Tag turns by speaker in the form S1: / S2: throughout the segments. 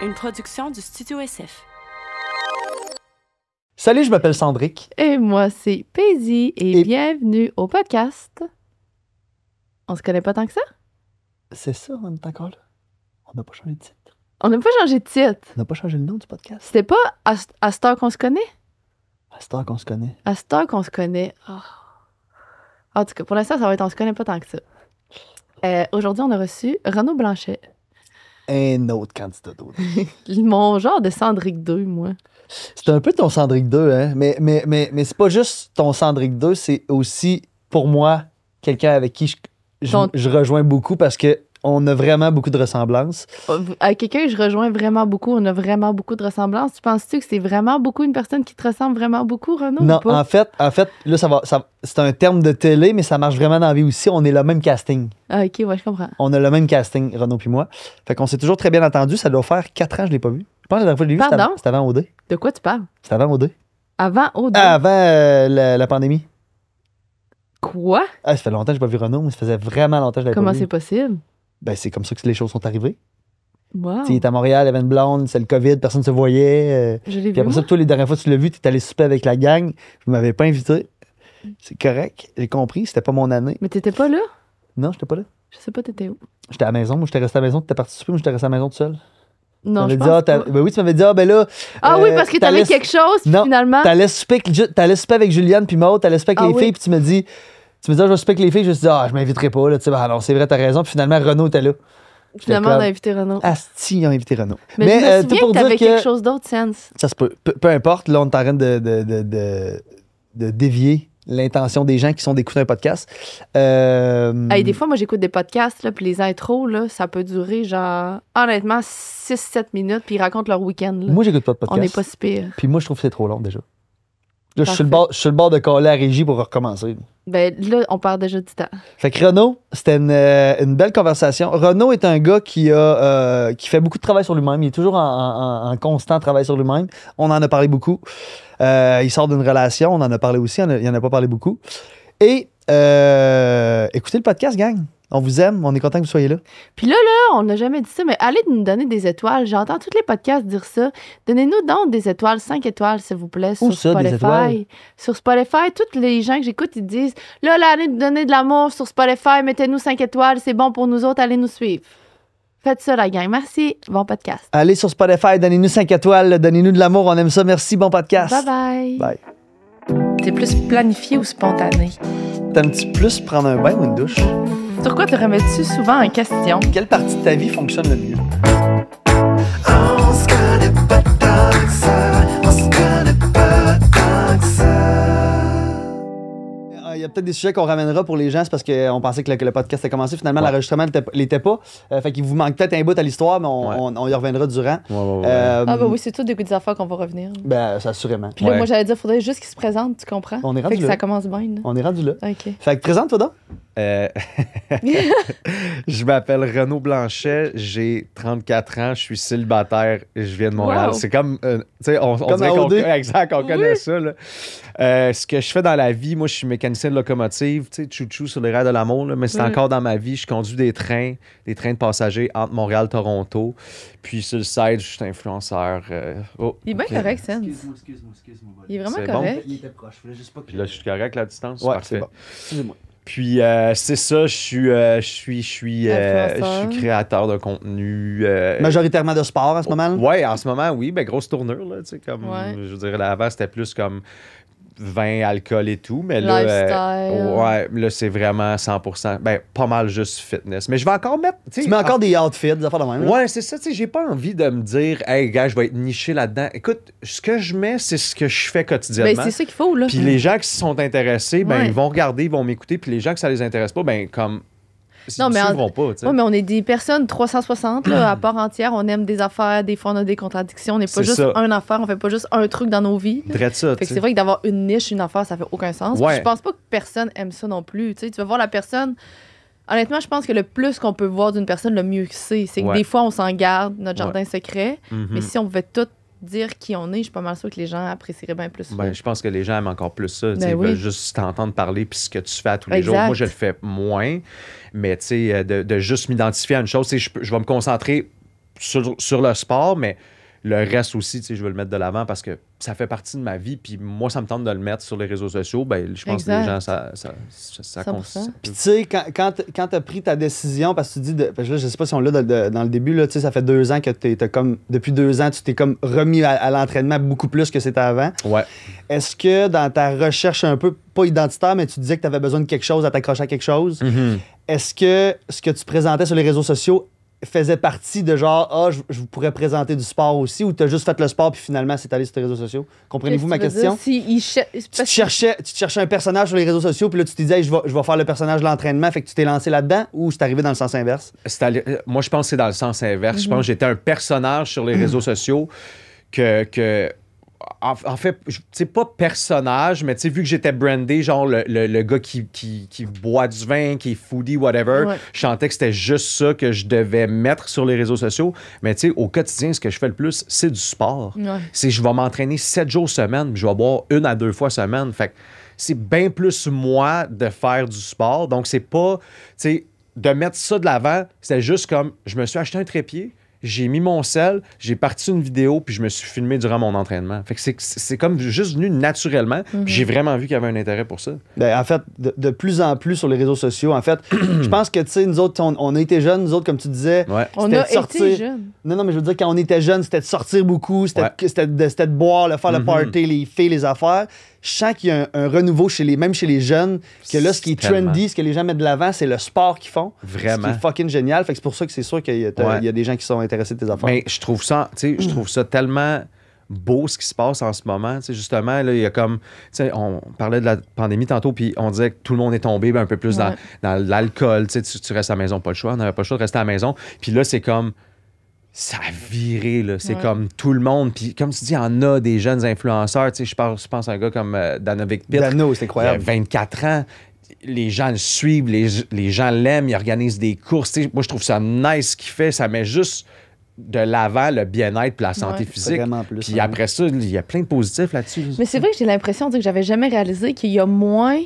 S1: Une production du Studio SF.
S2: Salut, je m'appelle Sandrick.
S3: Et moi, c'est Paisy et bienvenue au podcast. On se connaît pas tant que ça?
S2: C'est ça, on est encore là. On n'a pas changé de titre.
S3: On n'a pas changé de titre.
S2: On n'a pas changé le nom du podcast.
S3: C'était pas à cette heure qu'on se connaît?
S2: À cette heure qu'on se connaît.
S3: À cette heure qu'on se connaît. Oh. En tout cas, pour l'instant, ça va être on se connaît pas tant que ça. Aujourd'hui, on a reçu Renaud Blanchet.
S2: Un autre candidat d'autre.
S3: Mon genre de Sandrick 2, moi.
S2: C'est un peu ton Sandrick 2, hein? Mais c'est pas juste ton Sandrick 2, c'est aussi, pour moi, quelqu'un avec qui je rejoins beaucoup parce que on a vraiment beaucoup de ressemblances.
S3: Avec quelqu'un que je rejoins vraiment beaucoup, on a vraiment beaucoup de ressemblances. Tu penses-tu que c'est vraiment beaucoup une personne qui te ressemble vraiment beaucoup, Renaud?
S2: Non,
S3: ou pas?
S2: en fait, là, c'est un terme de télé, mais ça marche vraiment dans la vie aussi. On est le même casting.
S3: Ah, ok, ouais, je comprends.
S2: On a le même casting, Renaud puis moi. Fait qu'on s'est toujours très bien entendu. Ça doit faire 4 ans que je l'ai pas vu. Je pense que la dernière fois que je l'ai vu,
S3: Pardon?
S2: c'était avant OD.
S3: De quoi tu parles?
S2: C'était avant OD.
S3: Avant OD?
S2: Avant la pandémie.
S3: Quoi?
S2: Ah, ça fait longtemps que je n'ai pas vu Renaud, mais ça faisait vraiment longtemps que je l'avais
S3: Comment
S2: pas vu.
S3: c'est possible?
S2: Ben, c'est comme ça que les choses sont arrivées.
S3: Wow.
S2: Tu sais, il était à Montréal, il avait une blonde, c'est le COVID, personne ne se voyait.
S3: Je l'ai
S2: Puis
S3: vu.
S2: après ça, toi, les dernières fois que tu l'as vu, tu es allé souper avec la gang. Je ne m'avais pas invité. C'est correct, j'ai compris, c'était pas mon année.
S3: Mais t'étais pas là?
S2: Non, j'étais pas là.
S3: Je sais pas, t'étais où?
S2: J'étais à la maison, moi, j'étais resté à la maison, tu étais parti souper, moi, j'étais resté à la maison tout seul.
S3: Non, je
S2: Tu
S3: pense
S2: m'avais dit,
S3: pas.
S2: ben oui, tu m'avais dit, ben là.
S3: Ah oui, parce que t'avais
S2: t'allais-
S3: quelque chose, puis
S2: Non,
S3: finalement...
S2: T'allais souper avec Juliane puis Maud, t'allais souper avec
S3: Ah
S2: les
S3: oui.
S2: filles, puis tu me dis, je vais souper avec les filles, je me suis dit, je m'inviterai pas, là, tu sais, ben non, c'est vrai, t'as raison, puis finalement, Renaud était là.
S3: Finalement,
S2: J'étais
S3: on a
S2: comme,
S3: invité Renaud.
S2: Asti, ils ont invité Renaud.
S3: Mais je me
S2: tout
S3: souviens
S2: pour
S3: que
S2: dire
S3: t'avais quelque chose d'autre, Sense.
S2: Ça se peut. Peu importe, là, on est en train de dévier l'intention des gens qui sont d'écouter un podcast.
S3: Hey, des fois, moi, j'écoute des podcasts, là, puis les intros, là, ça peut durer, genre, honnêtement, 6-7 minutes, puis ils racontent leur week-end. Là.
S2: Moi, j'écoute pas de
S3: On
S2: podcast.
S3: n'est pas si pire.
S2: Puis moi, je trouve que c'est trop long déjà. Là, je suis
S3: Parfait.
S2: sur le bord de coller à régie pour recommencer.
S3: Ben là, on perd déjà du temps.
S2: Fait que Renaud, c'était une belle conversation. Renaud est un gars qui fait beaucoup de travail sur lui-même. Il est toujours en constant travail sur lui-même. On en a parlé beaucoup. Il sort d'une relation, on en a parlé aussi. Il en a pas parlé beaucoup. Et écoutez le podcast, gang. On vous aime, on est content que vous soyez là.
S3: Puis là, on n'a jamais dit ça, mais allez nous donner des étoiles. J'entends tous les podcasts dire ça. Donnez-nous donc des étoiles, 5 étoiles, s'il vous plaît,
S2: Où
S3: sur
S2: ça, des étoiles?
S3: Spotify. Sur Spotify, tous les gens que j'écoute, ils disent là, allez nous donner de l'amour sur Spotify, mettez-nous 5 étoiles, c'est bon pour nous autres, allez nous suivre. Faites ça, la gang. Merci. Bon podcast.
S2: Allez sur Spotify, donnez-nous 5 étoiles, donnez-nous de l'amour, on aime ça. Merci, bon podcast.
S3: Bye bye.
S2: Bye.
S3: T'es plus planifié ou spontané?
S2: T'aimes-tu plus prendre un bain ou une douche?
S3: Sur quoi te remets-tu souvent en question?
S2: Quelle partie de ta vie fonctionne le mieux?
S4: On se connaît pas tant que ça, on se connaît pas tant que ça.
S2: Il y a peut-être des sujets qu'on ramènera pour les gens, c'est parce qu'on pensait que le podcast a commencé. Finalement, l'enregistrement l'était pas. Fait qu'il vous manque peut-être un bout à l'histoire, mais on y reviendra durant.
S3: Ah, bah oui, c'est tout des affaires qu'on va revenir.
S2: Ben, ça, assurément.
S3: Puis là, moi, j'allais dire, faudrait juste qu'ils se présentent, tu comprends?
S2: On est rendu
S3: Fait que
S2: là.
S3: ça commence bien, là.
S2: On est rendu là.
S3: OK.
S2: Fait que présente-toi donc.
S5: Je m'appelle Renaud Blanchet, j'ai 34 ans, je suis célibataire et je viens de Montréal.
S3: Wow.
S5: C'est comme, tu sais, on
S2: Comme
S5: dirait
S2: à
S5: qu'on
S2: OD.
S5: exact, on connaît ça. Là. Ce que je fais dans la vie, moi, je suis mécanicien de locomotive, tu sais, chou-chou sur les rails de l'amour, là, mais c'est
S3: Ouais.
S5: encore dans ma vie. Je conduis des trains de passagers entre Montréal et Toronto. Puis sur le site, je suis influenceur.
S3: Il est bien correct, Sense.
S2: Excuse-moi.
S3: Il est vraiment
S5: C'est bon.
S3: correct.
S2: Il était proche, je voulais juste pas que...
S5: Puis là, je suis correct à la distance.
S2: Ouais,
S5: Parfait.
S2: c'est bon. Excusez-moi.
S5: Puis c'est ça, je suis créateur de contenu.
S2: Majoritairement de sport en ce moment, là?
S5: Ouais, en ce moment, oui, ben grosse tournure, là, tu sais, comme,
S3: Ouais.
S5: je veux dire, là, avant, c'était plus comme vin, alcool et tout, mais là,
S3: Lifestyle.
S5: là, c'est vraiment 100%, ben, pas mal juste fitness. Mais je vais encore mettre, tu sais...
S2: Tu mets encore des outfits, des affaires de même, là?
S5: Ouais, c'est ça, tu sais, j'ai pas envie de me dire, hey, gars, je vais être niché là-dedans. Écoute, ce que je mets, c'est ce que je fais quotidiennement.
S3: Ben, c'est ça qu'il faut, là.
S5: Puis les gens qui sont intéressés, ben,
S3: Ouais.
S5: ils vont regarder, ils vont m'écouter, puis les gens que ça les intéresse pas, ben, comme...
S3: Non, mais
S5: ils suivront pas, tu sais.
S3: Oui, mais on est des personnes 360 là, à part entière. On aime des affaires, des fois on a des contradictions. On n'est pas
S5: C'est
S3: juste
S5: ça.
S3: une affaire, on fait pas juste un truc dans nos vies. là.
S5: Drette ça,
S3: Fait
S5: tu
S3: que
S5: sais.
S3: c'est vrai que d'avoir une niche, une affaire, ça fait aucun sens. Puis
S5: Ouais.
S3: je pense pas que personne aime ça non plus. Tu sais, tu vas voir la personne. Honnêtement, je pense que le plus qu'on peut voir d'une personne, le mieux que c'est. C'est que
S5: Ouais.
S3: des fois, on s'en garde, notre jardin secret.
S5: Mhm.
S3: Mais si on pouvait tout dire qui on est, je suis pas mal sûre que les gens apprécieraient bien plus ça.
S5: Ben, je pense que les gens aiment encore plus ça.
S3: Ben
S5: Ils
S3: oui.
S5: veulent juste t'entendre parler puis ce que tu fais à tous les
S3: Exact.
S5: jours. Moi, je le fais moins, mais tu sais, de juste m'identifier à une chose, tu sais, je vais me concentrer sur le sport, mais le reste aussi, tu sais, je veux le mettre de l'avant parce que ça fait partie de ma vie. Puis moi, ça me tente de le mettre sur les réseaux sociaux. Ben, je pense que les gens, ça
S3: 100%.
S2: Puis tu sais, quand tu as pris ta décision, parce que tu dis, parce que là, je sais pas si on l'a dans le début, là, tu sais, ça fait 2 ans que depuis 2 ans, tu t'es comme remis à l'entraînement beaucoup plus que c'était avant.
S5: Ouais.
S2: Est-ce que dans ta recherche un peu, pas identitaire, mais tu disais que tu avais besoin de quelque chose, à t'accrocher à quelque chose, est-ce que ce que tu présentais sur les réseaux sociaux faisait partie de genre, je pourrais présenter du sport aussi, ou tu as juste fait le sport puis finalement c'est allé sur tes réseaux sociaux? Comprenez-vous ma question?
S3: Tu
S2: Tu cherchais un personnage sur les réseaux sociaux, puis là, tu te disais, je vais faire le personnage de l'entraînement, fait que tu t'es lancé là-dedans, ou c'est arrivé dans le sens inverse?
S5: Moi, je pense que c'est dans le sens inverse. Je pense que j'étais un personnage sur les réseaux sociaux que en fait, c'est pas personnage, mais tu sais, vu que j'étais brandé, genre le gars qui boit du vin, qui est foodie, whatever, je sentais que c'était juste ça que je devais mettre sur les réseaux sociaux. Mais tu sais, au quotidien, ce que je fais le plus, c'est du sport. C'est je vais m'entraîner 7 jours semaine, puis je vais boire 1 à 2 fois semaine. Fait que c'est bien plus moi de faire du sport. Donc, c'est pas, tu sais, de mettre ça de l'avant, c'est juste comme, je me suis acheté un trépied, j'ai mis mon sel, j'ai parti une vidéo, puis je me suis filmé durant mon entraînement. Fait que c'est comme juste venu naturellement, puis j'ai vraiment vu qu'il y avait un intérêt pour ça.
S2: Ben, en fait, de plus en plus sur les réseaux sociaux, en fait, je pense que, tu sais, nous autres, on a été jeunes, nous autres, comme tu disais,
S3: On
S2: c'était
S3: a
S2: de sortir.
S3: été jeunes.
S2: Non, mais je veux dire, quand on était jeunes, c'était de sortir beaucoup, c'était de boire, faire le party, les filles, les affaires. Je sens qu'il y a un renouveau même chez les jeunes, que là, ce qui est trendy, ce que les gens mettent de l'avant, c'est le sport qu'ils font.
S5: Vraiment.
S2: Ce qui est fucking génial. Fait que c'est pour ça que c'est sûr qu'il y a des gens qui sont intéressés de tes affaires.
S5: Mais je trouve ça, tu sais, je trouve ça tellement beau ce qui se passe en ce moment. Tu sais, justement, là, il y a comme, tu sais, on parlait de la pandémie tantôt, puis on disait que tout le monde est tombé un peu plus dans l'alcool. Tu sais, tu restes à la maison, pas le choix. On n'avait pas le choix de rester à la maison. Puis là, c'est comme, ça a viré, là. C'est comme tout le monde. Puis comme tu dis, il y en a des jeunes influenceurs. Tu sais, je pense à un gars comme Danovic Pitt.
S2: Dano, c'est
S5: Il a
S2: incroyable.
S5: 24 ans. Les gens le suivent, les gens l'aiment, ils organisent des courses. Tu sais, moi, je trouve ça nice ce qu'il fait. Ça met juste de l'avant le bien-être et la santé physique.
S2: Vraiment plus,
S5: Puis après ça, il y a plein de positifs là-dessus.
S3: Mais c'est vrai que j'ai l'impression que j'avais jamais réalisé qu'il y a moins,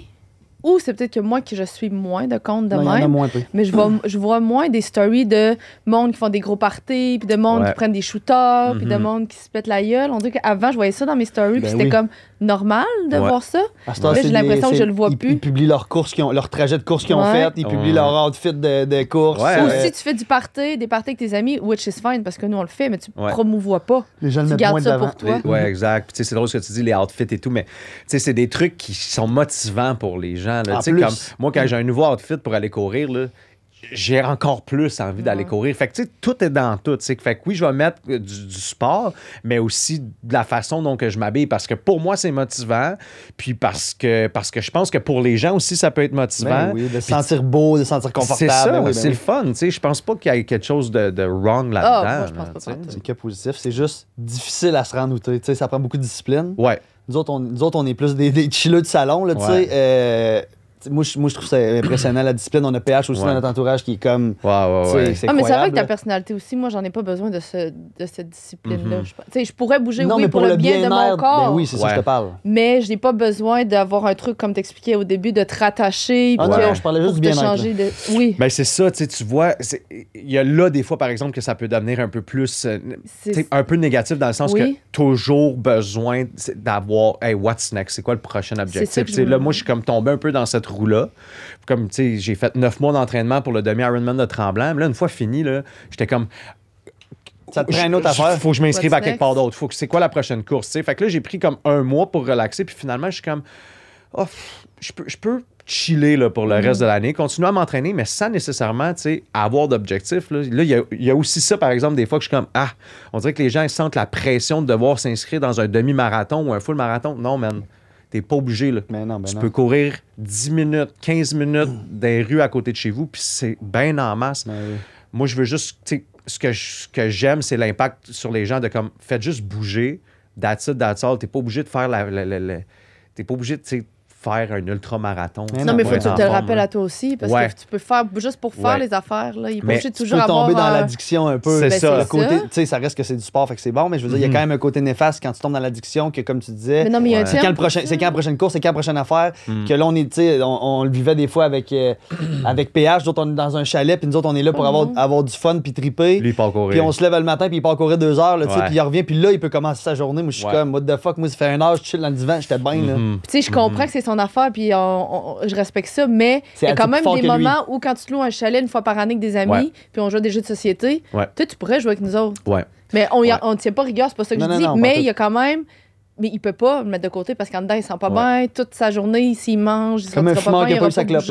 S3: ou c'est peut-être que moi que je suis moins de comptes de
S2: Non, il y en a
S3: même,
S2: moins peu.
S3: mais je vois moins des stories de monde qui font des gros parties, puis de monde qui prennent des shooters, puis de monde qui se pète la gueule. On dirait qu'avant, je voyais ça dans mes stories, puis c'était comme normal de voir ça. Là, j'ai l'impression que je le vois plus.
S2: Ils publient leurs courses, leur trajet de course qu'ils ont fait, ils publient leur outfit de course.
S3: Ou si tu fais des parties avec tes amis, which is fine, parce que nous, on le fait, mais tu promouvois pas.
S2: Les gens le
S3: Tu
S2: mettent
S3: gardes
S2: moins de
S3: ça
S2: l'avant.
S3: pour toi.
S5: Oui, exact. Puis, tu sais, c'est drôle ce que tu dis, les outfits et tout, mais tu sais, c'est des trucs qui sont motivants pour les gens. Là.
S2: En
S5: Tu sais,
S2: plus.
S5: comme moi, quand j'ai un nouveau outfit pour aller courir, là, j'ai encore plus envie d'aller courir. Fait que, tu sais, tout est dans tout. Fait que oui, je vais mettre du sport, mais aussi de la façon dont que je m'habille, parce que pour moi, c'est motivant, puis parce que je pense que pour les gens aussi, ça peut être motivant.
S2: Ben oui, de se sentir beau, de se sentir confortable.
S5: C'est ça,
S2: Ben oui, ben
S5: c'est
S2: oui.
S5: le fun. Tu sais, je pense pas qu'il y ait quelque chose de wrong là-dedans.
S3: moi, je pense pas
S5: là, tu sais.
S3: pantoute.
S2: C'est que positif. C'est juste difficile à se rendre où t'es. Tu sais, ça prend beaucoup de discipline.
S5: Ouais.
S2: Nous autres, on est plus des chilleux de salon, là, tu sais. Moi, je trouve ça impressionnant, la discipline. On a PH aussi dans notre entourage qui est comme...
S5: Ouais.
S2: tu sais, c'est
S3: Ah, mais c'est vrai
S2: incroyable,
S3: que ta
S2: là.
S3: personnalité aussi, moi, j'en ai pas besoin de cette discipline-là. Tu sais, je pourrais bouger,
S2: Non,
S3: oui,
S2: mais
S3: pour le bien de mon
S2: bien-être,
S3: corps.
S2: ben oui, c'est ça que je te parle.
S3: Mais je n'ai pas besoin d'avoir un truc, comme t'expliquais au début, de te rattacher.
S2: Ah
S3: puis
S2: non,
S3: que-
S2: je parlais juste
S3: pour
S2: du
S3: te
S2: bien-être,
S3: changer de... Oui,
S5: Ben c'est ça, tu vois, il y a là des fois, par exemple, que ça peut devenir un peu plus, tu sais, un peu négatif dans le sens que toujours besoin d'avoir, hey, what's next? C'est quoi le prochain
S3: ça
S5: objectif?
S3: que
S5: Tu sais,
S3: je-
S5: là, moi, je suis comme tombé un peu dans cette roue-là. Comme, tu sais, j'ai fait 9 mois d'entraînement pour le demi-Ironman de Tremblant. Mais là, une fois fini, là, j'étais comme,
S2: Ça te prend une autre affaire.
S5: faut que je m'inscrive à
S3: What's
S5: quelque part
S3: next?
S5: d'autre. Faut que c'est quoi la prochaine course, tu sais? Fait que là, j'ai pris comme 1 mois pour relaxer. Puis finalement, je suis comme, oh, je peux chiller là, pour le reste de l'année, continuer à m'entraîner, mais sans nécessairement, tu sais, avoir d'objectifs. Là, il y a aussi ça, par exemple, des fois que je suis comme, on dirait que les gens ils sentent la pression de devoir s'inscrire dans un demi-marathon ou un full marathon. Non, man. T'es pas obligé, là.
S2: Mais non,
S5: Tu peux courir 10 minutes, 15 minutes dans les rues à côté de chez vous, puis c'est bien en masse.
S2: Ben oui.
S5: Moi, je veux juste, tu sais, ce que j'aime, c'est l'impact sur les gens de comme, faites juste bouger, that's it, that's all. T'es pas obligé de faire t'es pas obligé de, tu sais, faire un ultramarathon.
S3: Non, mais il faut que tu te le rappelles à toi aussi, parce que tu peux faire, juste pour faire les affaires, là, il faut toujours
S2: tu peux tomber dans l'addiction un peu.
S5: C'est ça.
S2: Le côté, tu sais, ça reste que c'est du sport, fait que c'est bon, mais je veux dire, il y a quand même un côté néfaste quand tu tombes dans l'addiction, que comme tu disais,
S3: mais non, mais
S2: c'est quand la prochaine course, c'est quand la prochaine affaire, que là, on est, tu sais, on le vivait des fois avec PH, d'autres on est dans un chalet, puis nous autres, on est là pour avoir du fun, puis triper.
S5: Lui, il part courir.
S2: Puis on se lève le matin, puis il part courir 2 heures, tu sais, puis il revient, puis là, il peut commencer sa journée. Moi, je suis comme, what the fuck, moi, ça fait 1 heure, je chill dans le divan, j'étais bien, là.
S3: Tu sais, je comprends que c'est son affaire, puis je respecte ça, mais il y a quand même des moments où quand tu te loues un chalet une fois par année avec des amis, puis on joue à des jeux de société, tu pourrais jouer avec nous autres. Mais on ne tient pas rigueur, c'est pas ça que je dis, mais il y a quand même... Mais il peut pas le mettre de côté parce qu'en dedans, il sent pas bien. Toute sa journée, s'il mange, il
S2: comme un fumeur qui a pas eu sa clope.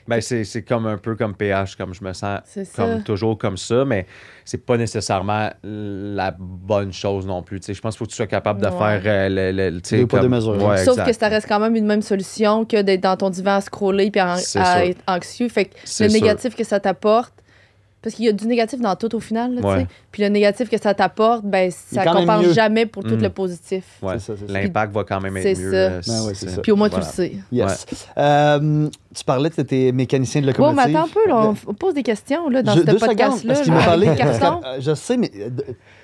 S5: Ben, c'est comme un peu comme PH, comme je me sens comme toujours comme ça, mais c'est pas nécessairement la bonne chose non plus. Je pense qu'il faut que tu sois capable de faire
S2: le poids de mesure.
S3: Sauf que ça reste quand même une même solution que d'être dans ton divan à scroller et à être anxieux. Fait que le négatif que ça t'apporte, parce qu'il y a du négatif dans tout au final, là, puis le négatif que ça t'apporte, ben ça compense jamais pour tout le positif.
S5: L'impact va quand même être mieux.
S2: C'est ça.
S3: Puis au moins tu le sais.
S2: Yes. Tu parlais que tu étais mécanicien de locomotive.
S3: Bon, mais attends un peu, là, on pose des questions là, dans ce podcast-là.
S2: Parce qu'il m'a parlé. Je sais, mais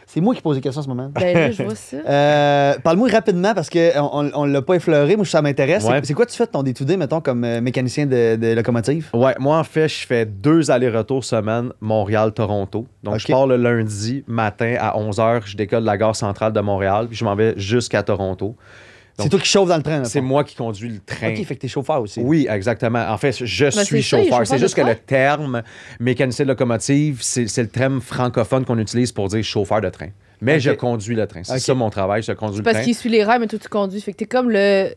S2: c'est moi qui pose des questions en ce moment.
S3: Ben là, je vois ça.
S2: Parle-moi rapidement parce qu'on ne l'a pas effleuré. Moi, ça m'intéresse. C'est quoi tu fais de ton day-to-day, mettons, comme mécanicien de locomotive?
S5: Ouais, moi, en fait, je fais 2 allers-retours semaine Montréal-Toronto. Donc, je pars le lundi matin à 11h. Je décolle de la gare centrale de Montréal, puis je m'en vais jusqu'à Toronto.
S2: C'est toi qui chauffe dans le train.
S5: C'est moi qui conduis le train.
S2: OK, fait que t'es chauffeur aussi.
S5: Oui, exactement. En fait, je suis chauffeur. C'est juste que le terme mécanicien de locomotive, c'est le terme francophone qu'on utilise pour dire chauffeur de train. Mais je conduis le train. C'est ça mon travail, je conduis le train.
S3: Parce qu'il suit les rails, mais toi, tu conduis. Fait que t'es comme le...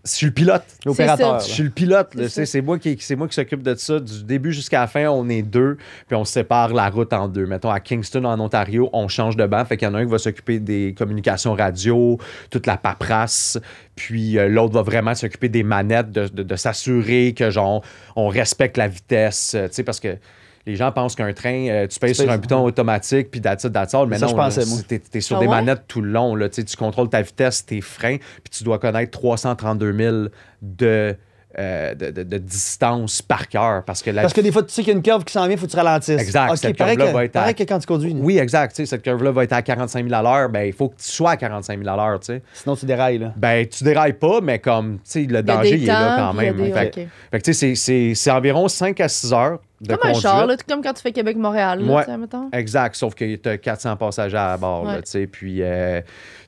S5: Je suis le pilote.
S2: L'opérateur.
S5: Je suis le pilote. C'est moi qui s'occupe de ça. Du début jusqu'à la fin, on est 2, puis on sépare la route en 2. Mettons, à Kingston, en Ontario, on change de banc. Fait qu'il y en a un qui va s'occuper des communications radio, toute la paperasse, puis l'autre va vraiment s'occuper des manettes, de s'assurer que, genre, on respecte la vitesse, tu sais, parce que les gens pensent qu'un train, tu pèses sur un bouton automatique, puis that's it, mais non, t'es sur des manettes tout le long. Là, tu contrôles ta vitesse, tes freins, puis tu dois connaître 332 000 de distance par cœur. Parce que
S2: des fois, tu sais qu'il y a une curve qui s'en vient, il faut que tu ralentisses.
S5: Exact.
S2: Cette curve-là va être pareil que quand tu conduis.
S5: Oui, exact. Cette curve-là va être à 45 000 à l'heure. Ben, il faut que tu sois à 45 000 à l'heure.
S2: Sinon, tu dérailles. Là.
S5: Ben, tu dérailles pas, mais comme le danger, il est là quand même. Fait que c'est environ 5 à 6 heures. Comme
S3: un char, là, comme quand tu fais Québec-Montréal.
S5: Exact, sauf que tu as 400 passagers à bord. Là, puis tu as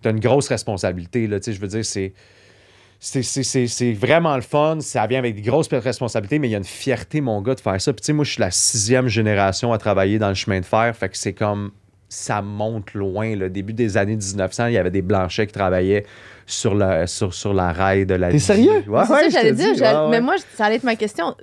S5: une grosse responsabilité. Là, je veux dire, c'est vraiment le fun. Ça vient avec des grosses responsabilités, mais il y a une fierté, mon gars, de faire ça. Puis moi, je suis la 6e génération à travailler dans le chemin de fer. Fait que c'est comme... Ça monte loin. Le début des années 1900, il y avait des Blanchets qui travaillaient sur la rail de la...
S2: T'es sérieux?
S3: Ouais, c'est ça que j'allais dire. Mais moi, ça allait être ma question.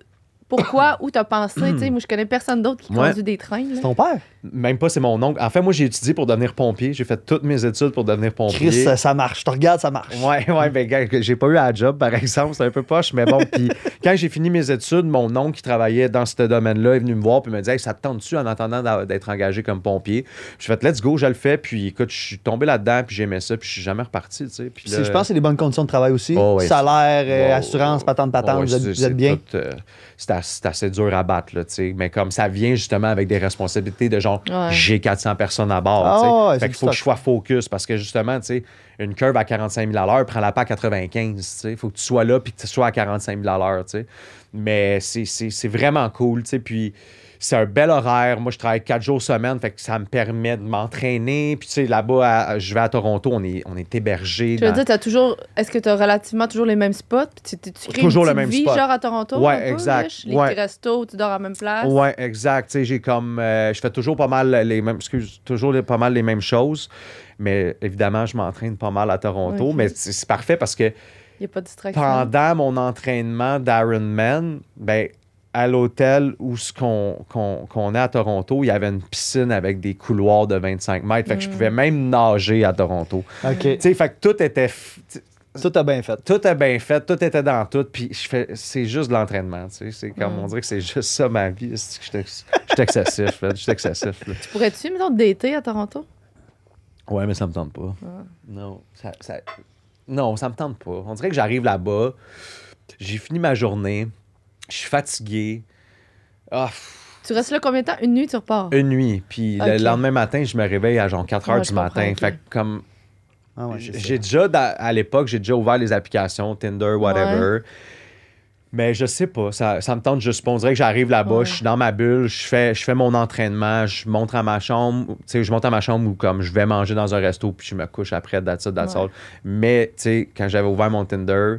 S3: Pourquoi? Où t'as pensé? Moi, je connais personne d'autre qui conduit des trains.
S2: C'est ton père?
S5: Même pas, c'est mon oncle. En fait, moi, j'ai étudié pour devenir pompier. J'ai fait toutes mes études pour devenir pompier.
S2: Chris, ça marche. Je te regarde, ça marche.
S5: Ouais, ben, gars, j'ai pas eu à job, par exemple. C'est un peu poche, mais bon. Puis quand j'ai fini mes études, mon oncle qui travaillait dans ce domaine-là est venu me voir puis me dit « Hey, ça te tente-tu en attendant d'être engagé comme pompier? » J'ai fait « Let's go, je le fais. » Puis écoute, je suis tombé là-dedans puis j'aimais ça puis je suis jamais reparti, tu sais. Puis
S2: je pense que c'est des bonnes conditions de travail aussi. Salaire, assurance, patente, vous êtes bien.
S5: C'est assez dur à battre, là, tu sais. Mais comme ça vient justement avec des responsabilités de genre, j'ai 400 personnes à bord, fait qu'il faut que je sois focus parce que justement, tu sais, une curve à 45 000 à l'heure, prends-la pas à 95, tu sais. Il faut que tu sois là puis que tu sois à 45 000 à l'heure, tu sais. Mais c'est vraiment cool, tu sais. Puis c'est un bel horaire. Moi, je travaille 4 jours semaine, fait que ça me permet de m'entraîner. Puis, tu sais, là-bas, je vais à Toronto, on est hébergé.
S3: Tu veux dire, est-ce que tu as relativement toujours les mêmes spots? Puis tu crées
S5: toujours
S3: une petite vie, genre à Toronto?
S5: Ouais, exact.
S3: Les petits restos, tu dors à la même place?
S5: Ouais, exact. Tu sais, j'ai comme... je fais toujours pas mal pas mal les mêmes choses. Mais évidemment, je m'entraîne pas mal à Toronto. Okay. Mais c'est parfait parce que...
S3: Il n'y a pas de distraction.
S5: Pendant mon entraînement d'Ironman, ben à l'hôtel où qu'on est à Toronto, il y avait une piscine avec des couloirs de 25 mètres. Fait que je pouvais même nager à Toronto.
S2: OK.
S5: Tu sais, fait que tout était...
S2: Tout a bien fait.
S5: Tout a bien fait. Tout était dans tout. Puis c'est juste de l'entraînement. Tu sais. C'est comme on dirait que c'est juste ça ma vie. Je suis excessif. Je suis excessif. Là.
S3: Tu pourrais-tu, mettons, dater à Toronto?
S5: Ouais, mais ça me tente pas. Non, ça me tente pas. On dirait que j'arrive là-bas. J'ai fini ma journée. Je suis fatigué. Ah,
S3: Tu restes là combien de temps? Une nuit, tu repars?
S5: une nuit. Puis le lendemain matin, je me réveille à genre 4 heures
S3: Ouais,
S5: du
S3: je
S5: matin.
S3: comprends, ok.
S5: Fait que comme...
S2: Ah ouais,
S5: J'ai déjà, à l'époque, j'ai déjà ouvert les applications, Tinder, whatever. Mais je sais pas, ça me tente juste pas. On dirait que j'arrive là-bas, je suis dans ma bulle, je fais mon entraînement, je monte à ma chambre, tu sais, je monte à ma chambre ou comme je vais manger dans un resto puis je me couche après, that's it, that's all. Mais, tu sais, quand j'avais ouvert mon Tinder,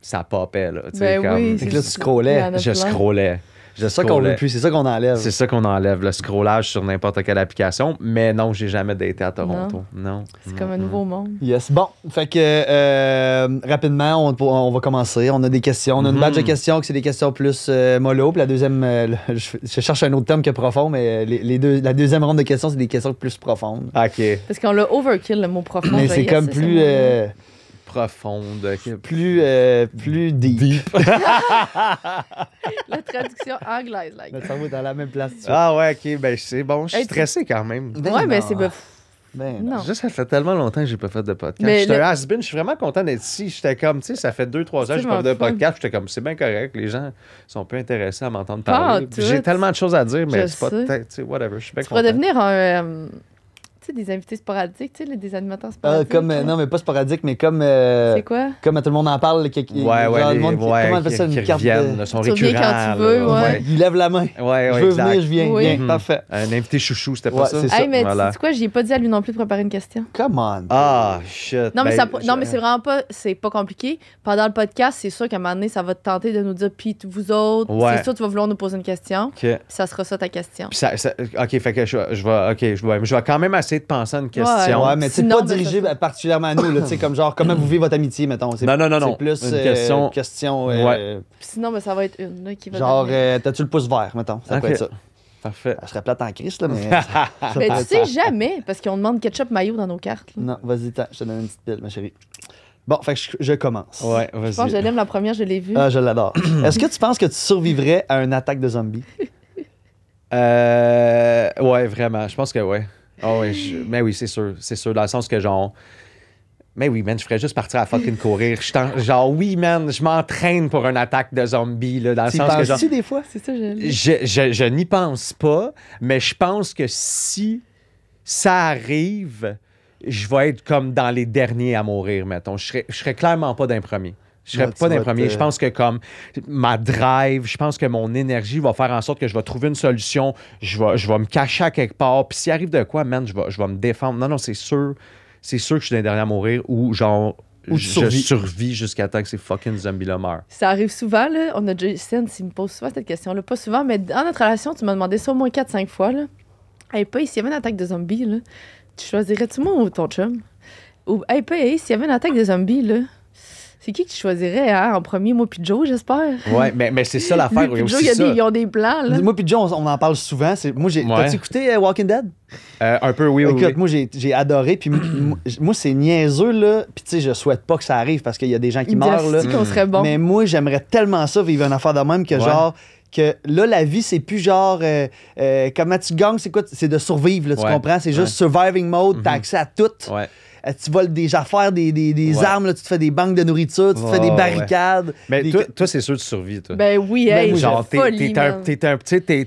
S5: ça popait, là. Tu sais,
S3: Ben oui,
S2: Fait que là, tu scrollais.
S5: je scrollais.
S2: C'est ça qu'on veut plus, c'est ça qu'on enlève.
S5: C'est ça qu'on enlève, le scrollage sur n'importe quelle application. Mais non, j'ai jamais daté à Toronto. Non.
S3: C'est comme un nouveau monde.
S2: Yes. Bon, fait que rapidement, on va commencer. On a des questions. On a une badge de questions, que c'est des questions plus mollo. Puis la deuxième, je cherche un autre terme que profond, mais la deuxième ronde de questions, c'est des questions plus profondes.
S5: OK.
S3: Parce qu'on l'a overkill, le mot profond.
S2: Mais c'est comme plus...
S5: Profonde.
S2: plus deep.
S3: La traduction anglaise, like.
S2: Ça va dans la même place.
S5: Ah ouais, OK, ben c'est bon. Je suis stressé quand même.
S3: Ouais, mais c'est...
S2: Non.
S5: Juste, ça fait tellement longtemps que j'ai pas fait de podcast.
S3: Mais
S5: J'étais un has-been, je suis vraiment content d'être ici. J'étais comme, tu sais, ça fait 2-3 ans que je pas fait de podcast. J'étais comme, c'est bien correct. Les gens sont peu intéressés à m'entendre parler.
S3: tout.
S5: J'ai tellement de choses à dire, mais
S3: Je
S5: c'est pas
S3: sais.
S5: peut-être, tu sais, whatever. Je suis bien
S3: Tu pourrais
S5: content.
S3: devenir un... tu sais, des invités sporadiques, tu sais, des animateurs sporadiques.
S2: Non, mais pas sporadique, mais comme...
S3: C'est quoi?
S2: Comme tout le monde en parle. Comment on appelle ça, une carte
S5: reviennent, sont
S3: Tu reviens
S5: récurrents.
S3: quand tu veux,
S5: là.
S3: ouais.
S2: Il lève la main.
S5: Ouais,
S2: Je veux
S5: exact.
S2: venir, je viens.
S3: Oui.
S2: Bien, parfait.
S5: Un invité chouchou, c'était pas
S2: Ouais,
S5: ça?
S2: c'est ça.
S3: Hey, mais
S5: Voilà.
S3: tu sais quoi, j'ai pas dit à lui non plus de préparer une question.
S2: Come on.
S5: Ah, shit.
S3: Non, mais,
S5: Ben,
S3: non, mais c'est vraiment pas... C'est pas compliqué. Pendant le podcast, c'est sûr qu'à un moment donné, ça va te tenter de nous dire, puis vous autres,
S5: Ouais.
S3: c'est sûr tu vas vouloir nous poser une question.
S5: OK.
S3: Puis ça sera ça ta question.
S5: Puis OK, fait que je vais quand même essayer de penser à une question.
S2: Ouais, mais c'est
S3: Sinon,
S2: pas
S3: ben,
S2: dirigé
S3: ça-
S2: particulièrement à nous, là, tu sais, comme genre, comment vous vivez votre amitié, mettons. C'est-
S5: Non.
S2: C'est plus
S5: Une question.
S2: ouais.
S3: Puis sinon, ben, ça va être une là, qui va
S2: Genre,
S3: devenir.
S2: t'as-tu le pouce vert, mettons. Ça peut
S5: Ok.
S2: être ça.
S5: Parfait.
S2: Je serais plate en crise, là, mais. ça peut
S3: Mais tu
S2: être
S3: sais
S2: ça.
S3: jamais, parce qu'on demande ketchup mayo dans nos cartes. là.
S2: Non, vas-y, je te donne une petite pile, ma chérie. Bon, fait que je commence.
S5: Ouais,
S3: Je pense que je
S5: vas-y.
S3: l'aime la première, je l'ai vue.
S2: Ah, je l'adore. Est-ce que tu penses que tu survivrais à une attaque de zombies?
S5: Ouais, vraiment. Je pense que ouais. Ah ouais, mais oui, c'est sûr. C'est sûr, dans le sens que genre. Mais oui, man, je ferais juste partir à fucking courir. Genre, oui, man, je m'entraîne pour une attaque de zombies, là, dans le
S2: Tu y
S5: sens que genre.
S2: penses-tu des fois?
S3: C'est ça, je l'ai.
S5: Je n'y pense pas, mais je pense que si ça arrive, je vais être comme dans les derniers à mourir, mettons. Je serais clairement pas d'un premier. Je serais
S2: Ouais,
S5: pas
S2: tu
S5: d'un
S2: vas
S5: premier.
S2: te-
S5: Je pense que comme ma drive, je pense que mon énergie va faire en sorte que je vais trouver une solution. Je vais me cacher à quelque part. Puis s'il arrive de quoi, man, je vais me défendre. Non, c'est sûr. C'est sûr que je suis d'un dernier à mourir ou genre
S2: Ou tu
S5: je
S2: survis.
S5: survis jusqu'à temps que ces fucking zombies-là meurent.
S3: Ça arrive souvent, là. On a Jason, il me pose souvent cette question-là. Pas souvent, mais dans notre relation, tu m'as demandé ça au moins 4-5 fois, là. Hey, pas s'il y avait une attaque de zombies, là, tu choisirais-tu moi ou ton chum? Ou, hey, pas s'il y avait une attaque de zombies, là, c'est qui que tu choisirais, hein, en premier, moi puis Joe, j'espère?
S5: Ouais, mais c'est ça l'affaire.
S3: Lui
S5: Il y a
S3: puis Joe,
S5: aussi ça.
S3: ils ont des plans, là.
S2: Moi puis John, on en parle souvent. Moi,
S5: Ouais.
S2: T'as-tu écouté Walking Dead?
S5: Un peu, oui, oui.
S2: Écoute,
S5: oui.
S2: moi, j'ai adoré. Puis moi, c'est niaiseux, là. Puis tu sais, je souhaite pas que ça arrive parce qu'il y a des gens qui meurent, là.
S3: Dit qu'on serait bon.
S2: Mais moi, j'aimerais tellement ça, vivre une affaire de même, que
S5: Ouais.
S2: genre... Que là, la vie, c'est plus genre... comment tu gagnes, c'est quoi? C'est de survivre, là, tu
S5: Ouais.
S2: comprends? C'est juste surviving mode, t'as accès à tout.
S5: Ouais.
S2: Tu voles des affaires, des
S5: Ouais.
S2: armes, là, tu te fais des banques de nourriture, tu te fais des
S5: Ouais,
S2: barricades.
S5: Mais
S2: des-
S5: toi, c'est sûr que tu survis, toi.
S3: Ben oui, hey,
S2: moi,
S5: genre,
S3: c'est folie, man.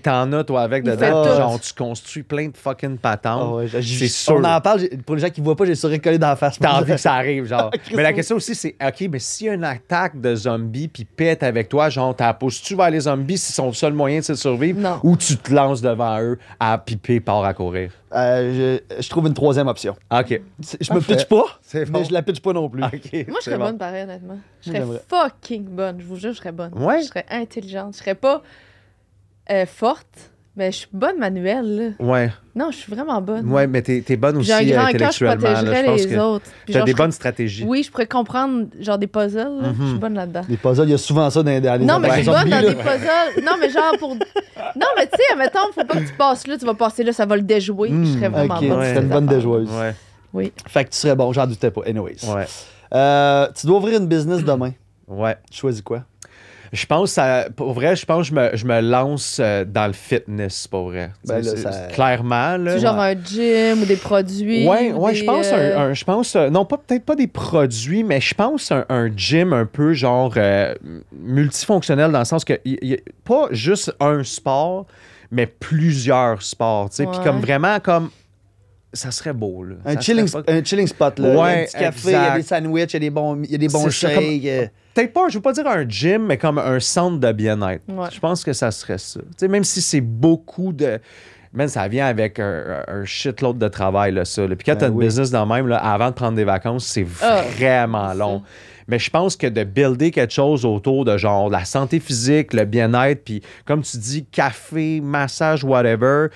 S5: t'en as, toi, avec
S3: Il
S5: dedans.
S3: fait tout.
S5: Genre, tu construis plein de fucking patentes.
S2: Ah ouais,
S5: c'est sûr.
S2: On en parle, pour les gens qui voient pas, j'ai le sourire collé dans la face.
S5: T'as envie que ça arrive, genre.
S2: Christ,
S5: Mais la
S2: oui.
S5: question aussi, c'est, OK, mais s'il y a une attaque de zombies puis pète avec toi, genre, poses-tu vers les zombies si c'est son seul moyen de survivre?
S3: Non.
S5: Ou tu te lances devant eux à piper, part à courir?
S2: Je trouve une troisième option.
S5: OK.
S2: Je me
S5: Parfait.
S2: pitch pas,
S5: C'est
S2: mais
S5: bon.
S2: je la pitch pas non plus.
S5: OK.
S3: Moi, je
S5: c'est
S3: serais
S5: bon.
S3: bonne pareil, honnêtement. Je serais
S2: J'aimerais.
S3: fucking bonne. Je vous jure, je serais bonne.
S5: Ouais?
S3: Je serais intelligente. Je serais pas forte, mais je suis bonne manuelle. Là.
S5: Ouais.
S3: Non, je suis vraiment bonne.
S5: Ouais, mais t'es bonne aussi
S3: J'ai un grand cœur, je
S5: intellectuellement. là.
S3: protégerais
S5: Je pense
S3: les
S5: que
S3: autres. Puis
S5: t'as
S3: genre,
S5: des
S3: je
S5: bonnes stratégies.
S3: Oui, je pourrais comprendre genre des puzzles. là. Je suis bonne là-dedans.
S2: Les puzzles, il y a souvent ça dans les
S3: Non, mais je
S2: attaques
S3: suis bonne
S2: zombies,
S3: dans
S2: là.
S3: des puzzles. Non, mais genre pour. Non, mais tu sais, admettons, faut pas que tu passes là, tu vas passer là, ça va le déjouer. Je serais vraiment
S2: Ok,
S3: bonne.
S2: tu
S3: sur
S2: serais
S3: ces
S2: une bonne
S3: affaires.
S2: déjoueuse.
S5: Ouais.
S3: Oui.
S2: Fait que tu serais bon, j'en doutais pas. Anyways.
S5: Ouais.
S2: Tu dois ouvrir une business demain.
S5: Ouais.
S2: Tu choisis quoi?
S5: Je pense, pour vrai, je me lance dans le fitness, pour vrai.
S2: Ben là,
S5: clairement. Là,
S3: genre un gym ou des produits.
S5: Ouais,
S3: ou
S5: je pense, non, peut-être pas des produits, mais je pense un gym un peu genre multifonctionnel dans le sens que pas juste un sport, mais plusieurs sports. Puis comme vraiment comme. Ça serait beau, là.
S2: Un chilling spot, là.
S5: Ouais,
S2: il y a un petit café, il y a des sandwichs, il y a des bons shakes.
S5: Peut-être pas, je veux pas dire un gym, mais comme un centre de bien-être.
S3: Ouais.
S5: Je pense que ça serait ça. T'sais, même si c'est beaucoup de... Man, ça vient avec un shitload de travail, là, ça. Là. Puis quand t'as une business dans le même, là, avant de prendre des vacances, c'est vraiment long. Mais je pense que de builder quelque chose autour de genre la santé physique, le bien-être, puis comme tu dis, café, massage, whatever,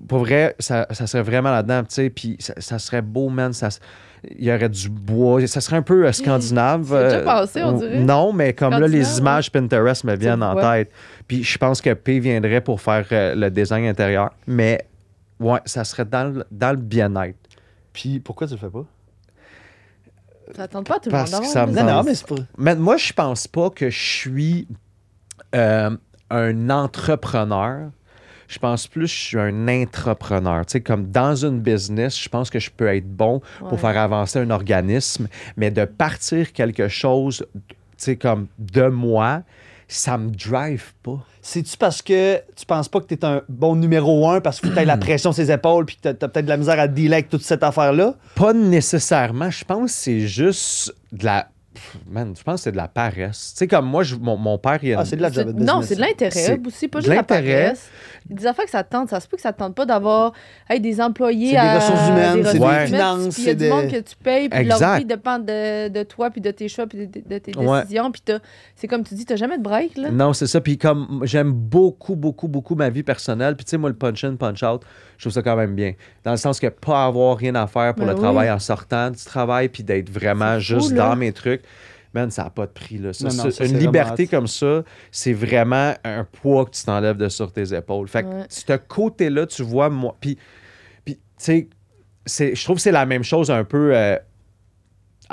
S5: pour vrai, ça serait vraiment là-dedans, tu sais, puis ça serait beau, man, il y aurait du bois, ça serait un peu scandinave.
S3: C'est déjà passé, on dirait.
S5: Non, mais comme là, les images Pinterest me viennent en tête. Puis je pense que P viendrait pour faire le design intérieur, mais ouais, ça serait dans le bien-être.
S2: Puis pourquoi tu le fais pas?
S3: Ça tente pas tout le monde
S5: Parce que ça me
S2: Non, mais c'est pas...
S5: Mais moi, je pense pas que je suis un entrepreneur. Je pense plus que je suis un intrapreneur. Tu sais, comme dans une business, je pense que je peux être bon pour faire avancer un organisme, mais de partir quelque chose, tu sais, comme de moi, ça me drive pas.
S2: C'est-tu parce que tu penses pas que t'es un bon numéro 1 parce que tu as la pression sur ses épaules puis que t'as peut-être de la misère à dealer avec toute cette affaire-là?
S5: Pas nécessairement. Je pense que c'est juste de la... Man, je pense que c'est de la paresse. Tu sais, comme moi, mon père, il a...
S2: c'est de la job business.
S3: Non, c'est de l'intérêt aussi, pas juste de la paresse. Des affaires que ça te tente, ça se peut que ça te tente pas d'avoir des employés
S2: c'est des ressources humaines, c'est des
S3: finances.
S2: finances.
S3: Puis il y a du monde que tu payes, puis leur vie dépend de toi, puis de tes choix, puis de tes décisions. Puis c'est comme tu dis, t'as jamais de break, là.
S5: Non, c'est ça. Puis comme j'aime beaucoup, beaucoup, beaucoup ma vie personnelle, puis tu sais, moi, le punch-in, punch-out, je trouve ça quand même bien. Dans le sens que pas avoir rien à faire pour le travail en sortant du travail, puis d'être vraiment juste dans mes trucs. Man, ça n'a pas de prix. Là. Une liberté comme ça, c'est vraiment un poids que tu t'enlèves de sur tes épaules. Fait que ce côté-là, tu vois, moi... Puis tu sais, je trouve que c'est la même chose un peu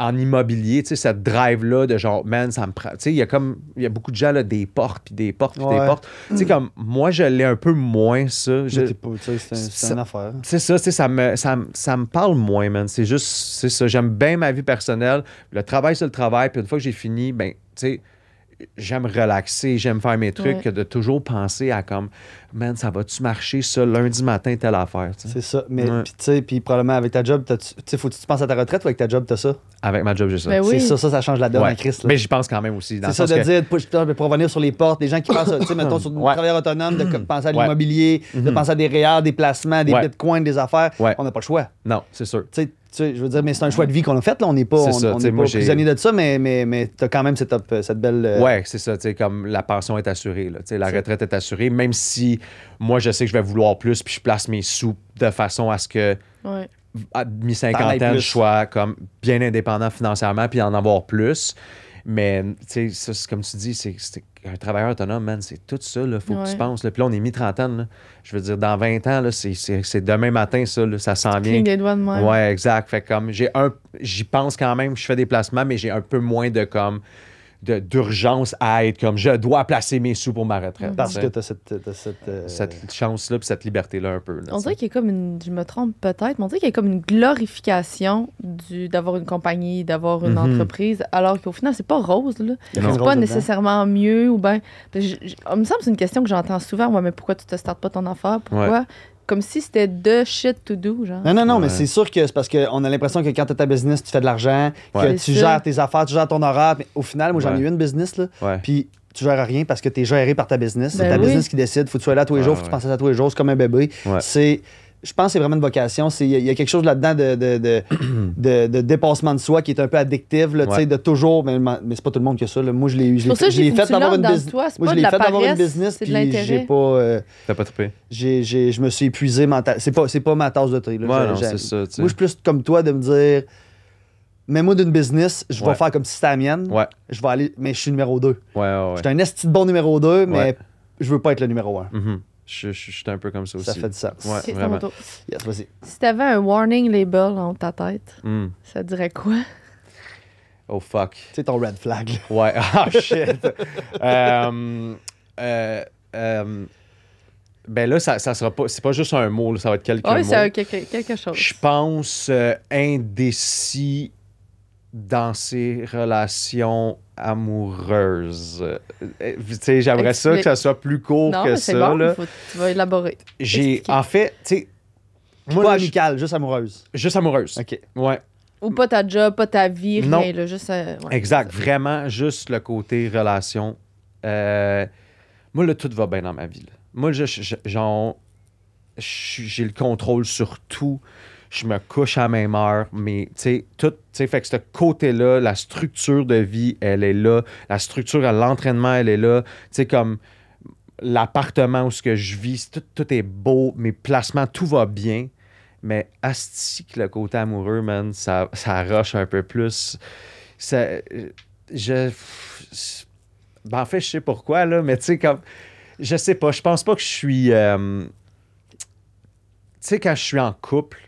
S5: en immobilier, tu sais, cette drive-là de genre, man, ça me prend... Tu sais, il y a beaucoup de gens, là, des portes, puis des portes, puis des portes. Tu sais, comme, moi, je l'ai un peu moins, ça.
S2: C'est une affaire.
S5: C'est ça, tu sais, ça me parle moins, man. C'est juste, c'est ça. J'aime bien ma vie personnelle. Le travail, c'est le travail. Puis une fois que j'ai fini, ben, tu sais, j'aime relaxer, j'aime faire mes trucs, que de toujours penser à comme, man, ça va-tu marcher, ça, lundi matin, telle affaire. T'sais.
S2: C'est ça. Mais, puis tu sais, puis probablement avec ta job, tu sais, faut que tu penses à ta retraite ou avec ta job, t'as ça?
S5: Avec ma job, j'ai ça.
S3: Ben oui.
S2: C'est ça change la donne à Christ.
S5: Mais j'y pense quand même aussi.
S2: C'est ça de dire, pour revenir sur les portes, des gens qui pensent, tu sais, mettons, sur des travailleurs autonomes, de penser à l'immobilier, de penser à des REER, des placements, des bitcoins, des affaires. On n'a pas le choix.
S5: Non, c'est sûr.
S2: Tu sais, je veux dire, mais c'est un choix de vie qu'on a fait, là. On n'est pas, prisonnier de ça, mais tu as quand même cette belle.
S5: Ouais, c'est ça. Tu sais, comme la pension est assurée, là. Tu sais, la retraite est assurée, même si moi, je sais que je vais vouloir plus, puis je place mes sous de façon à ce que. À mi-cinquantaine, je sois comme bien indépendant financièrement puis en avoir plus. Mais, tu sais, c'est comme tu dis, c'est un travailleur autonome, man, c'est tout ça, là, faut que tu penses. Là. Puis là, on est mi-trentaine, là. Je veux dire, dans 20 ans, là, c'est demain matin, ça, là, ça s'en vient.
S3: Des doigts de même.
S5: Ouais, exact. Fait comme, j'y pense quand même, je fais des placements, mais j'ai un peu moins de, comme, d'urgence à être comme, je dois placer mes sous pour ma retraite.
S2: Parce que tu as
S5: cette chance-là puis cette liberté-là un peu. Là,
S3: on dirait qu'il y a comme une... Je me trompe peut-être, mais on dirait qu'il y a comme une glorification d'avoir une compagnie, d'avoir une entreprise, alors qu'au final, c'est pas rose, là. C'est pas nécessairement mieux ou bien... Il me semble que c'est une question que j'entends souvent. Ouais, mais pourquoi tu te startes pas ton affaire? Pourquoi? Comme si c'était the shit to do, genre.
S2: Non, mais c'est sûr que c'est parce qu'on a l'impression que quand tu as ta business, tu fais de l'argent, que tu gères tes affaires, tu gères ton horaire. Mais au final, moi, j'en ai eu une business, là. Puis tu gères rien parce que tu es géré par ta business. C'est ta business qui décide. Faut que tu sois là tous les jours, faut que tu penses à ça tous les jours. C'est comme un bébé. Je pense que c'est vraiment une vocation. Il y a quelque chose là-dedans de dépassement de soi qui est un peu addictif, là, de toujours. Mais c'est pas tout le monde qui a ça. Là. Moi, je l'ai eu. Je l'ai fait d'avoir une business. Moi, je l'ai fait d'avoir une business, puis j'ai pas.
S5: T'as pas trippé?
S2: Je me suis épuisé mentalement. C'est pas ma tasse de thé.
S5: Non, c'est ça.
S2: Moi, je suis plus comme toi de me dire. Mais moi, d'une business, je vais faire comme si c'était la mienne. Je vais aller. Mais je suis numéro 2. Je suis un esti de bon numéro 2, mais je veux pas être le numéro 1.
S5: Je suis un peu comme ça aussi.
S2: Ça fait du sens.
S3: Ouais,
S5: vraiment.
S2: Yes, vas-y.
S3: Si t'avais un warning label dans ta tête, ça dirait quoi?
S5: Oh, fuck.
S2: C'est ton red flag. Là.
S5: Ouais. Ah, shit. Ben là, ça sera pas... C'est pas juste un mot, là, ça va être quelques mots.
S3: Oui, c'est quelque chose.
S5: Je pense indécis dans ses relations amoureuses. Tu sais, j'aimerais ça que ça soit plus court
S3: non,
S5: que
S3: mais
S5: ça.
S3: C'est bon,
S5: là.
S3: tu vas élaborer.
S5: En fait, tu sais...
S2: Moi, pas amicale, juste amoureuse.
S5: Juste amoureuse.
S2: OK.
S5: Ouais.
S3: Ou pas ta job, pas ta vie, rien.
S5: Non.
S3: Là, juste, ouais,
S5: Exact. Vraiment, juste le côté relation. Moi, là, tout va bien dans ma vie. Là. Moi, j'ai le contrôle sur tout. Je me couche à la même heure, mais tu sais, tout, tu sais, fait que ce côté-là, la structure de vie, elle est là. La structure à l'entraînement, elle est là. Tu sais, comme l'appartement où ce que je vis, tout est beau, mes placements, tout va bien. Mais asti que le côté amoureux, man, ça rush un peu plus. Ben, en fait, je sais pourquoi, là, mais tu sais, comme... Je sais pas, je pense pas que je suis... tu sais, quand je suis en couple,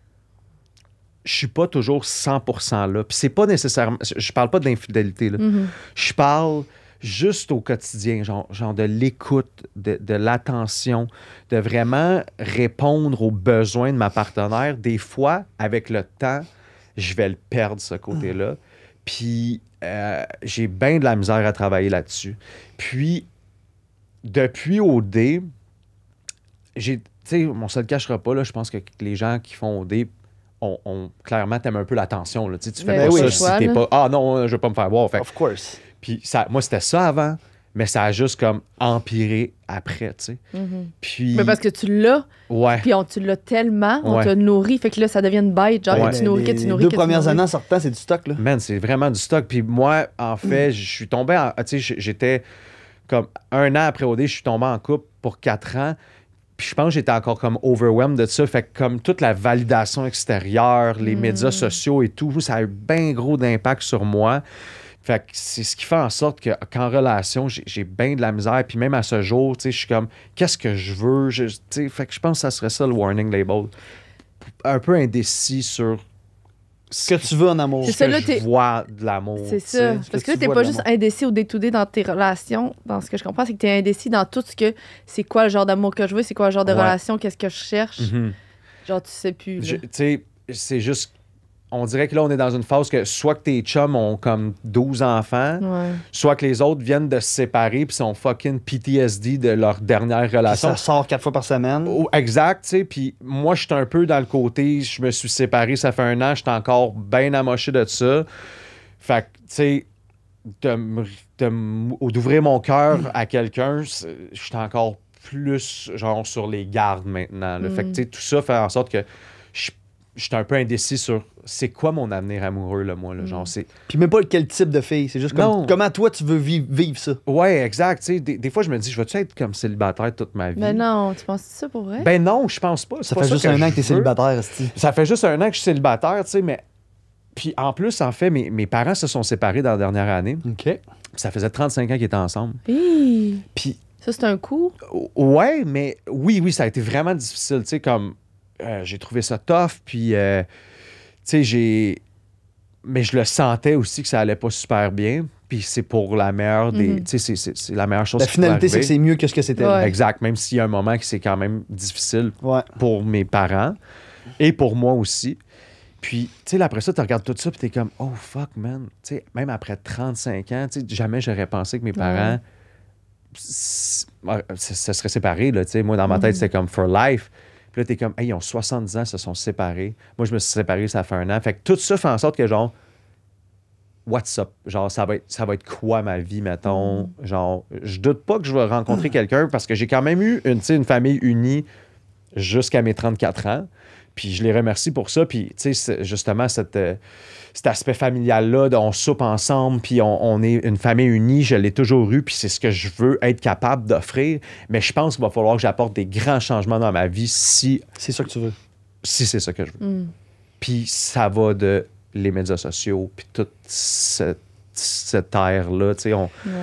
S5: je suis pas toujours 100% là. Puis c'est pas nécessairement... Je parle pas d'infidélité, là.
S3: Mm-hmm.
S5: Je parle juste au quotidien, genre de l'écoute, de l'attention, de vraiment répondre aux besoins de ma partenaire. Des fois, avec le temps, je vais le perdre, ce côté-là. Puis j'ai bien de la misère à travailler là-dessus. Puis, depuis OD, tu sais, on se le cachera pas, là, je pense que les gens qui font OD clairement, t'aimes un peu l'attention. Là. Tu fais pas ça si t'es pas... Ah non, je vais pas me faire voir. Fait.
S2: Of course.
S5: Puis moi, c'était ça avant, mais ça a juste comme empiré après, tu sais.
S3: Mm-hmm.
S5: Puis...
S3: Mais parce que tu l'as,
S5: ouais.
S3: puis tu l'as tellement, on t'a nourri, fait que là, ça devient une bête. Genre, tu nourris,
S2: Les 2 premières années en sortant, c'est du stock, là.
S5: Man, c'est vraiment du stock. Puis moi, en fait, je suis tombé en... Tu sais, j'étais comme 1 an après OD, je suis tombé en couple pour 4 ans. Puis je pense que j'étais encore comme overwhelmed de ça. Fait que comme toute la validation extérieure, les médias sociaux et tout, ça a eu bien gros d'impact sur moi. Fait que c'est ce qui fait en sorte qu'en relation, j'ai bien de la misère. Puis même à ce jour, tu sais, je suis comme, qu'est-ce que je veux? Tu sais, fait que je pense que ça serait ça le warning label. Un peu indécis sur
S2: ce que tu veux en amour.
S3: C'est ça, là,
S5: je vois de l'amour.
S3: C'est ça. Parce que là, t'es pas juste indécis au day-to-day dans tes relations. Dans ce que je comprends, c'est que t'es indécis dans tout ce que... C'est quoi le genre d'amour que je veux? C'est quoi le genre de relation? Qu'est-ce que je cherche?
S5: Mm-hmm.
S3: Genre, tu sais plus.
S5: Tu sais, c'est juste... On dirait que là, on est dans une phase que soit que tes chums ont comme 12 enfants, soit que les autres viennent de se séparer puis sont fucking PTSD de leur dernière relation.
S2: Ça sort 4 fois par semaine.
S5: Exact, tu sais. Puis moi, je suis un peu dans le côté, je me suis séparé, ça fait 1 an, je suis encore bien amoché de ça. Fait que, tu sais, d'ouvrir mon cœur à quelqu'un, je suis encore plus, genre, sur les gardes maintenant. Là. Fait que, tu sais, tout ça fait en sorte que je suis un peu indécis sur c'est quoi mon avenir amoureux, là, moi. Là, genre, c'est...
S2: Puis même pas quel type de fille. C'est juste comme, comment toi, tu veux vivre ça.
S5: Ouais, exact. Tu sais, des fois, je me dis, je vais-tu être comme célibataire toute ma vie?
S3: Mais non, tu penses ça pour vrai?
S5: Ben non, je pense pas.
S2: Ça fait juste 1 an que t'es célibataire, Sti.
S5: Ça fait juste 1 an que je suis célibataire, tu sais, mais... Puis en plus, en fait, mes parents se sont séparés dans la dernière année.
S2: OK.
S5: Ça faisait 35 ans qu'ils étaient ensemble.
S3: Puis... Ça, c'est un coup?
S5: Ouais, mais oui, ça a été vraiment difficile, tu sais, comme... j'ai trouvé ça tough, puis... tu sais, mais je le sentais aussi que ça allait pas super bien. Puis c'est pour la meilleure des... Tu sais, c'est la meilleure chose
S2: la finalité, c'est que c'est mieux que ce que c'était.
S3: Ouais.
S5: Exact. Même s'il y a un moment qui c'est quand même difficile pour mes parents et pour moi aussi. Puis, tu sais, après ça, tu regardes tout ça, puis t'es comme, oh fuck, man. Tu sais, même après 35 ans, tu sais, jamais j'aurais pensé que mes parents se seraient séparés, là. Tu sais, moi, dans ma tête, c'était comme for life. Puis là, t'es comme, hey, ils ont 70 ans, ils se sont séparés. Moi, je me suis séparé, ça fait 1 an. Fait que tout ça fait en sorte que, genre, what's up? Genre, ça va être quoi ma vie, mettons? Genre, je doute pas que je vais rencontrer quelqu'un parce que j'ai quand même eu une famille unie jusqu'à mes 34 ans. Puis je les remercie pour ça. Puis, tu sais, justement, cet aspect familial-là, on soupe ensemble, puis on est une famille unie, je l'ai toujours eu, puis c'est ce que je veux être capable d'offrir. Mais je pense qu'il va falloir que j'apporte des grands changements dans ma vie si...
S2: C'est ça que tu veux.
S5: Si c'est ça que je veux. Puis ça va de les médias sociaux, puis toute cette ère-là, tu sais,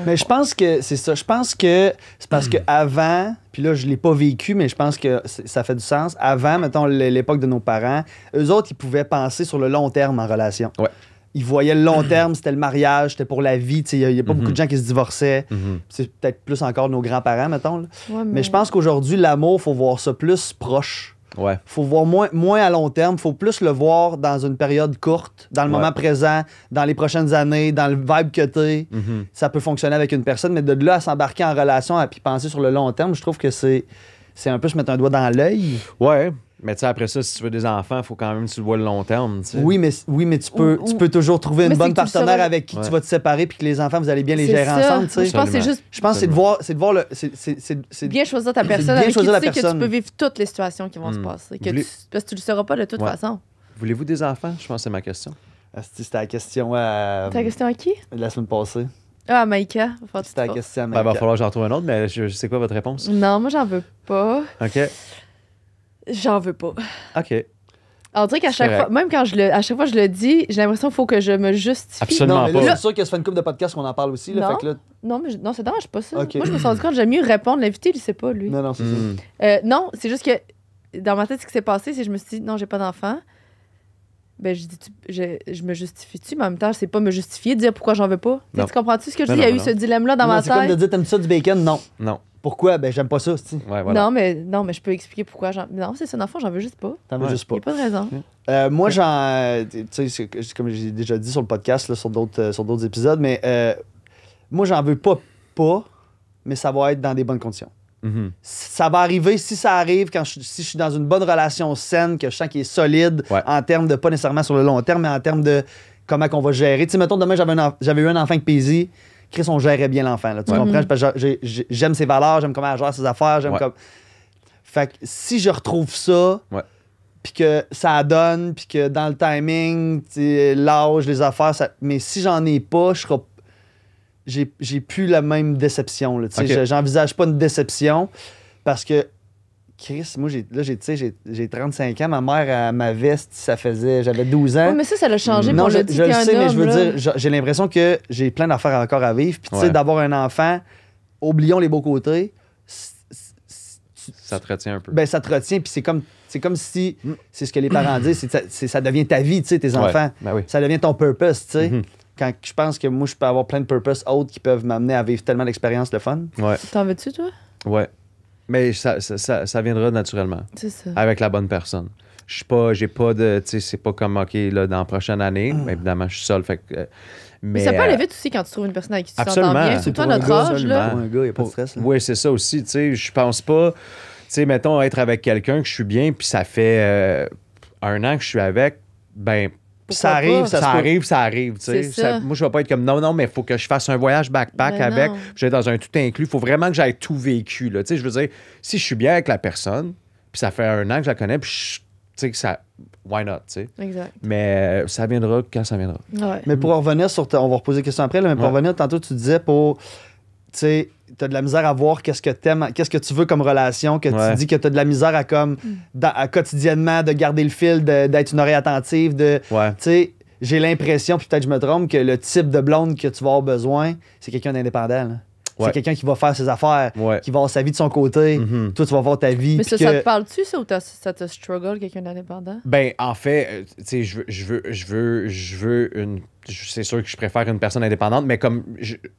S2: Mais je pense que c'est ça. Je pense que c'est parce qu'avant, puis là, je l'ai pas vécu, mais je pense que ça fait du sens. Avant, mettons, l'époque de nos parents, eux autres, ils pouvaient penser sur le long terme en relation.
S5: Ouais.
S2: ils voyaient le long terme, c'était le mariage, c'était pour la vie. Il n'y a pas beaucoup de gens qui se divorçaient. C'est peut-être plus encore nos grands-parents, mettons. Là.
S3: Ouais,
S2: mais je pense qu'aujourd'hui, l'amour, il faut voir ça plus proche.
S5: Ouais.
S2: Faut voir moins à long terme. Faut plus le voir dans une période courte, dans le moment présent, dans les prochaines années, dans le vibe que t'es. Ça peut fonctionner avec une personne, mais de là à s'embarquer en relation et puis penser sur le long terme, je trouve que c'est un peu se mettre un doigt dans l'œil.
S5: Ouais. Mais tu sais, après ça, si tu veux des enfants, il faut quand même que tu le vois le long terme. T'sais.
S2: Oui, mais tu peux toujours trouver une bonne partenaire avec qui tu vas te séparer puis que les enfants, vous allez bien les gérer ensemble.
S3: Je pense que c'est juste.
S2: Je pense que c'est de voir le. C'est
S3: bien choisir ta personne avec qui tu sais que tu peux vivre toutes les situations qui vont se passer. Parce que tu le sauras pas de toute façon.
S5: Voulez-vous des enfants? Je pense que c'est ma question.
S2: C'était la question à.
S3: C'était la question à qui?
S2: La semaine passée.
S3: Ah, à Maïka.
S2: C'était la question à Maïka.
S5: Ben, va falloir que j'en trouve un autre, mais je sais quoi votre réponse?
S3: Non, moi, j'en veux pas.
S5: OK.
S3: J'en veux pas.
S5: OK.
S3: On dirait qu'à chaque fois, même quand à chaque fois je le dis, j'ai l'impression qu'il faut que je me justifie.
S5: Absolument
S2: non,
S5: pas.
S2: C'est sûr que ça fait une couple de podcasts qu'on en parle aussi. Là,
S3: non,
S2: fait que là...
S3: non, mais ça dérange pas ça.
S2: Okay.
S3: Moi, je me suis rendu compte que j'aime mieux répondre. L'invité, il sait pas, lui.
S2: Non, c'est ça.
S3: Non, c'est juste que dans ma tête, ce qui s'est passé, c'est que je me suis dit, non, j'ai pas d'enfant. Ben, je me justifie-tu, mais en même temps, c'est pas me justifier de dire pourquoi j'en veux pas. Tu comprends-tu ce que je dis? Il y a eu ce dilemme-là dans ma tête.
S2: C'est comme de dire, t'aimes ça du bacon? Non.
S5: Non.
S2: Pourquoi? Ben, j'aime pas ça, c'est.
S5: Ouais, voilà.
S3: Non, mais je peux expliquer pourquoi. Non, c'est ça, dans le fond, j'en veux juste pas.
S2: T'en veux juste pas.
S3: Il n'y a pas de raison.
S2: Moi, tu sais, comme j'ai déjà dit sur le podcast, là, sur d'autres épisodes, mais moi, j'en veux pas, mais ça va être dans des bonnes conditions. Ça va arriver, si ça arrive, si je suis dans une bonne relation saine, que je sens qu'il est solide, en termes de, pas nécessairement sur le long terme, mais en termes de comment qu'on va gérer. Tu sais, mettons, demain, j'avais eu un enfant avec Paisy. Chris, on gérait bien l'enfant. Là, tu comprends? Parce que j'aime ses valeurs, j'aime comment elle gère ses affaires, j'aime comme... Fait que si je retrouve ça, puis que ça donne, puis que dans le timing, l'âge, les affaires, mais si j'en ai pas, j'ai plus la même déception. Là, j'envisage pas une déception parce que Chris, moi, j'ai 35 ans. Ma mère, à ma veste, j'avais 12 ans.
S3: Oui, mais ça l'a changé
S2: non,
S3: pour
S2: je
S3: le dire
S2: le sais, mais je veux
S3: là.
S2: dire, j'ai l'impression que j'ai plein d'affaires encore à vivre. Puis, tu sais, d'avoir un enfant, oublions les beaux côtés.
S5: Ça te retient un peu.
S2: Ben, ça te retient. Puis, c'est comme si, c'est ce que les parents disent, ça devient ta vie, tu sais, tes enfants.
S5: Ben oui.
S2: Ça devient ton purpose, tu sais. Quand je pense que moi, je peux avoir plein de purpose autres qui peuvent m'amener à vivre tellement d'expériences de fun.
S5: Ouais.
S3: T'en veux-tu, toi?
S5: Ouais. Mais ça viendra naturellement.
S3: C'est ça.
S5: Avec la bonne personne. J'ai pas de. Tu sais, c'est pas comme, OK, là, dans la prochaine année. Évidemment, je suis seul. Fait que, mais
S3: ça peut aller vite aussi quand tu trouves une personne avec qui tu t'entends bien. Surtout à
S2: pour
S3: notre âge, là.
S2: Pour un gars, il n'y a pas de stress. Là.
S5: Oui, c'est ça aussi. Tu sais, je pense pas. Tu sais, mettons, être avec quelqu'un que je suis bien, puis ça fait 1 an que je suis avec, ben.
S2: Ça arrive,
S5: ça arrive. Tu sais. Moi, je vais pas être comme non, mais il faut que je fasse un voyage backpack avec. Je vais dans un tout inclus. Il faut vraiment que j'aille tout vécu. Là. Tu sais, je veux dire, si je suis bien avec la personne, puis ça fait 1 an que je la connais, puis tu sais que ça. Why not? Tu sais.
S3: Exact.
S5: Mais ça viendra quand ça viendra.
S3: Ouais.
S2: Mais pour revenir sur. On va reposer la question après, là, mais pour revenir, tantôt, tu disais pour. Tu sais, t'as de la misère à voir qu'est-ce que t'aimes, qu'est-ce que tu veux comme relation, que tu dis que t'as de la misère à comme à quotidiennement de garder le fil, d'être une oreille attentive, tu sais, j'ai l'impression, puis peut-être je me trompe, que le type de blonde que tu vas avoir besoin, c'est quelqu'un d'indépendant. Là. C'est quelqu'un qui va faire ses affaires, qui va avoir sa vie de son côté. Toi, tu vas avoir ta vie.
S3: Mais ça te parle-tu, ça, ou ça te struggle, quelqu'un d'indépendant?
S5: Ben, en fait, tu sais, je veux une... C'est sûr que je préfère une personne indépendante, mais comme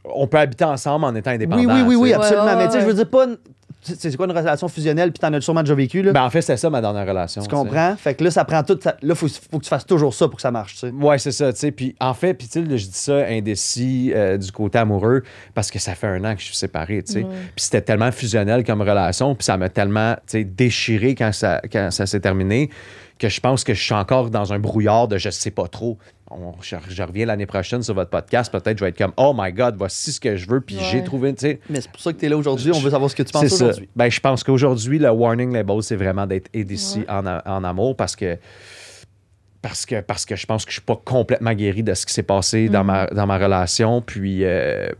S5: on peut habiter ensemble en étant indépendant.
S2: Oui, absolument. Mais tu sais, je veux dire pas... C'est quoi une relation fusionnelle, puis t'en as sûrement déjà vécu, là?
S5: Ben, en fait, c'est ça ma dernière relation.
S2: Tu comprends? Fait que là, ça prend tout... Là, faut que tu fasses toujours ça pour que ça marche, tu sais.
S5: Ouais, c'est ça, tu sais. Puis en fait, puis tu sais, je dis ça indécis du côté amoureux parce que ça fait 1 an que je suis séparé, tu sais. Puis c'était tellement fusionnel comme relation, puis ça m'a tellement, tu sais, déchiré quand ça s'est terminé que je pense que je suis encore dans un brouillard de je sais pas trop. Je reviens l'année prochaine sur votre podcast, peut-être je vais être comme oh my God, voici ce que je veux, puis j'ai trouvé, tu sais.
S2: Mais c'est pour ça que tu es là aujourd'hui, on veut savoir ce que tu penses aujourd'hui.
S5: Ben, je pense qu'aujourd'hui, le warning label, c'est vraiment d'être indécis en amour parce que je pense que je suis pas complètement guéri de ce qui s'est passé dans ma relation. Puis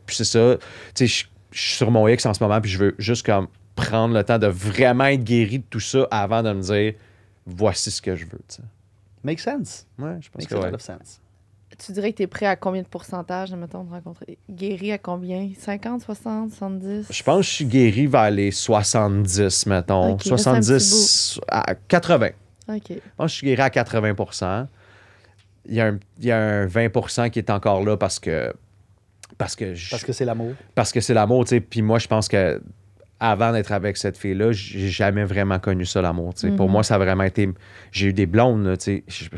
S5: c'est ça. Tu sais, je suis sur mon X en ce moment, puis je veux juste comme prendre le temps de vraiment être guéri de tout ça avant de me dire voici ce que je veux. T'sais.
S2: Make sense.
S5: Ouais, je pense
S2: Make
S5: que
S2: a lot of sense.
S3: Tu dirais que tu es prêt à combien de pourcentage, mettons, de rencontrer? Guéri à combien? 50, 60, 70?
S5: Je pense que je suis guéri vers les 70, mettons.
S3: Okay,
S5: 70 à 80.
S3: OK.
S5: Je pense que je suis guéri à 80%. il y a un 20% qui est encore là parce que
S2: c'est l'amour.
S5: Parce que c'est l'amour, tu sais. Puis moi, je pense que avant d'être avec cette fille-là, j'ai jamais vraiment connu ça, l'amour. Tu sais. Pour moi, ça a vraiment été... J'ai eu des blondes, là, tu sais.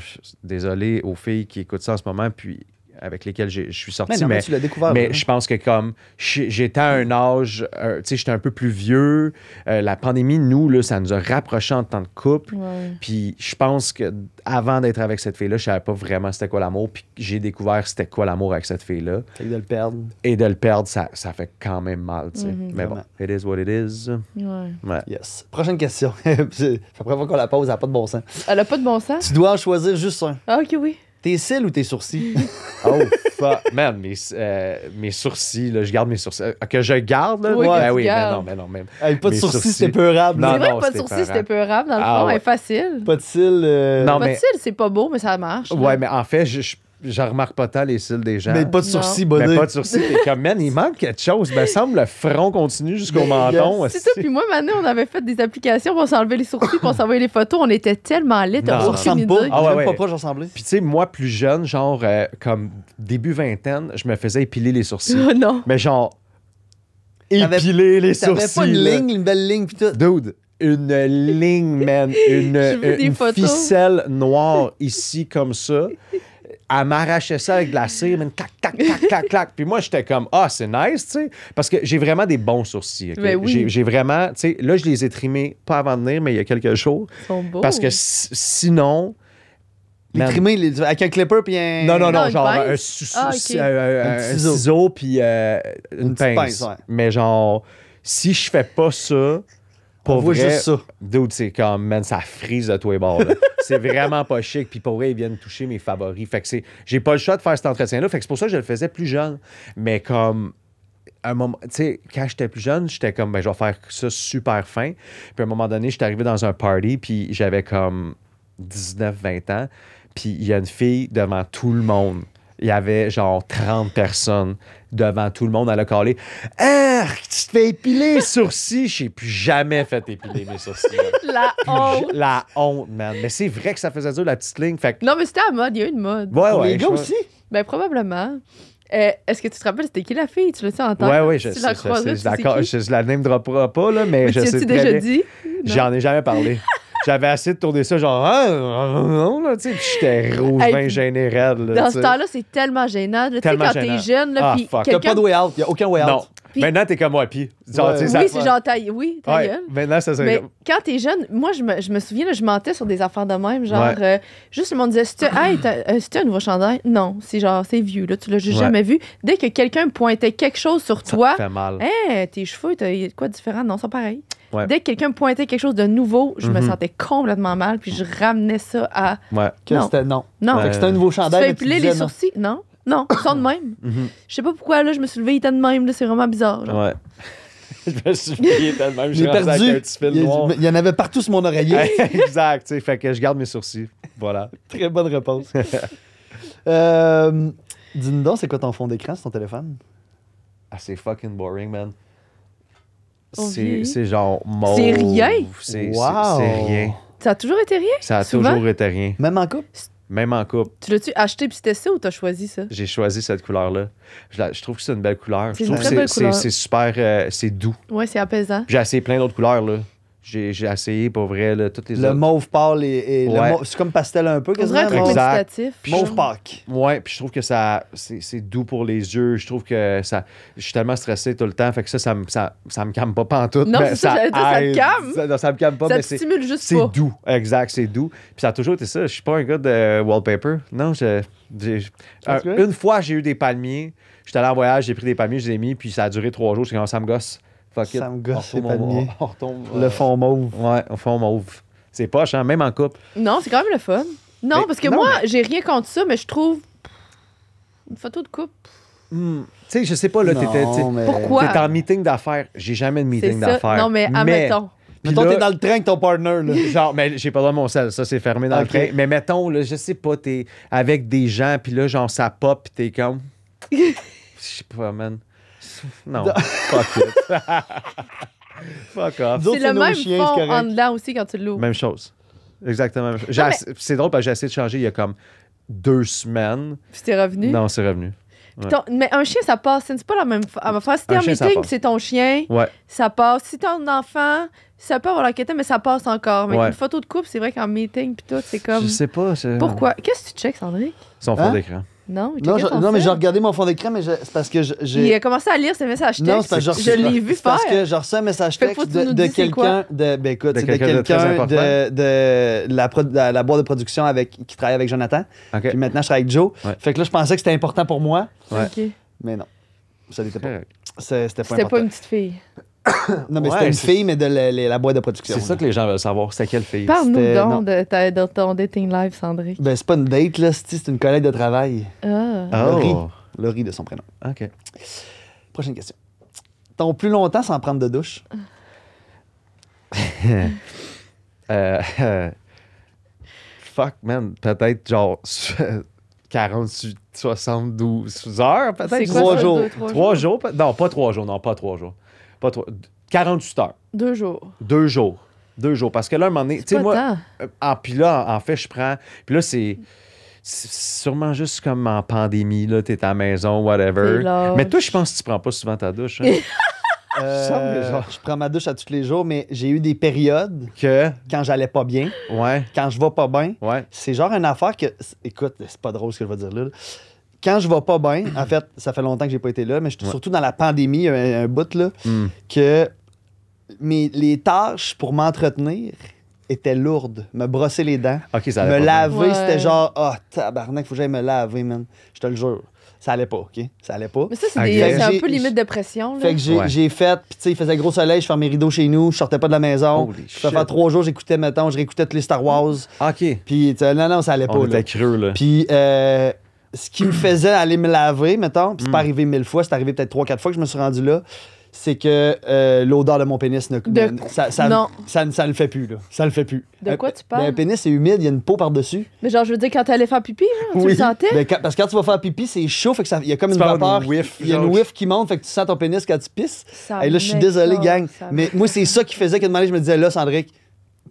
S5: Désolé aux filles qui écoutent ça en ce moment, puis avec lesquelles je suis sorti.
S2: Mais tu l'as découvert.
S5: Mais je pense que comme j'étais à un âge, tu sais, j'étais un peu plus vieux. La pandémie, nous, là, ça nous a rapprochés en tant que couple.
S3: Ouais.
S5: Puis je pense que avant d'être avec cette fille-là, je savais pas vraiment c'était quoi l'amour. Puis j'ai découvert c'était quoi l'amour avec cette fille-là.
S2: Fait que de le perdre.
S5: Et de le perdre, ça fait quand même mal, tu sais. Mais bon, it is what it is.
S3: Ouais.
S2: Yes. Prochaine question. C'est la première fois qu'on la pose, elle n'a pas de bon sens.
S3: Elle a pas de bon sens?
S2: Tu dois en choisir juste un.
S3: Ah, OK, oui.
S2: Tes cils ou tes sourcils?
S5: Oh, fuck. Man, mes sourcils, là, je garde mes sourcils. Que je garde, là?
S3: Oui,
S5: Ben
S3: que tu
S5: oui,
S3: gardes.
S5: mais non, même.
S2: Hey, pas de
S5: Mes
S2: sourcils, c'était peurable.
S5: Non,
S3: C'est vrai
S5: non,
S3: que pas de
S5: c'était
S3: sourcils,
S5: peurable.
S3: c'était peurable. Dans le
S5: Ah,
S3: fond,
S5: ouais.
S3: elle est facile.
S2: Pas de cils.
S5: Non,
S3: Pas
S5: mais...
S3: de cils, c'est pas beau, mais ça marche. là.
S5: Ouais, mais en fait, je remarque pas tant les cils des gens.
S2: Mais pas de sourcils,
S5: Mais
S2: bonnet.
S5: pas de sourcils. T'es comme, man, il manque quelque chose. Ben, semble le front continue jusqu'au
S2: Mais
S5: menton.
S3: C'est ça, puis moi, maintenant, on avait fait des applications pour s'enlever les sourcils, pour s'envoyer les photos. On était tellement laids,
S5: Non.
S3: t'as
S2: Ça
S3: aucune
S2: ressemble
S3: idée.
S2: pas.
S5: Ah ouais,
S2: Même
S5: ouais.
S2: pas proche ressembler.
S5: Puis tu sais, moi, plus jeune, genre, comme début vingtaine, je me faisais épiler les sourcils.
S3: Oh non.
S5: Mais genre,
S2: T'avais-
S5: épiler les
S2: T'avais
S5: sourcils.
S2: pas une
S5: là.
S2: ligne, une belle ligne, pis tout.
S5: Dude, une ligne, man.
S3: J'ai vu des
S5: Une
S3: photos.
S5: ficelle noire ici, comme ça. Elle m'arrachait ça avec de la cire, man. Clac, clac, clac, clac, clac. Puis moi, j'étais comme, ah, c'est nice, tu sais. Parce que j'ai vraiment des bons sourcils. OK?
S3: Ben oui.
S5: J'ai vraiment, tu sais, là, je les ai trimés, pas avant de venir, mais il y a quelques jours.
S3: Ils sont beaux.
S5: Parce que sinon.
S2: Les
S5: man,
S2: trimer avec un clipper puis un.
S5: Non,
S3: Non, une
S5: genre
S3: pince?
S5: un
S3: Ah, ok.
S5: un
S2: ciseau.
S5: ciseau puis une
S2: petite
S5: pince.
S2: pince, ouais.
S5: Mais genre, si je fais pas ça, pour
S2: On voit
S5: vrai,
S2: juste ça.
S5: dude, c'est comme, man, ça frise de tous les bords. là. C'est vraiment pas chic. Puis pour vrai, ils viennent toucher mes favoris. Fait que j'ai pas le choix de faire cet entretien-là. Fait que c'est pour ça que je le faisais plus jeune. Mais comme, à un moment, tu sais, quand j'étais plus jeune, j'étais comme, ben, je vais faire ça super fin. Puis à un moment donné, j'étais arrivé dans un party, puis j'avais comme 19-20 ans. Puis il y a une fille devant tout le monde. Il y avait genre 30 personnes devant tout le monde. Elle a calé « Ah, tu te fais épiler les sourcils! » Je n'ai plus jamais fait épiler mes sourcils.
S3: La honte.
S5: La honte, man. Mais c'est vrai que ça faisait dur, la petite ligne. Fait que,
S3: Non, mais c'était à mode. Il y a eu une mode.
S5: ouais,
S2: Pour
S5: ouais.
S2: les gars
S5: je-
S2: aussi.
S3: Ben, probablement. Est-ce que tu te rappelles, c'était qui la fille? Tu l'as-tu en tête?
S5: Ouais, ouais, je
S3: Tu la croisais, tu sais qui?
S5: je la name droppera pas, là, mais
S3: Mais
S5: je
S3: tu
S5: sais
S3: as-tu
S5: très
S3: déjà
S5: bien.
S3: dit? Non.
S5: J'en ai jamais parlé. J'avais assez de tourner ça, genre, non, là, tu sais, puis j'étais rouge,
S3: Hey,
S5: bien gêné, raide, là.
S3: Dans
S5: tu
S3: ce
S5: sais.
S3: temps-là, c'est tellement gênant. là. Tu sais,
S5: Tellement
S3: quand
S5: gênant.
S3: t'es jeune, là,
S5: Ah,
S3: puis
S5: fuck.
S2: T'as
S3: quelqu'un...
S2: pas de way out. Y a aucun way out.
S5: Non.
S3: Puis-
S5: Maintenant, t'es comme moi, puis. Genre,
S2: Ouais.
S5: tu sais,
S3: Oui,
S5: ça-
S3: c'est genre ta... Oui, ta
S5: Ouais.
S3: gueule.
S5: Maintenant, ça serait
S3: Mais
S5: comme-
S3: quand t'es jeune, moi, je me souviens, là, je mentais sur des affaires de même. Genre,
S5: Ouais.
S3: juste le monde disait, c'est un nouveau chandail? Non, c'est genre, c'est vieux, là, tu l'as juste
S5: Ouais.
S3: jamais vu. Dès que quelqu'un pointait quelque chose sur
S5: Ça
S3: toi,
S5: fait mal.
S3: hey, tes cheveux, y a de quoi de différent? Non, ils sont pareils.
S5: Ouais.
S3: Dès que quelqu'un pointait quelque chose de nouveau, je me
S5: Mhm.
S3: sentais complètement mal, puis je ramenais ça à.
S5: Ouais.
S2: Que
S3: Non.
S2: c'était non.
S3: Non,
S2: Fait que c'était un nouveau
S3: tu te
S2: chandail.
S3: fais
S2: mais tu
S3: épiler
S2: disais
S3: les
S2: non.
S3: sourcils? Non, non, ils sont de même.
S5: Mhm.
S3: Je sais pas pourquoi, là, je me suis levée, il était de même, là, c'est vraiment bizarre. genre.
S5: Ouais. Je me suis payé tellement, je
S2: J'ai
S5: suis rendu
S2: perdu.
S5: avec un petit fil noir.
S2: Il y en avait partout sur mon oreiller.
S5: Exact, tu sais, fait que je garde mes sourcils. Voilà.
S2: Très bonne réponse. Dis-nous donc, c'est quoi ton fond d'écran sur ton téléphone?
S5: Ah, c'est fucking boring, man.
S3: Oh,
S5: C'est
S3: vieilli.
S5: c'est genre mauve.
S3: C'est rien?
S2: Wow.
S5: C'est rien.
S3: Ça a toujours été rien?
S5: Ça a
S3: Souvent?
S5: toujours été rien.
S2: Même en couple?
S5: Même en couple,
S3: Tu l'as-tu acheté puis c'était ça ou t'as choisi ça?
S5: j'ai choisi cette couleur-là. Je trouve que c'est une belle couleur.
S3: C'est
S5: Je
S3: une
S5: trouve
S3: très
S5: que
S3: belle couleur.
S5: c'est super, c'est doux.
S3: Ouais, c'est apaisant.
S5: J'ai essayé plein d'autres couleurs, là. J'ai essayé, pour vrai, là, toutes les
S2: Le
S5: autres.
S2: mauve pâle et le
S5: Ouais.
S2: mauve- c'est comme pastel un peu,
S3: On dirait un
S2: quasiment.
S3: truc
S2: Mauve,
S5: Exact.
S3: méditatif.
S2: mauve pâque.
S5: Ouais, puis je trouve que ça c'est doux pour les yeux. Je trouve que ça. Je suis tellement stressé tout le temps, fait que ça me calme pas pantoute.
S3: Non,
S5: mais
S3: c'est ça, j'allais dire, ça te
S5: aide.
S3: calme.
S5: Non, ça me calme pas,
S3: Ça
S5: mais
S3: te
S5: c'est.
S3: stimule juste
S5: C'est
S3: pas.
S5: doux, exact, c'est doux. Puis ça a toujours été ça. Je suis pas un gars de wallpaper. Non, une fois, j'ai eu des palmiers. J'étais allé en voyage, j'ai pris des palmiers, je les ai mis, puis ça a duré 3 jours. J'ai commencé à me gosse. Fuck it.
S2: Ça me gosse,
S5: On
S2: les
S5: retombe
S2: palmiers.
S5: on retombe,
S2: Le fond mauve.
S5: Ouais, au fond mauve. C'est poche, hein, même en couple.
S3: Non, c'est quand même le fun. Non,
S5: Mais-
S3: parce que
S5: non,
S3: moi, j'ai rien contre ça, mais je trouve une photo de couple,
S5: Tu sais, je sais pas, là, t'étais
S2: mais...
S3: Pourquoi?
S5: en meeting d'affaires. J'ai jamais de
S3: c'est
S5: meeting
S3: ça.
S5: d'affaires.
S3: Non, mais admettons.
S5: Puis
S2: Mettons,
S5: là-
S2: t'es dans le train avec ton partner, là.
S5: Genre, mais j'ai pas le droit de mon sel, ça c'est fermé dans
S2: Ok.
S5: le train. Mais mettons, là, je sais pas, t'es avec des gens, puis là, genre, ça pop, pis t'es comme. Je sais pas, man. Non, fuck it. Fuck off.
S2: Nous autres,
S3: C'est le
S2: nos
S3: même
S2: chiens,
S3: fond
S2: c'est correct.
S3: en dedans aussi quand tu l'ouvres.
S5: Même chose. Exactement.
S3: Non, mais-
S5: C'est drôle parce que j'ai essayé de changer il y a comme 2 semaines.
S3: Puis t'es revenu?
S5: Non, c'est revenu. Ouais.
S3: Mais un chien, ça passe. C'est pas la même affaire. Si t'es en meeting, c'est ton chien, ça passe. Si t'es un enfant, ça peut avoir la quête, mais ça passe encore. Mais une photo de couple, c'est vrai qu'en meeting, puis tout, c'est comme...
S5: Je sais pas.
S3: Pourquoi? Qu'est-ce que tu checks, Sandrick?
S5: Son fond d'écran.
S3: Non,
S2: mais j'ai regardé mon fond d'écran, mais c'est parce que j'ai...
S3: Il a commencé à lire ce message texte.
S2: Non, c'est parce que
S3: je l'ai vu faire.
S2: Parce que j'ai reçu un message texte de quelqu'un de la boîte de production qui travaille avec Jonathan.
S5: Okay.
S2: Puis maintenant, je travaille avec Joe.
S5: Ouais.
S2: Fait que là, je pensais que c'était important pour moi.
S5: Ouais.
S3: Okay.
S2: Mais non, ça l'était pas. C'était pas important.
S3: C'était pas une petite fille.
S2: Non, mais c'était une fille, mais de la boîte de production.
S5: C'est ça que les gens veulent savoir. C'était quelle fille?
S3: Parle-nous donc de ton dating live, Sandrick.
S2: Ben, c'est pas une date, là. C'est une collègue de travail. Laurie de son prénom.
S5: OK.
S2: Prochaine question. Ton plus longtemps sans prendre de douche?
S5: Fuck, man. Peut-être genre 48, 72 heures, peut-être.
S3: C'est
S2: 3 jours.
S5: 3 jours? Non, pas 3 jours. 48 heures.
S3: 2 jours.
S5: 2 jours. 2 jours. Parce que là, à un moment donné, tu sais, moi. Puis là, en fait, je prends. Puis là, c'est sûrement juste comme en pandémie, là, t'es à la maison, whatever. Mais toi, je pense que tu prends pas souvent ta douche. Hein?
S2: Je prends ma douche à tous les jours, mais j'ai eu des périodes quand j'allais pas bien, quand je vais pas bien. C'est genre une affaire que... Écoute, c'est pas drôle ce que je vais dire là. Quand je vais pas bien, en fait, ça fait longtemps que j'ai pas été là, mais surtout dans la pandémie, un bout là, que les tâches pour m'entretenir étaient lourdes. Me brosser les dents, me laver, c'était genre, tabarnak, faut que j'aille me laver, man. Je te le jure. Ça allait pas, OK? Ça allait pas.
S3: Mais ça, c'est un peu limite de pression. Là.
S2: Fait que j'ai fait, puis tu sais, il faisait gros soleil, je fermais mes rideaux chez nous, je sortais pas de la maison. Je faisais faire 3 jours, j'écoutais, je réécoutais tous les Star Wars.
S5: OK.
S2: Puis, non, ça allait pas.
S5: On était creux, là.
S2: Puis, ce qui me faisait aller me laver, mettons, puis c'est pas arrivé 1000 fois, c'est arrivé peut-être 3-4 fois que je me suis rendu là, c'est que l'odeur de mon pénis, ça le fait plus, là. Ça le fait plus.
S3: De quoi tu parles?
S2: Un pénis, c'est humide, il y a une peau par-dessus.
S3: Mais genre, je veux dire, quand t'allais faire pipi, tu le sentais?
S2: Parce que quand tu vas faire pipi, c'est chaud, fait que il y a comme une vapeur. Il y a une whiff qui monte, fait que tu sens ton pénis quand tu pisses. Et là, je suis désolé, gang. Mais moi, c'est ça qui faisait que de je me disais, là, Sandrick,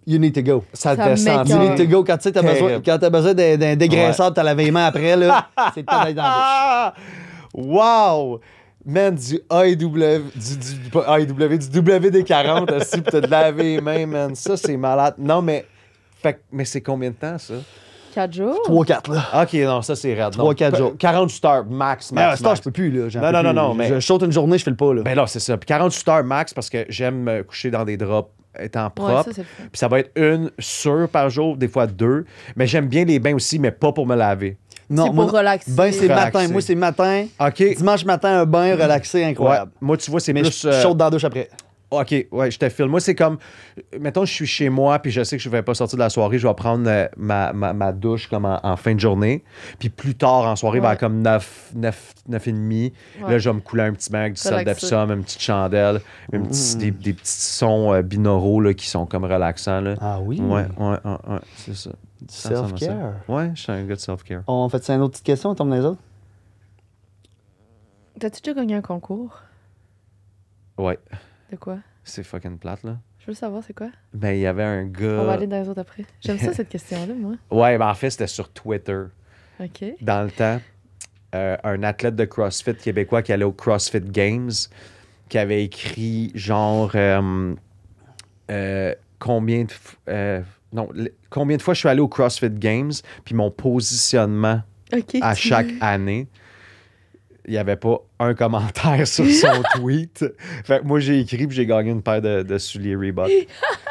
S2: you need to go.
S5: Ça te descend.
S2: You need to go. Quand tu sais, t'as besoin d'un dégraisseur, t'as lavé les mains après, là, c'est le temps d'aller dans la douche.
S5: Wow! Man, du AEW, du WD-40 aussi pour te laver les mains, man. Ça, c'est malade. Non, mais c'est combien de temps, ça?
S3: 4 jours?
S2: 3-4, là.
S5: OK, non, ça, c'est raide.
S2: 3-4 jours.
S5: 48 heures max.
S2: Mais à ce temps, je peux plus, là.
S5: Non, mais...
S2: Je saute une journée, je fais le pas, là.
S5: Ben là, c'est ça. Puis 48 heures max parce que j'aime me coucher dans des draps étant propre. Puis ça va être 1 sûre par jour, des fois 2. Mais j'aime bien les bains aussi, mais pas pour me laver.
S2: Non,
S3: c'est pour relaxer.
S2: Ben, c'est matin. Moi, c'est matin.
S5: OK.
S2: Dimanche matin, un bain relaxé, incroyable.
S5: Moi, tu vois, c'est
S2: mais
S5: plus...
S2: je saute dans la douche après.
S5: OK, ouais, je te file. Moi, c'est comme... Mettons, je suis chez moi, puis je sais que je ne vais pas sortir de la soirée. Je vais prendre ma douche comme en fin de journée. Puis plus tard, en soirée, vers comme 9 et demi, là, je vais me couler un petit bain avec du sel d'Epsom, une petite chandelle, des petits sons binauraux là, qui sont comme relaxants. Là.
S2: Ah oui?
S5: Ouais, c'est ça.
S2: Du self-care.
S5: Ouais, je suis un gars de self-care.
S2: On fait une autre petite question, on tombe dans les autres?
S3: T'as-tu déjà gagné un concours?
S5: Ouais.
S3: De quoi?
S5: C'est fucking plate, là.
S3: Je veux savoir, c'est quoi?
S5: Ben, il y avait un gars...
S3: On va aller dans les autres après. J'aime ça, cette question-là, moi.
S5: Ouais, ben en fait, c'était sur Twitter.
S3: OK.
S5: Dans le temps, un athlète de CrossFit québécois qui allait au CrossFit Games, qui avait écrit genre... combien de fois je suis allé au CrossFit Games, puis mon positionnement à chaque année. Il n'y avait pas un commentaire sur son tweet. Fait que moi, j'ai écrit puis j'ai gagné une paire de souliers Reebok.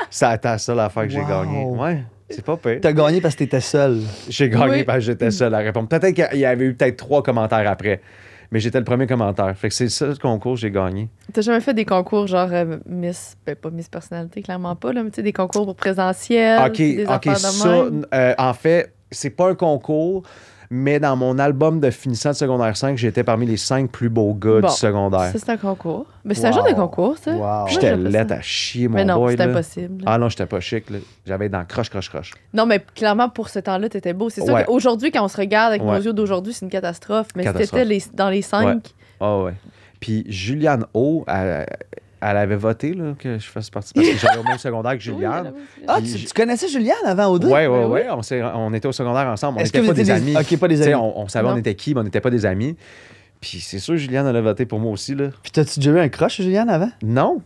S5: C'était ça l'affaire que j'ai gagné. Ouais, c'est pas pire.
S2: T'as gagné parce que t'étais seul.
S5: J'ai gagné parce que j'étais seul à répondre. Peut-être qu'il y avait eu 3 commentaires après. Mais j'étais le premier commentaire. Fait que c'est ça le concours que j'ai gagné.
S3: T'as jamais fait des concours genre Miss... Ben, pas Miss Personnalité, clairement pas, là, mais tu sais, des concours pour présentiel.
S5: OK, ça, en fait, c'est pas un concours, mais dans mon album de finissant de secondaire 5, j'étais parmi les 5 plus beaux gars du secondaire.
S3: Ça, c'est un concours. Mais c'est un genre de concours, ça.
S2: Wow.
S5: J'étais laid à chier, mon boy.
S3: Mais non,
S5: boy,
S3: c'était
S5: là.
S3: impossible.
S5: Ah non, j'étais pas chic. Là. J'avais dans croche.
S3: Non, mais clairement, pour ce temps-là, t'étais beau. C'est sûr qu'aujourd'hui, quand on se regarde avec nos yeux d'aujourd'hui, c'est une catastrophe. Mais si t'étais dans les 5...
S5: Ah ouais. Puis Julianne O, elle avait voté là, que je fasse partie parce que j'allais au même secondaire que Juliane.
S2: Ah, tu connaissais Juliane avant au 2?
S5: Oui. On était au secondaire ensemble. On
S2: Est-ce
S5: n'était
S2: que
S5: pas
S2: vous
S5: des
S2: étiez
S5: amis.
S2: OK, pas des amis.
S5: On savait on était qui, mais on n'était pas des amis. Puis c'est sûr, Juliane, elle a voté pour moi aussi. Là.
S2: Puis t'as-tu déjà eu un crush sur Juliane avant?
S5: Non.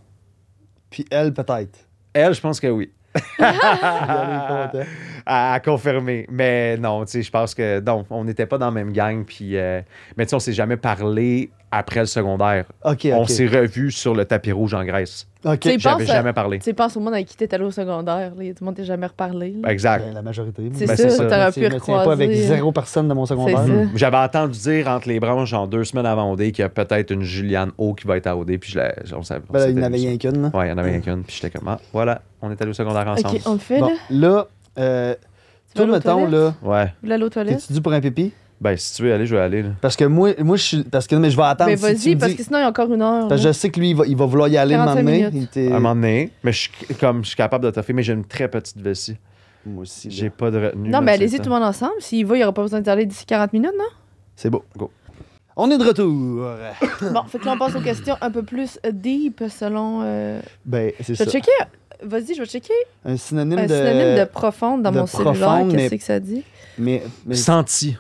S2: Puis elle, peut-être.
S5: Elle, je pense que oui.
S2: Elle est
S5: À confirmer. Mais non, tu sais, je pense que non, on n'était pas dans la même gang. Puis, mais tu sais, on s'est jamais parlé après le secondaire.
S2: OK.
S5: On s'est revus sur le tapis rouge en Grèce.
S2: OK.
S5: J'avais jamais parlé.
S3: Tu sais, pense au monde avec qui t'es allé au secondaire. Là. Tout le monde t'a jamais reparlé. Là.
S5: Exact.
S2: Ben, la majorité.
S3: C'est
S5: Ben,
S3: ça,
S5: c'est ça.
S3: t'aurais pu
S2: Je me tiens
S3: recroiser.
S2: pas avec 0 personne de mon secondaire.
S3: C'est ça.
S5: J'avais entendu dire entre les branches, genre 2 semaines avant OD, qu'il y a peut-être une Juliane O qui va être à OD. Puis on savait.
S2: Ben, il n'y en avait rien qu'une.
S5: Ouais, il y en avait rien qu'une. Puis j'étais comme, ah, voilà, on est allé au secondaire ensemble.
S3: OK, on le fait,
S2: Bon,
S3: là.
S2: là,
S3: Tu vas
S2: toi,
S3: aller aux
S2: mettons, là,
S5: Ouais.
S3: Vous allez aux toilettes?
S2: t'es-tu dû pour un pipi?
S5: Ben, si tu veux aller, je vais aller. Là.
S2: Parce que moi, je suis. Parce que mais je vais attendre.
S3: Mais
S2: si tu
S3: vas-y,
S2: me
S3: parce
S2: dis-
S3: que sinon, il y a encore une heure.
S2: Parce que
S3: là.
S2: je sais que lui, il va vouloir y aller un moment
S3: 45
S2: donné.
S3: minutes.
S2: Il était-
S5: À un moment donné, mais je suis capable de toffer, mais j'ai une très petite vessie.
S2: Moi aussi. là.
S5: J'ai pas de retenue.
S3: Non,
S5: là,
S3: mais
S5: c'est
S3: allez-y
S5: ça.
S3: tout le monde ensemble. S'il va, il n'y aura pas besoin d'aller d'ici 40 minutes, non?
S2: C'est beau.
S5: Go.
S2: On est de retour.
S3: Bon, fait que là, on passe aux questions un peu plus deep selon.
S2: Ben, c'est
S3: Je
S2: ça.
S3: vais checker. Vas-y, je vais checker.
S2: Un synonyme
S3: Un
S2: de.
S3: synonyme de profonde dans
S2: de
S3: mon cellulaire.
S2: profonde,
S3: Qu'est-ce
S2: mais-
S3: que ça dit?
S2: Mais
S5: Senti.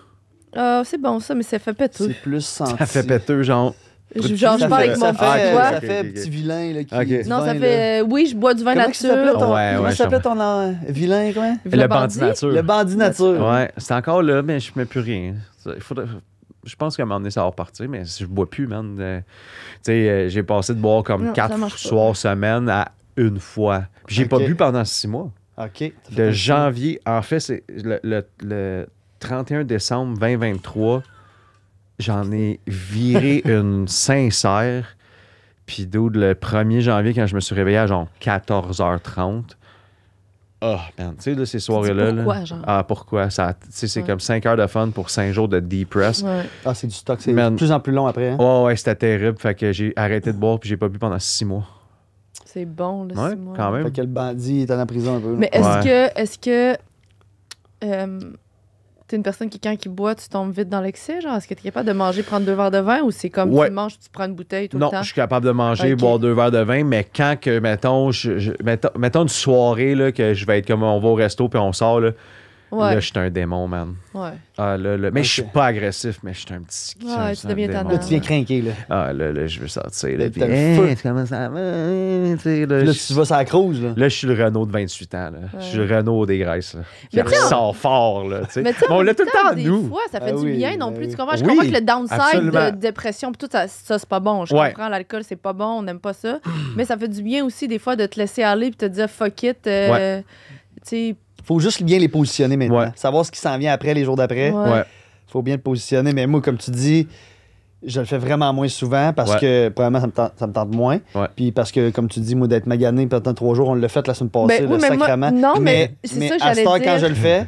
S3: Ah, c'est bon ça, mais ça fait péteux.
S2: c'est plus senti.
S5: Ça fait péteux, genre.
S3: Genre, je
S2: Ça
S3: parle
S2: fait-
S3: avec
S2: ça
S3: mon
S2: fait,
S3: petit
S5: ok,
S3: doigt.
S2: ça
S5: ok,
S2: fait
S5: ok.
S2: petit vilain là, qui.
S5: Ok.
S2: du
S3: Non, ça
S2: vin,
S3: fait. Oui, je bois du vin
S2: Comment ça s'appelait
S3: nature.
S2: ton.
S5: Ouais,
S2: Comment
S5: ouais,
S2: ça s'appelait ton vilain, quoi?
S5: Le bandit nature.
S2: Le bandit nature.
S5: Ouais, c'est encore là, mais je mets plus rien. Il faudrait. Je pense qu'à un moment donné, ça va repartir, mais je bois plus, man. Tu sais, j'ai passé de boire comme
S3: Non, ça
S5: 4
S3: marche pas.
S5: soirs semaine à une fois. Puis j'ai pas
S2: Ok.
S5: bu pendant 6 mois.
S2: OK. Ça fait
S5: De
S2: un-
S5: janvier, en fait, c'est le 31 décembre 2023, j'en ai viré une sincère. Puis d'où le 1er janvier, quand je me suis réveillé à genre 14h30, ah, man, tu sais, là, ces soirées-là. là,
S3: pourquoi, genre?
S5: Ah, pourquoi? Ça, tu sais, c'est
S3: Ouais.
S5: comme 5 heures de fun pour 5 jours de depress.
S3: Ouais.
S2: Ah, c'est du stock. C'est
S5: Man.
S2: de plus en plus long après. Hein?
S5: Oh, ouais, c'était terrible. Fait que j'ai arrêté de boire puis j'ai pas bu pendant 6 mois.
S3: C'est bon, là,
S5: Ouais,
S3: 6 mois.
S5: quand même.
S2: Fait que le bandit est en prison un peu. là.
S3: Mais est-ce que t'es une personne qui, quand il boit, tu tombes vite dans l'excès? Genre, est-ce que t'es capable de manger, prendre 2 verres de vin ou c'est comme
S5: Ouais.
S3: tu manges, tu prends une bouteille tout
S5: Non,
S3: le temps?
S5: je suis capable de manger,
S3: Ok.
S5: boire 2 verres de vin, mais quand que, mettons, mettons une soirée là, que je vais être comme on va au resto puis on sort, là,
S3: Ouais.
S5: là je suis un démon, man.
S3: Ouais.
S5: Ah, là, mais
S2: Ok.
S5: je suis pas agressif, mais je suis un petit.
S3: Ouais, tu deviens
S5: démon.
S2: Là, tu viens craquer. Là.
S5: Ah, là, je veux sortir. Là,
S2: Là,
S5: puis,
S2: t'as le
S5: hey,
S2: feu.
S5: comment ça va? Tu sais, là,
S2: Là,
S5: je-
S2: tu vas sur la crouse. Là.
S5: Là, je suis le Renault de 28 ans. Là. Je suis le Renault des Graisses. Là, qui
S3: Mais tu sais,
S5: sort fort. Là, tu sais.
S3: Mais tu sais,
S5: on
S3: en
S5: l'a
S3: même
S5: tout le temps,
S3: des
S5: nous.
S3: fois, ça fait
S2: Ah
S3: du
S2: oui,
S3: bien non
S2: ben
S3: plus.
S2: oui.
S3: Tu comprends? Je
S5: Oui,
S3: comprends que le downside
S5: absolument.
S3: de dépression, pis tout ça, c'est pas bon. Je
S5: Ouais.
S3: comprends, l'alcool, c'est pas bon, on n'aime pas ça. Mais ça fait du bien aussi, des fois, de te laisser aller puis te dire fuck it.
S5: Ouais.
S3: Tu sais,
S2: Faut juste bien les positionner maintenant.
S5: Ouais.
S2: Savoir ce qui s'en vient après, les jours d'après.
S3: Ouais.
S5: Ouais.
S2: Faut bien le positionner. Mais moi, comme tu dis, je le fais vraiment moins souvent parce
S5: Ouais.
S2: que, premièrement, ça me tente moins.
S5: Ouais.
S2: Puis parce que, comme tu dis, moi, d'être magané pendant 3 jours, on l'a fait la semaine passée,
S3: Ben oui,
S2: là,
S3: mais moi-
S2: sacrément.
S3: non, mais c'est ça que
S2: à cette
S3: j'allais
S2: heure, quand
S3: dire.
S2: je le fais,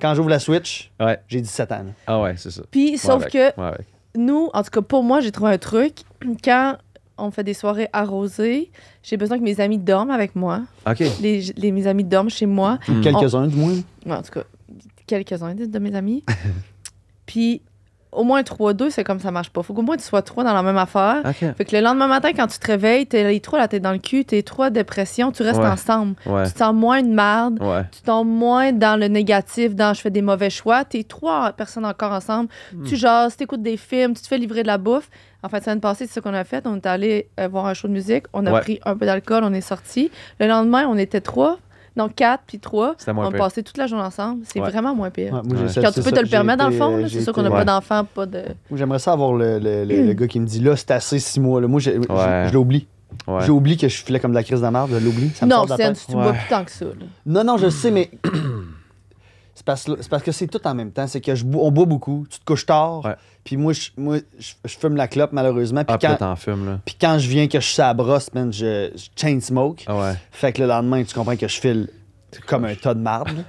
S2: quand j'ouvre la Switch,
S5: Ouais.
S2: j'ai 17 ans. là.
S5: Ah ouais, c'est ça.
S3: puis sauf
S5: Ouais,
S3: que
S5: avec. Ouais, avec.
S3: nous, en tout cas pour moi, j'ai trouvé un truc. Quand on fait des soirées arrosées, j'ai besoin que mes amis dorment avec moi.
S5: OK.
S3: Mes amis dorment chez moi.
S5: Mm.
S2: Quelques-uns, du moins.
S3: Ouais, en tout cas, quelques-uns de mes amis. Puis au moins 3-2, c'est comme ça marche pas. Faut qu'au moins tu sois 3 dans la même affaire.
S5: OK.
S3: Fait que le lendemain matin, quand tu te réveilles, t'es les 3 la tête dans le cul, t'es 3 dépression, tu restes
S5: Ouais.
S3: ensemble.
S5: Ouais.
S3: Tu te sens moins de merde,
S5: Ouais.
S3: tu tombes moins dans le négatif, dans je fais des mauvais choix. T'es 3 personnes encore ensemble. Tu jases, t'écoutes des films, tu te fais livrer de la bouffe. En fait, la semaine passée, c'est ce qu'on a fait. On est allé voir un show de musique, on a
S5: Ouais.
S3: pris un peu d'alcool, on est sorti. Le lendemain, on était 3. Non, 4 puis 3.
S5: C'était moins
S3: On a
S5: pire.
S3: passé toute la journée ensemble. C'est
S5: Ouais.
S3: vraiment moins pire.
S2: Ouais, moi,
S5: Ouais.
S2: j'ai-
S3: Quand
S2: c'est
S3: tu peux
S2: ça,
S3: te le
S2: j'ai
S3: permettre, dans le
S2: été,
S3: fond, là,
S2: j'ai
S3: c'est sûr qu'on
S2: été-
S3: n'a
S5: Ouais.
S3: pas d'enfants, pas de.
S2: Moi, j'aimerais ça avoir le gars qui me dit là, c'est assez 6 mois. Là. Moi, je l'oublie.
S5: Ouais.
S2: J'ai oublié que je filais comme de la crise de la merde. Je l'oublie. Ça me
S3: Non,
S2: sort de la
S3: Sienne,
S2: tête.
S3: tu
S5: Ouais.
S3: bois plus tant que ça. là.
S2: Non, je sais, mais. C'est parce que c'est tout en même temps. C'est que on boit beaucoup, tu te couches tard.
S5: Ouais.
S2: Puis moi, je fume la clope, malheureusement. Puis
S5: Ah, puis là,
S2: quand,
S5: t'en fumes, là.
S2: puis quand je viens que je suis à la brosse, man, je chain smoke.
S5: Ah ouais.
S2: Fait que le lendemain, tu comprends que je file comme un tas de marde. là.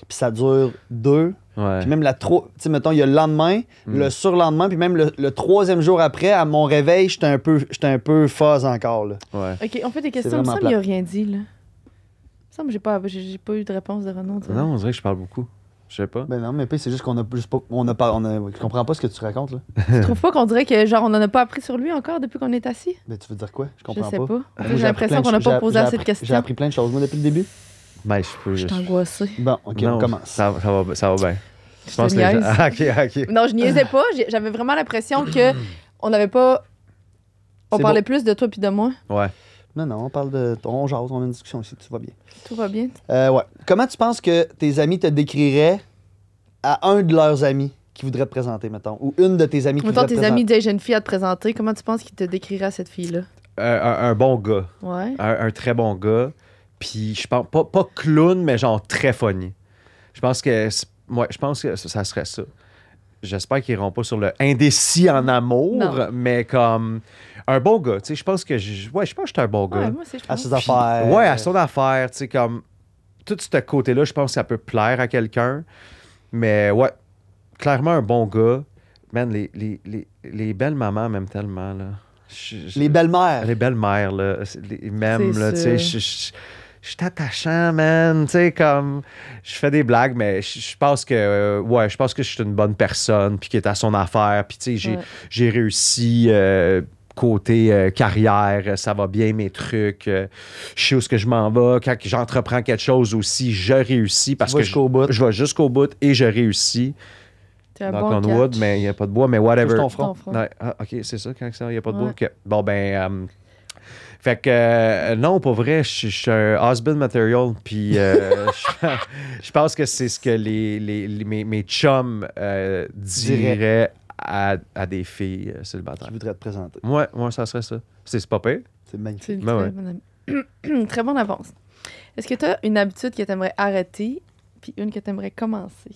S2: Puis ça dure 2.
S5: Ouais.
S2: Puis même la 3. Tu sais, mettons, il y a le lendemain,
S5: Mm.
S2: le surlendemain, puis même le 3e jour après, à mon réveil, j'étais un peu fuzz encore. Là.
S5: Ouais.
S3: OK, on fait des questions. Il me
S2: vraiment
S3: semble qu'il n'a rien dit. Là. Il me semble que j'ai pas eu de réponse de Renaud. tu vois.
S5: Non, on dirait que je parle beaucoup. Je sais pas.
S2: Ben non, mais c'est juste qu'on a juste pas. Je comprends pas ce que tu racontes, là.
S3: Tu trouves pas qu'on dirait que, genre, on en a pas appris sur lui encore depuis qu'on est assis?
S2: Ben, tu veux dire quoi? Je
S3: Je
S2: comprends
S3: sais pas.
S2: Moi,
S3: J'ai l'impression qu'on n'a pas posé assez de
S2: J'ai
S3: questions.
S2: appris plein de choses, moi, depuis le début.
S5: Ben, je peux.
S3: Je suis angoissée.
S2: Bon, OK,
S5: Non,
S2: on commence.
S5: Ça va bien. Je pense
S3: te
S5: que les gens...
S3: niaise.
S5: Ah, OK.
S3: Non, je niaisais pas. J'avais vraiment l'impression que on n'avait pas... On
S2: C'est
S3: parlait
S2: bon.
S3: plus de toi puis de moi.
S5: Ouais.
S2: Non, on parle de. On jase, on a une discussion ici, tout va bien.
S3: Tout va bien.
S2: Ouais. Comment tu penses que tes amis te décriraient à un de leurs amis qui voudrait te présenter, mettons, ou une de tes amis qui
S3: Mettons,
S2: voudrait te
S3: tes
S2: présenter?
S3: amis disaient j'ai une fille à te présenter. Comment tu penses qu'ils te décriraient à cette fille-là?
S5: Un bon gars.
S3: Ouais.
S5: Un très bon gars. Puis je pense pas clown, mais genre très funny. Je pense que ça serait ça. J'espère qu'ils iront pas sur le indécis en amour,
S3: Non.
S5: mais comme un bon gars. Tu sais, je pense que je pense que j'étais un bon gars.
S3: Ouais, moi aussi, je
S2: À
S3: pense.
S2: ses
S5: Puis-
S2: affaires.
S5: Ouais, à son affaire, tu sais, comme tout ce côté-là, je pense que ça peut plaire à quelqu'un. Mais ouais, clairement un bon gars. Man, les belles mamans m'aiment tellement, là.
S2: Les belles-mères.
S5: Les belles-mères, là, ils m'aiment,
S3: C'est
S5: là, tu sais. Je suis attachant, man. Tu sais, comme. Je fais des blagues, mais je pense que. Je pense que je suis une bonne personne, puis qui est à son affaire. Puis, tu sais, j'ai réussi. Côté carrière, ça va bien mes trucs. Je sais où est-ce que je m'en vais. Quand j'entreprends quelque chose aussi, je réussis parce
S2: Tu vas
S5: que
S2: jusqu'au bout.
S5: je vais jusqu'au bout et je réussis.
S3: T'es un
S5: Knock
S3: bon
S5: on
S3: catch.
S5: wood, mais il n'y a pas de bois, mais whatever.
S2: Touche ton front.
S3: Ton front.
S5: Ouais, OK, c'est ça, quand il n'y a pas de bois.
S3: Ouais.
S5: OK. Bon, ben... fait que, non, pas vrai, je suis un husband material, puis je pense que c'est ce que mes chums diraient à des filles célibataires.
S2: Qui voudrait te présenter.
S5: Moi, ça serait ça. C'est pas pire.
S2: C'est magnifique.
S3: C'est une
S5: Ben
S3: très bonne avance. Est-ce que tu as une habitude que tu aimerais arrêter puis une que tu aimerais commencer?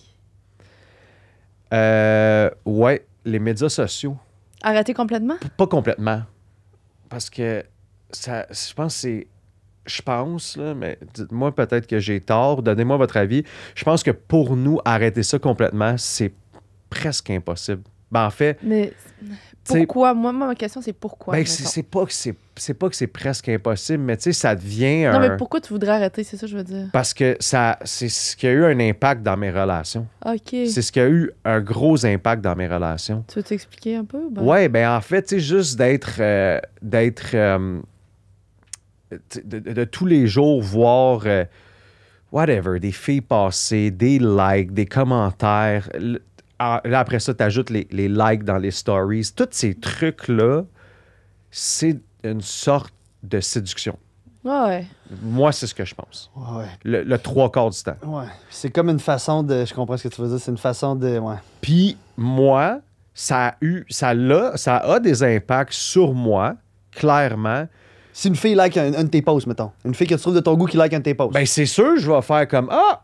S5: Ouais, les médias sociaux.
S3: Arrêter complètement?
S5: Pas complètement. Parce que ça, je pense que c'est. Je pense, là, mais dites-moi peut-être que j'ai tort, donnez-moi votre avis. Je pense que pour nous, arrêter ça complètement, c'est presque impossible. Ben, en fait,
S3: Mais
S5: t'sais,
S3: pourquoi? Moi, ma question, c'est pourquoi?
S5: ben,
S3: mettons.
S5: c'est pas que c'est presque impossible, mais tu sais, ça devient
S3: Non,
S5: un.
S3: mais pourquoi tu voudrais arrêter? C'est ça que je veux dire.
S5: Parce que c'est ce qui a eu un impact dans mes relations.
S3: OK.
S5: C'est ce qui a eu un gros impact dans mes relations.
S3: Tu veux t'expliquer un peu? ou ben?
S5: Ouais, ben en fait, tu sais, juste d'être de tous les jours voir whatever, des filles passer, des likes, des commentaires. Là, après ça, tu ajoutes les likes dans les stories. Tous ces trucs-là, c'est une sorte de séduction.
S3: Ouais.
S5: Moi, c'est ce que je pense.
S2: Ouais.
S5: Le trois quarts du temps.
S2: Ouais. C'est comme une façon de. Je comprends ce que tu veux dire. C'est une façon de. Ouais.
S5: Puis moi, ça a des impacts sur moi, clairement.
S2: Si une fille like un de tes posts, mettons. Une fille que tu trouves de ton goût qui like un de tes posts.
S5: Ben, c'est sûr, je vais faire comme ah,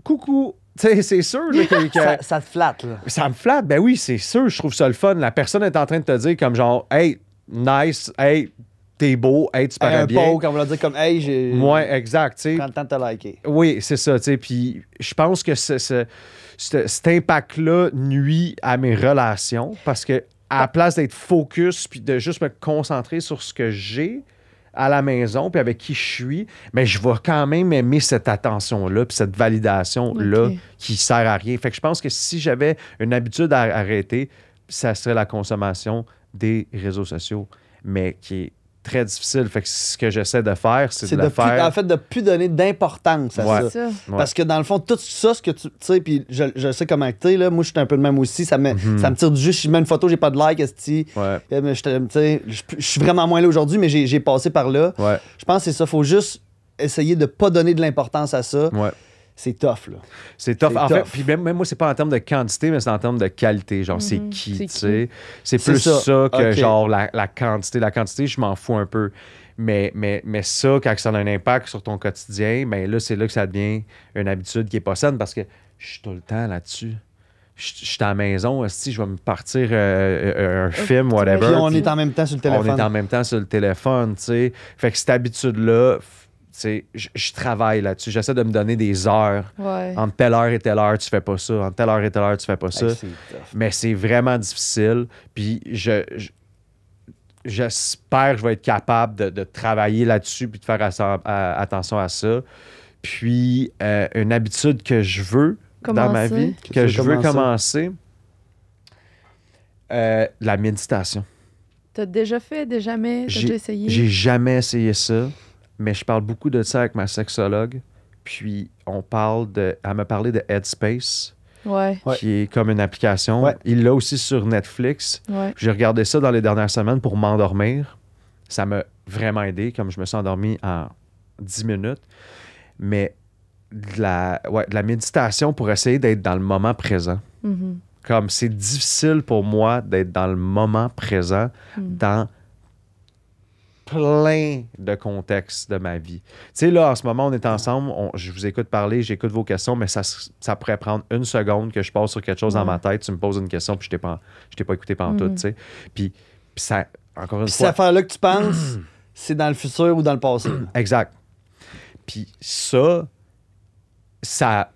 S5: coucou. Tu sais, c'est sûr là, que
S2: ça te flatte, là.
S5: ça me flatte. Ben oui, c'est sûr, je trouve ça le fun. La personne est en train de te dire comme genre, hey, nice, hey, t'es beau, hey, tu parais
S2: Un
S5: bien.
S2: post, on va leur dire comme, hey, j'ai.
S5: Ouais, exact, tu sais.
S2: Prends le temps de te liker.
S5: Oui, c'est ça, tu sais. Puis je pense que cet impact-là nuit à mes relations parce que à la place d'être focus puis de juste me concentrer sur ce que j'ai à la maison puis avec qui je suis, mais je vais quand même aimer cette attention-là puis cette validation-là
S3: Ok.
S5: qui sert à rien. Fait que je pense que si j'avais une habitude à arrêter, ça serait la consommation des réseaux sociaux, mais qui est très difficile. Fait que ce que j'essaie de faire, c'est de le faire.
S2: En fait, de plus donner d'importance à
S5: Ouais.
S2: ça.
S3: C'est ça.
S5: Ouais.
S2: Parce que dans le fond, tout ça, ce que tu sais, puis je sais comment t'es, là, moi, je suis un peu de même aussi, ça me tire du jus. Si je mets une photo, j'ai pas de like, esti.
S5: Ouais,
S2: Je suis vraiment moins là aujourd'hui, mais j'ai passé par là.
S5: ouais,
S2: Je pense que c'est ça, faut juste essayer de pas donner de l'importance à ça.
S5: ouais.
S2: C'est tough, là.
S5: C'est tough.
S2: C'est
S5: En fait,
S2: tough.
S5: puis même moi, c'est pas en termes de quantité, mais c'est en termes de qualité. Genre, c'est qui,
S3: C'est
S5: tu sais. C'est
S2: C'est
S5: plus
S2: ça.
S5: ça, que
S2: Ok.
S5: genre la quantité. La quantité, je m'en fous un peu. Mais ça, quand ça a un impact sur ton quotidien, ben là, c'est là que ça devient une habitude qui est pas saine parce que je suis tout le temps là-dessus. Je suis à la maison, si je vais me partir un film, whatever.
S2: Puis on
S5: puis
S2: est en même temps sur le téléphone.
S5: on est en même temps sur le téléphone, tu sais. Fait que cette habitude-là, tu sais, je travaille là-dessus. J'essaie de me donner des heures.
S3: Ouais.
S5: Entre telle heure et telle heure, tu fais pas ça. Entre telle heure et telle heure, tu fais pas ça.
S2: Hey, c'est tough.
S5: Mais c'est vraiment difficile. Puis j'espère que je vais être capable de travailler là-dessus puis de faire attention à ça. Puis une habitude que je veux
S3: commencer?
S5: Dans ma vie, que je veux commencer, la méditation.
S3: T'as déjà fait, déjà jamais? T'as déjà essayé?
S5: J'ai jamais essayé ça, mais je parle beaucoup de ça avec ma sexologue. Puis, elle m'a parlé de Headspace, qui est comme une application.
S2: Ouais.
S5: Il l'a aussi sur Netflix.
S3: Ouais.
S5: J'ai regardé ça dans les dernières semaines pour m'endormir. Ça m'a vraiment aidé, comme je me suis endormi en 10 minutes. Mais de la méditation pour essayer d'être dans le moment présent.
S3: Mm-hmm.
S5: Comme c'est difficile pour moi d'être dans le moment présent dans plein de contextes de ma vie. Tu sais, là, en ce moment, on est ensemble, je vous écoute parler, j'écoute vos questions, mais ça pourrait prendre une seconde que je passe sur quelque chose dans ma tête, tu me poses une question, puis je t'ai pas écouté pendant tout, tu sais. Puis ça, encore une fois...
S2: Cette affaire-là que tu penses, c'est dans le futur ou dans le passé.
S5: Exact. Puis ça,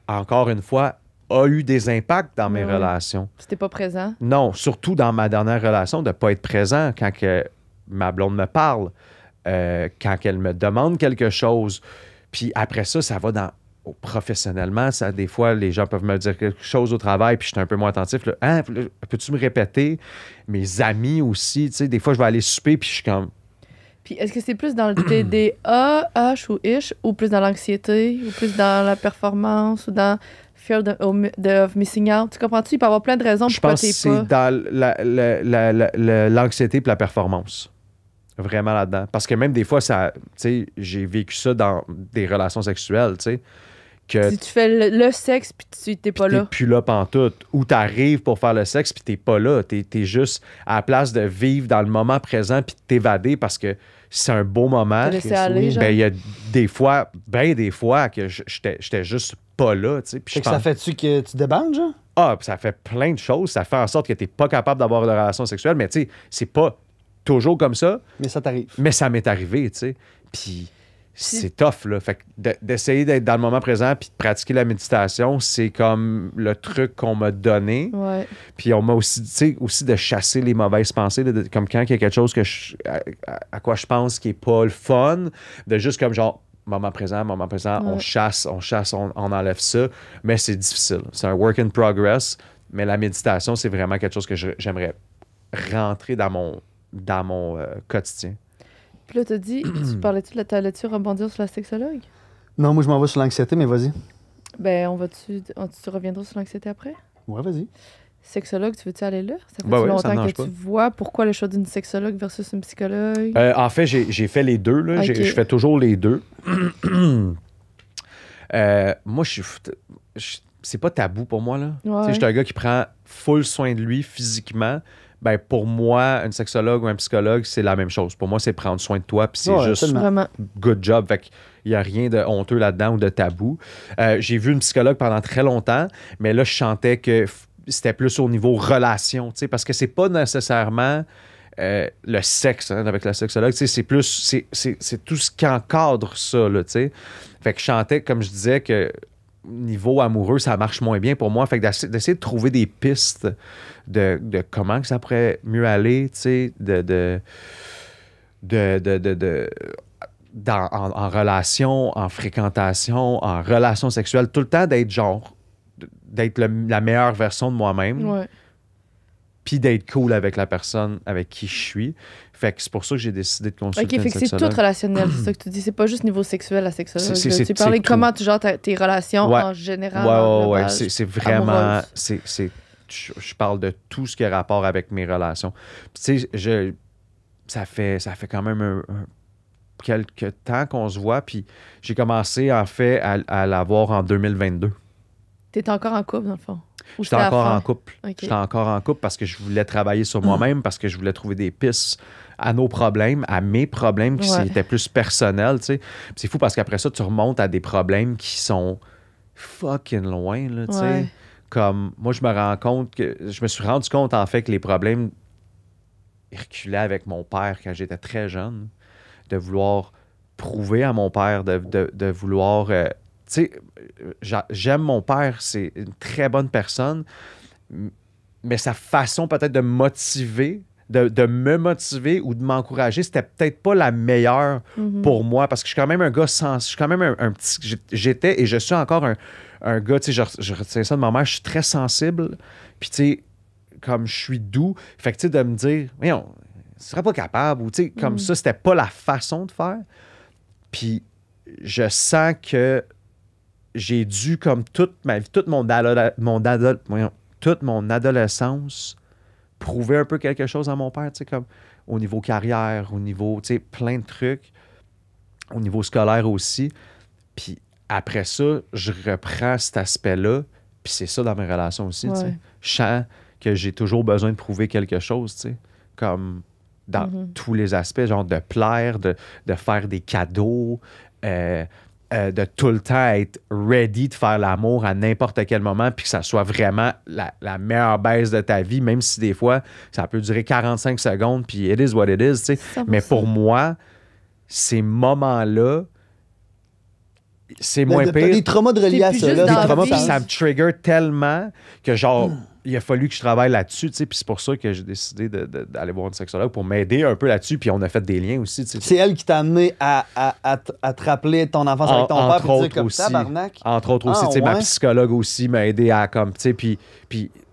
S5: encore une fois, a eu des impacts dans mes relations.
S3: C'était pas présent?
S5: Non, surtout dans ma dernière relation, de ne pas être présent quand que ma blonde me parle, quand elle me demande quelque chose. Puis après ça, ça va professionnellement. Ça, des fois, les gens peuvent me dire quelque chose au travail, puis je suis un peu moins attentif. Là, hein, peux-tu me répéter? Mes amis aussi, tu sais, des fois, je vais aller souper, puis je suis comme...
S3: Puis est-ce que c'est plus dans le TDA, H ou ish, ou plus dans l'anxiété, ou plus dans la performance, ou dans fear of missing out? Tu comprends-tu? Il peut y avoir plein de raisons pourquoi t'es pas...
S5: Je pense que c'est dans l'anxiété et la performance. Vraiment là-dedans. Parce que même des fois, j'ai vécu ça dans des relations sexuelles, tu sais.
S3: Si tu fais le sexe puis tu t'es pas là.
S5: T'es plus là pantoute. Ou t'arrives pour faire le sexe puis t'es pas là. T'es juste à la place de vivre dans le moment présent puis de t'évader parce que c'est un beau moment.
S3: Te laisser aller, genre.
S5: Ben, il y a des fois que j'étais juste pas là, tu sais. Puis
S2: ça fait-tu que tu débandes, genre?
S5: Ah, ça fait plein de choses. Ça fait en sorte que t'es pas capable d'avoir une relation sexuelle. Mais tu sais, c'est pas toujours comme ça.
S2: Mais ça t'arrive.
S5: Mais ça m'est arrivé, tu sais. Puis c'est tough, là. Fait que d'essayer d'être dans le moment présent puis de pratiquer la méditation, c'est comme le truc qu'on m'a donné.
S3: Ouais.
S5: Puis on m'a aussi, tu sais, aussi de chasser les mauvaises pensées, là, comme quand il y a quelque chose à quoi je pense qui est pas le fun, de juste comme genre, moment présent, on chasse, on enlève ça. Mais c'est difficile. C'est un work in progress. Mais la méditation, c'est vraiment quelque chose que j'aimerais rentrer dans mon quotidien.
S3: Puis là, t'as dit, t'allais-tu rebondir sur la sexologue?
S2: Non, moi, je m'en vais sur l'anxiété, mais vas-y.
S3: Ben, tu reviendras sur l'anxiété après?
S2: Ouais, vas-y.
S3: Sexologue, tu veux-tu aller là? Ça fait
S5: longtemps
S3: que tu vois pourquoi le choix d'une sexologue versus une psychologue?
S5: En fait, j'ai fait les deux. Là.
S3: Okay.
S5: Je fais toujours les deux. Moi, c'est pas tabou pour moi. Là.
S3: Ouais.
S5: Je suis un gars qui prend full soin de lui physiquement. Ben, pour moi, une sexologue ou un psychologue, c'est la même chose. Pour moi, c'est prendre soin de toi, puis c'est juste
S3: vraiment
S5: good job. Fait qu'il n'y a rien de honteux là-dedans ou de tabou. J'ai vu une psychologue pendant très longtemps, mais là, je sentais que c'était plus au niveau relation, parce que c'est pas nécessairement le sexe avec la sexologue, c'est plus, c'est tout ce qui encadre ça, là, t'sais. Fait que je sentais, comme je disais, que niveau amoureux, ça marche moins bien pour moi. Fait que d'essayer de trouver des pistes de comment que ça pourrait mieux aller, tu sais, en relation, en fréquentation, en relation sexuelle, tout le temps d'être la meilleure version de moi-même.
S3: Ouais.
S5: Puis d'être cool avec la personne avec qui je suis. Fait que c'est pour ça que j'ai décidé de consulter une
S3: fait que c'est
S5: sexologue.
S3: tout relationnel, c'est ça que tu dis. C'est pas juste niveau sexuel, la sexologue. Tu parlais
S5: c'est
S3: comment tu gères tes relations en général.
S5: Ouais. C'est vraiment... Je parle de tout ce qui a rapport avec mes relations. Tu sais, ça fait quand même quelques temps qu'on se voit, puis j'ai commencé, en fait, à l'avoir en 2022.
S3: T'es encore en couple, dans le fond?
S5: J'étais encore en couple.
S3: Okay.
S5: J'étais encore en couple parce que je voulais travailler sur moi-même, parce que je voulais trouver des pistes à nos problèmes, à mes problèmes qui étaient plus personnels, tu sais. C'est fou parce qu'après ça, tu remontes à des problèmes qui sont fucking loin, là, tu sais. Comme, moi, je me suis rendu compte, en fait, que les problèmes reculaient avec mon père quand j'étais très jeune, de vouloir prouver à mon père, de vouloir... tu sais, j'aime mon père, c'est une très bonne personne, mais sa façon peut-être de motiver, de me motiver ou de m'encourager, c'était peut-être pas la meilleure pour moi, parce que je suis quand même un gars je suis quand même un petit... J'étais et je suis encore un gars, tu sais, je retiens ça de ma mère, je suis très sensible. Puis, tu sais, comme je suis doux. Fait que, tu sais, de me dire, voyons, tu serais pas capable. Ou, tu sais, comme ça, c'était pas la façon de faire. Puis, je sens que j'ai dû, comme toute ma vie, toute mon adolescence, prouver un peu quelque chose à mon père, tu sais, comme au niveau carrière, au niveau, tu sais, plein de trucs, au niveau scolaire aussi. Puis après ça, je reprends cet aspect-là, puis c'est ça dans mes relations aussi, tu sais. Je sens que j'ai toujours besoin de prouver quelque chose, tu sais, comme dans tous les aspects, genre de plaire, de faire des cadeaux, de tout le temps être ready de faire l'amour à n'importe quel moment, puis que ça soit vraiment la meilleure baisse de ta vie, même si des fois, ça peut durer 45 secondes, puis it is what it is, tu sais. Mais pour moi, ces moments-là, c'est moins pire.
S2: T'as des traumas de relier à ça. Là,
S5: des traumas, puis ça me trigger tellement que genre, il a fallu que je travaille là-dessus, tu sais, puis c'est pour ça que j'ai décidé d'aller voir une sexologue pour m'aider un peu là-dessus, puis on a fait des liens aussi, tu sais.
S2: C'est elle qui t'a amené à te rappeler ton enfance avec ton père, pour dire comme ça, tabarnak.
S5: Entre autres aussi, tu sais, ma psychologue aussi m'a aidé à, comme, tu sais, puis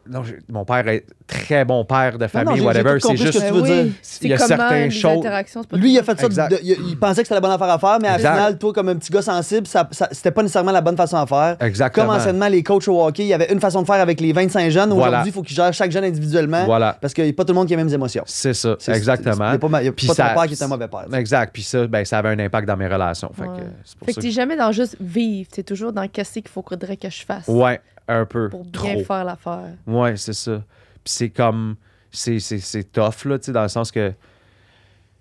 S5: non, mon père est très bon père de famille, whatever. C'est juste
S2: ce que tu veux dire.
S5: Il y a certaines choses.
S2: Lui, il a fait ça. Il pensait que c'était la bonne affaire à faire, mais au final, toi, comme un petit gars sensible, c'était pas nécessairement la bonne façon à faire.
S5: Exactement.
S2: Comme anciennement, les coachs au hockey, il y avait une façon de faire avec les 25 jeunes. Aujourd'hui, il faut qu'ils gèrent chaque jeune individuellement. Parce qu'il n'y a pas tout le monde qui a les mêmes émotions.
S5: C'est ça, exactement.
S2: Il n'y a pas ton père qui est un mauvais père.
S5: Exact. Puis ça, ben, ça avait un impact dans mes relations.
S3: Fait que tu n'es jamais dans juste vivre. Tu es toujours dans qu'est-ce qu'il faudrait que je fasse.
S5: Ouais, un peu.
S3: Pour bien faire l'affaire.
S5: Ouais, c'est ça. Puis c'est comme. C'est tough, là, tu sais, dans le sens que.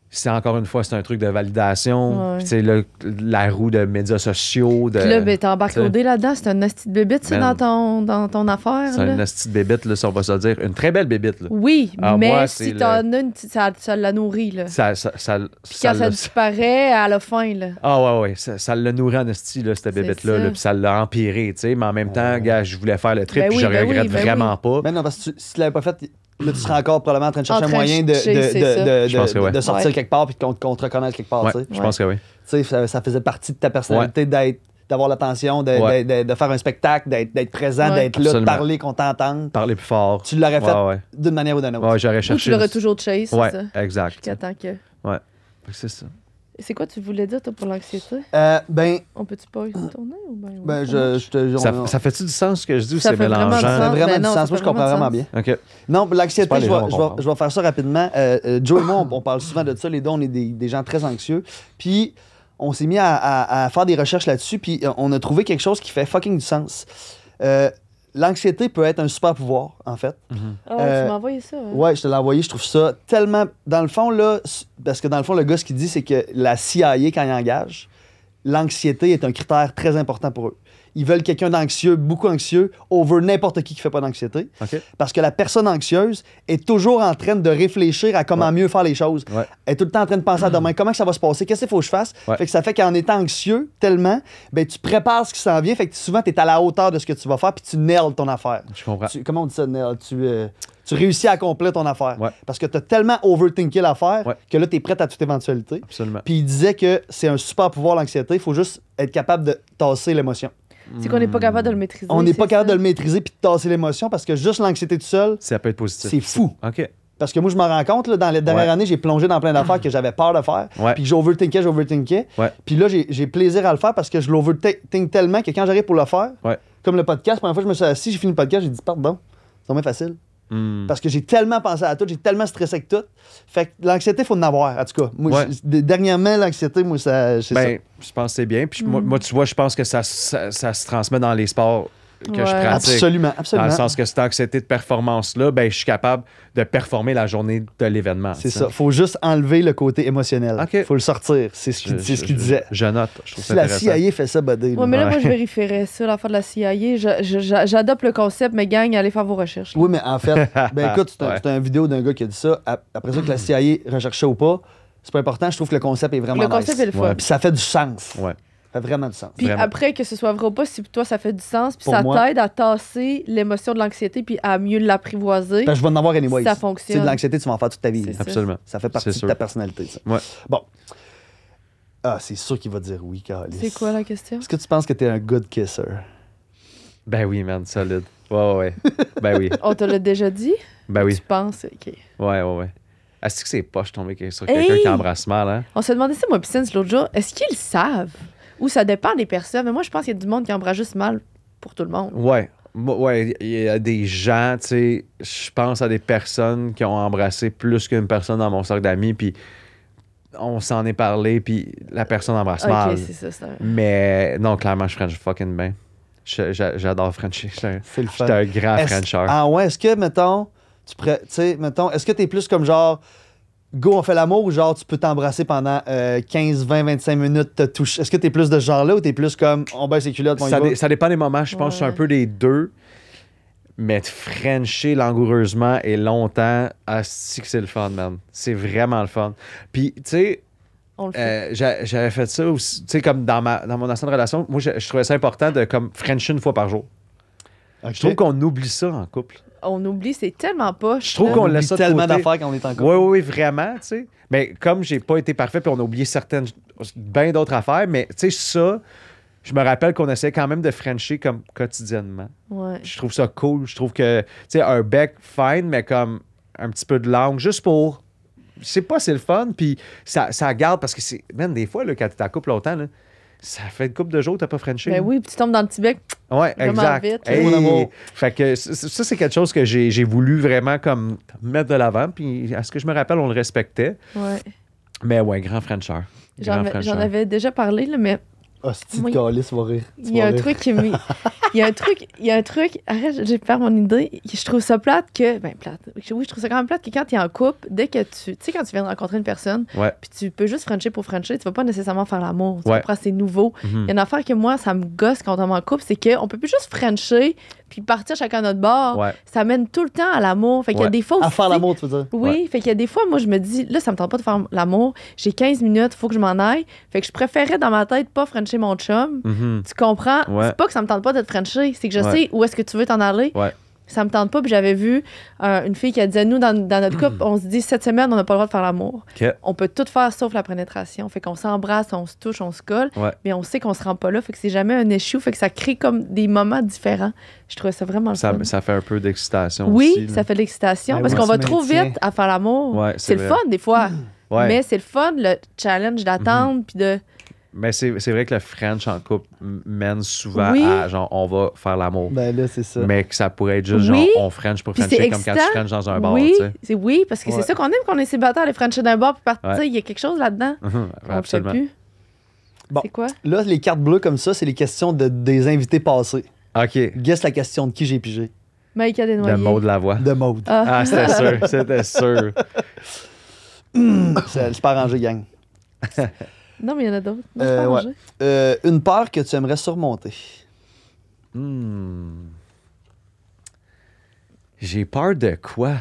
S5: C'est encore une fois, c'est un truc de validation. Puis, tu sais, la roue de médias sociaux. Puis
S3: là, ben, t'embarques au dé là-dedans. C'est une hostie de bébite, ça, dans ton affaire.
S5: C'est une hostie de bébite, là, si on va se dire. Une très belle bébite, là.
S3: Oui, mais moi, si t'en as une, ça la nourrit, là. Puis quand ça disparaît, elle a faim, là.
S5: Ah, ouais. Ça l'a nourri en hostie, là, cette bébite-là. Là, puis ça l'a empiré, tu sais. Mais en même temps, gars, je voulais faire le trip, puis je regrette vraiment pas.
S2: Mais non, parce que si tu l'avais pas fait. Là, tu serais encore probablement en train de chercher un moyen de sortir quelque part puis qu'on te reconnaisse quelque part.
S5: Je pense que oui.
S2: Tu sais, ça faisait partie de ta personnalité d'avoir l'attention, de faire un spectacle, d'être présent, d'être là, de parler, qu'on t'entende.
S5: Parler plus fort.
S2: Tu l'aurais fait d'une manière ou d'une autre.
S5: Ouais, j'aurais cherché.
S3: Ou tu l'aurais toujours chase, c'est ça?
S5: Exact.
S3: Jusqu'à temps que...
S5: Ouais, c'est ça.
S3: C'est quoi tu voulais dire, toi, pour l'anxiété?
S2: On
S3: peut-tu pas y retourner? Ou
S2: ça
S5: fait-tu du sens ce que je dis ou
S3: ça
S5: c'est mélangeant?
S2: Ça fait vraiment du sens. Moi, je comprends vraiment bien.
S5: OK.
S2: Non, l'anxiété, je vais faire ça rapidement. Joe et moi, on parle souvent de ça. Les deux, on est des gens très anxieux. Puis, on s'est mis à faire des recherches là-dessus. Puis, on a trouvé quelque chose qui fait fucking du sens. L'anxiété peut être un super pouvoir, en fait.
S3: Tu m'as envoyé ça.
S2: Ouais, je te l'ai envoyé. Je trouve ça tellement... Dans le fond, là... Parce que dans le fond, le gars, ce qu'il dit, c'est que la CIA, quand il engage, l'anxiété est un critère très important pour eux. Ils veulent quelqu'un d'anxieux, beaucoup anxieux, over n'importe qui fait pas d'anxiété.
S5: Okay.
S2: Parce que la personne anxieuse est toujours en train de réfléchir à comment mieux faire les choses. Elle est tout le temps en train de penser à demain, comment que ça va se passer, qu'est-ce qu'il faut que je fasse. Fait que ça fait qu'en étant anxieux tellement, ben, tu prépares ce qui s'en vient, fait que souvent tu es à la hauteur de ce que tu vas faire puis tu nailes ton affaire.
S5: Je comprends.
S2: Comment on dit ça, nail? Tu réussis à accomplir ton affaire. Parce que tu as tellement overthinké l'affaire que là, tu es prêt à toute éventualité.
S5: Absolument.
S2: Puis il disait que c'est un super pouvoir, l'anxiété. Il faut juste être capable de tasser l'émotion.
S3: C'est qu'on n'est pas capable de le maîtriser.
S2: On n'est pas capable de le maîtriser puis de tasser l'émotion parce que juste l'anxiété tout seul,
S5: ça peut être positif.
S2: C'est fou.
S5: OK.
S2: Parce que moi, je me rends compte, là, dans les dernières années, j'ai plongé dans plein d'affaires que j'avais peur de faire. Puis j'overthinkais. Puis là, j'ai plaisir à le faire parce que je l'overthink tellement que quand j'arrive pour le faire, comme le podcast, la première fois que je me suis assis, j'ai fini le podcast, j'ai dit pardon, c'est vraiment facile. Parce que j'ai tellement pensé à tout, j'ai tellement stressé avec tout. Fait que l'anxiété, il faut en avoir, en tout cas. Moi, dernièrement, l'anxiété, moi, c'est ça.
S5: Je pense que c'est bien. Puis moi, tu vois, je pense que ça se transmet dans les sports que je pratique.
S2: Absolument.
S5: Dans le sens que cette anxiété de performance-là, ben, je suis capable de performer la journée de l'événement.
S2: C'est ça. Faut juste enlever le côté émotionnel. Faut le sortir. C'est ce qu'il disait.
S5: Je note. Je trouve
S2: si la CIA fait ça, buddy.
S3: Oui, mais là, moi, je vérifierais ça, l'affaire de la CIA. J'adopte le concept, mais gang, allez faire vos recherches.
S2: Oui, mais en fait, écoute, c'est une vidéo d'un gars qui a dit ça. Après ça, que la CIA recherchait ou pas, c'est pas important. Je trouve que le concept est vraiment
S3: Le concept est le fun.
S2: Puis ça fait du sens.
S5: Ouais.
S2: Ça fait vraiment du sens.
S3: Puis après, que ce soit vrai ou pas, si pour toi ça fait du sens, puis ça t'aide à tasser l'émotion de l'anxiété puis à mieux l'apprivoiser.
S2: Je vais en avoir anyway.
S3: Ça fonctionne.
S2: C'est de l'anxiété, tu vas en faire toute ta vie.
S5: Absolument.
S2: Ça fait partie de ta personnalité, ça.
S5: Ouais.
S2: Bon. Ah, c'est sûr qu'il va dire oui, Carlis.
S3: C'est quoi la question?
S2: Est-ce que tu penses que t'es un good kisser?
S5: Ben oui, man, solide. Ouais. Ben oui.
S3: On te l'a déjà dit?
S5: Ben oui.
S3: Tu penses? OK.
S5: Ouais. Est-ce que c'est poche tomber sur quelqu'un qui embrasse mal, hein?
S3: On se demandait ça, moi, Piscine, l'autre jour. Est-ce qu'ils savent? Ou ça dépend des personnes? Mais moi, je pense qu'il y a du monde qui embrasse juste mal pour tout le monde.
S5: Ouais, il y a des gens, tu sais, je pense à des personnes qui ont embrassé plus qu'une personne dans mon cercle d'amis, puis on s'en est parlé, puis la personne embrasse mal.
S3: OK, c'est ça.
S5: Mais non, clairement, je French fucking bien. J'adore Frencher.
S2: C'est le fun.
S5: J'étais un grand Frencher.
S2: Ah ouais, est-ce que, mettons, est-ce que t'es plus comme genre, go, on fait l'amour, ou genre, tu peux t'embrasser pendant 15, 20, 25 minutes, te toucher? Est-ce que t'es plus de ce genre-là, ou t'es plus comme, on baisse les culottes, on y va?
S5: Ça dépend des moments. Je pense que je suis un peu des deux. Mais de Frencher langoureusement et longtemps, asti que c'est le fun, man. C'est vraiment le fun. Puis, tu sais, j'avais fait ça aussi, tu sais, comme dans mon ancienne relation, moi, je trouvais ça important de comme Frencher une fois par jour.
S2: Okay.
S5: Je trouve qu'on oublie ça en couple.
S3: On oublie, c'est tellement pas.
S5: Je trouve qu'on laisse ça de
S2: tellement
S5: côté.
S2: d'affaires quand on est en couple.
S5: Oui, vraiment, tu sais. Mais comme j'ai pas été parfait, puis on a oublié bien d'autres affaires, mais tu sais, ça, je me rappelle qu'on essayait quand même de Frencher comme quotidiennement.
S3: Ouais.
S5: Je trouve ça cool. Je trouve que, tu sais, un bec, fine, mais comme un petit peu de langue, juste pour... Je sais pas, c'est le fun, puis ça garde, parce que c'est... Même des fois, là, quand t'es en couple longtemps, là, ça fait une couple de jours que t'as pas Frenché.
S3: Ben oui, puis tu tombes dans le petit bec.
S5: Ouais,
S3: vraiment
S5: exact.
S3: vite.
S5: Hey,
S2: Mon amour.
S5: fait que ça, c'est quelque chose que j'ai voulu vraiment comme mettre de l'avant, puis à ce que je me rappelle, on le respectait.
S3: Ouais.
S5: Mais ouais, grand Frencher.
S3: J'en avais déjà parlé, là, mais
S2: Hostie de
S3: Oui.
S2: calice, va rire.
S3: il y a un truc qui me... Il y a un truc... Arrête, j'ai perdu mon idée. Je trouve ça plate que... Ben, plate. Oui, je trouve ça quand même plate que quand t'es en couple, dès que tu... Tu sais, quand tu viens de rencontrer une personne,
S5: Ouais.
S3: puis tu peux juste frencher pour frencher, tu vas pas nécessairement faire l'amour. Tu
S5: Ouais.
S3: comprends, c'est nouveau.
S5: Mhm.
S3: Il y a une affaire que moi, ça me gosse quand on est en couple, c'est qu'on peut plus juste frencher puis partir chacun à notre bord.
S5: Ouais.
S3: Ça mène tout le temps à l'amour. Fait qu'il y a
S5: Ouais.
S3: des fois aussi...
S2: À faire l'amour, tu veux dire?
S3: Oui, fait qu'il y a des fois, moi, je me dis, là, ça me tente pas de faire l'amour. J'ai 15 minutes, faut que je m'en aille. Fait que je préférais, dans ma tête, pas frencher mon chum.
S5: Mhm.
S3: Tu comprends?
S5: Ouais.
S3: C'est pas que ça me tente pas de te frencher, c'est que je
S5: Ouais.
S3: sais où est-ce que tu veux t'en aller.
S5: Ouais.
S3: Ça me tente pas. Puis j'avais vu une fille qui a dit, nous, dans notre couple, on se dit, cette semaine, on n'a pas le droit de faire l'amour.
S5: OK.
S3: On peut tout faire sauf la pénétration. Fait qu'on s'embrasse, on se touche, on se colle.
S5: Ouais.
S3: Mais on sait qu'on se rend pas là. Fait que c'est jamais un issue. Fait que ça crée comme des moments différents. Je trouvais ça vraiment le fun.
S5: Ça fait un peu d'excitation
S3: Oui,
S5: aussi.
S3: ça fait de l'excitation.
S2: Ben
S3: parce
S2: oui,
S3: qu'on va
S2: tu
S3: trop
S2: maintiens.
S3: vite à faire l'amour.
S5: Ouais,
S3: c'est le
S5: vrai.
S3: fun, des fois.
S5: Ouais.
S3: Mais c'est le fun, le challenge d'attendre. Puis de.
S5: Mais c'est vrai que le French en couple mène souvent
S3: Oui.
S5: à genre on va faire l'amour.
S2: Ben là, c'est ça.
S5: Mais que ça pourrait être juste
S3: Oui.
S5: genre on French pour
S3: Puis
S5: Frencher
S3: c'est
S5: comme quand tu
S3: excitant.
S5: French dans un bar,
S3: oui,
S5: tu sais.
S3: c'est oui, parce que
S2: Ouais.
S3: c'est ça qu'on aime quand on est célibataire, les Frenchies d'un bar puis partir.
S5: Ouais.
S3: Il y a quelque chose là-dedans.
S5: Mhm,
S3: On le fait
S5: absolument.
S3: plus.
S2: Bon.
S3: C'est quoi?
S2: Là, les cartes bleues comme ça, c'est les questions des invités passés.
S5: OK.
S2: Guess la question de qui j'ai pigé.
S3: Mike a
S5: Le
S3: Desnoyers.
S5: mot de la voix.
S2: De Maude.
S5: Ah, c'était sûr. C'était sûr.
S2: C'est super rangé, gang.
S3: Non, mais il y en a d'autres. Non,
S2: Euh,
S3: c'est pas
S2: ouais.
S3: rangé.
S2: Une peur que tu aimerais surmonter.
S5: J'ai peur de quoi?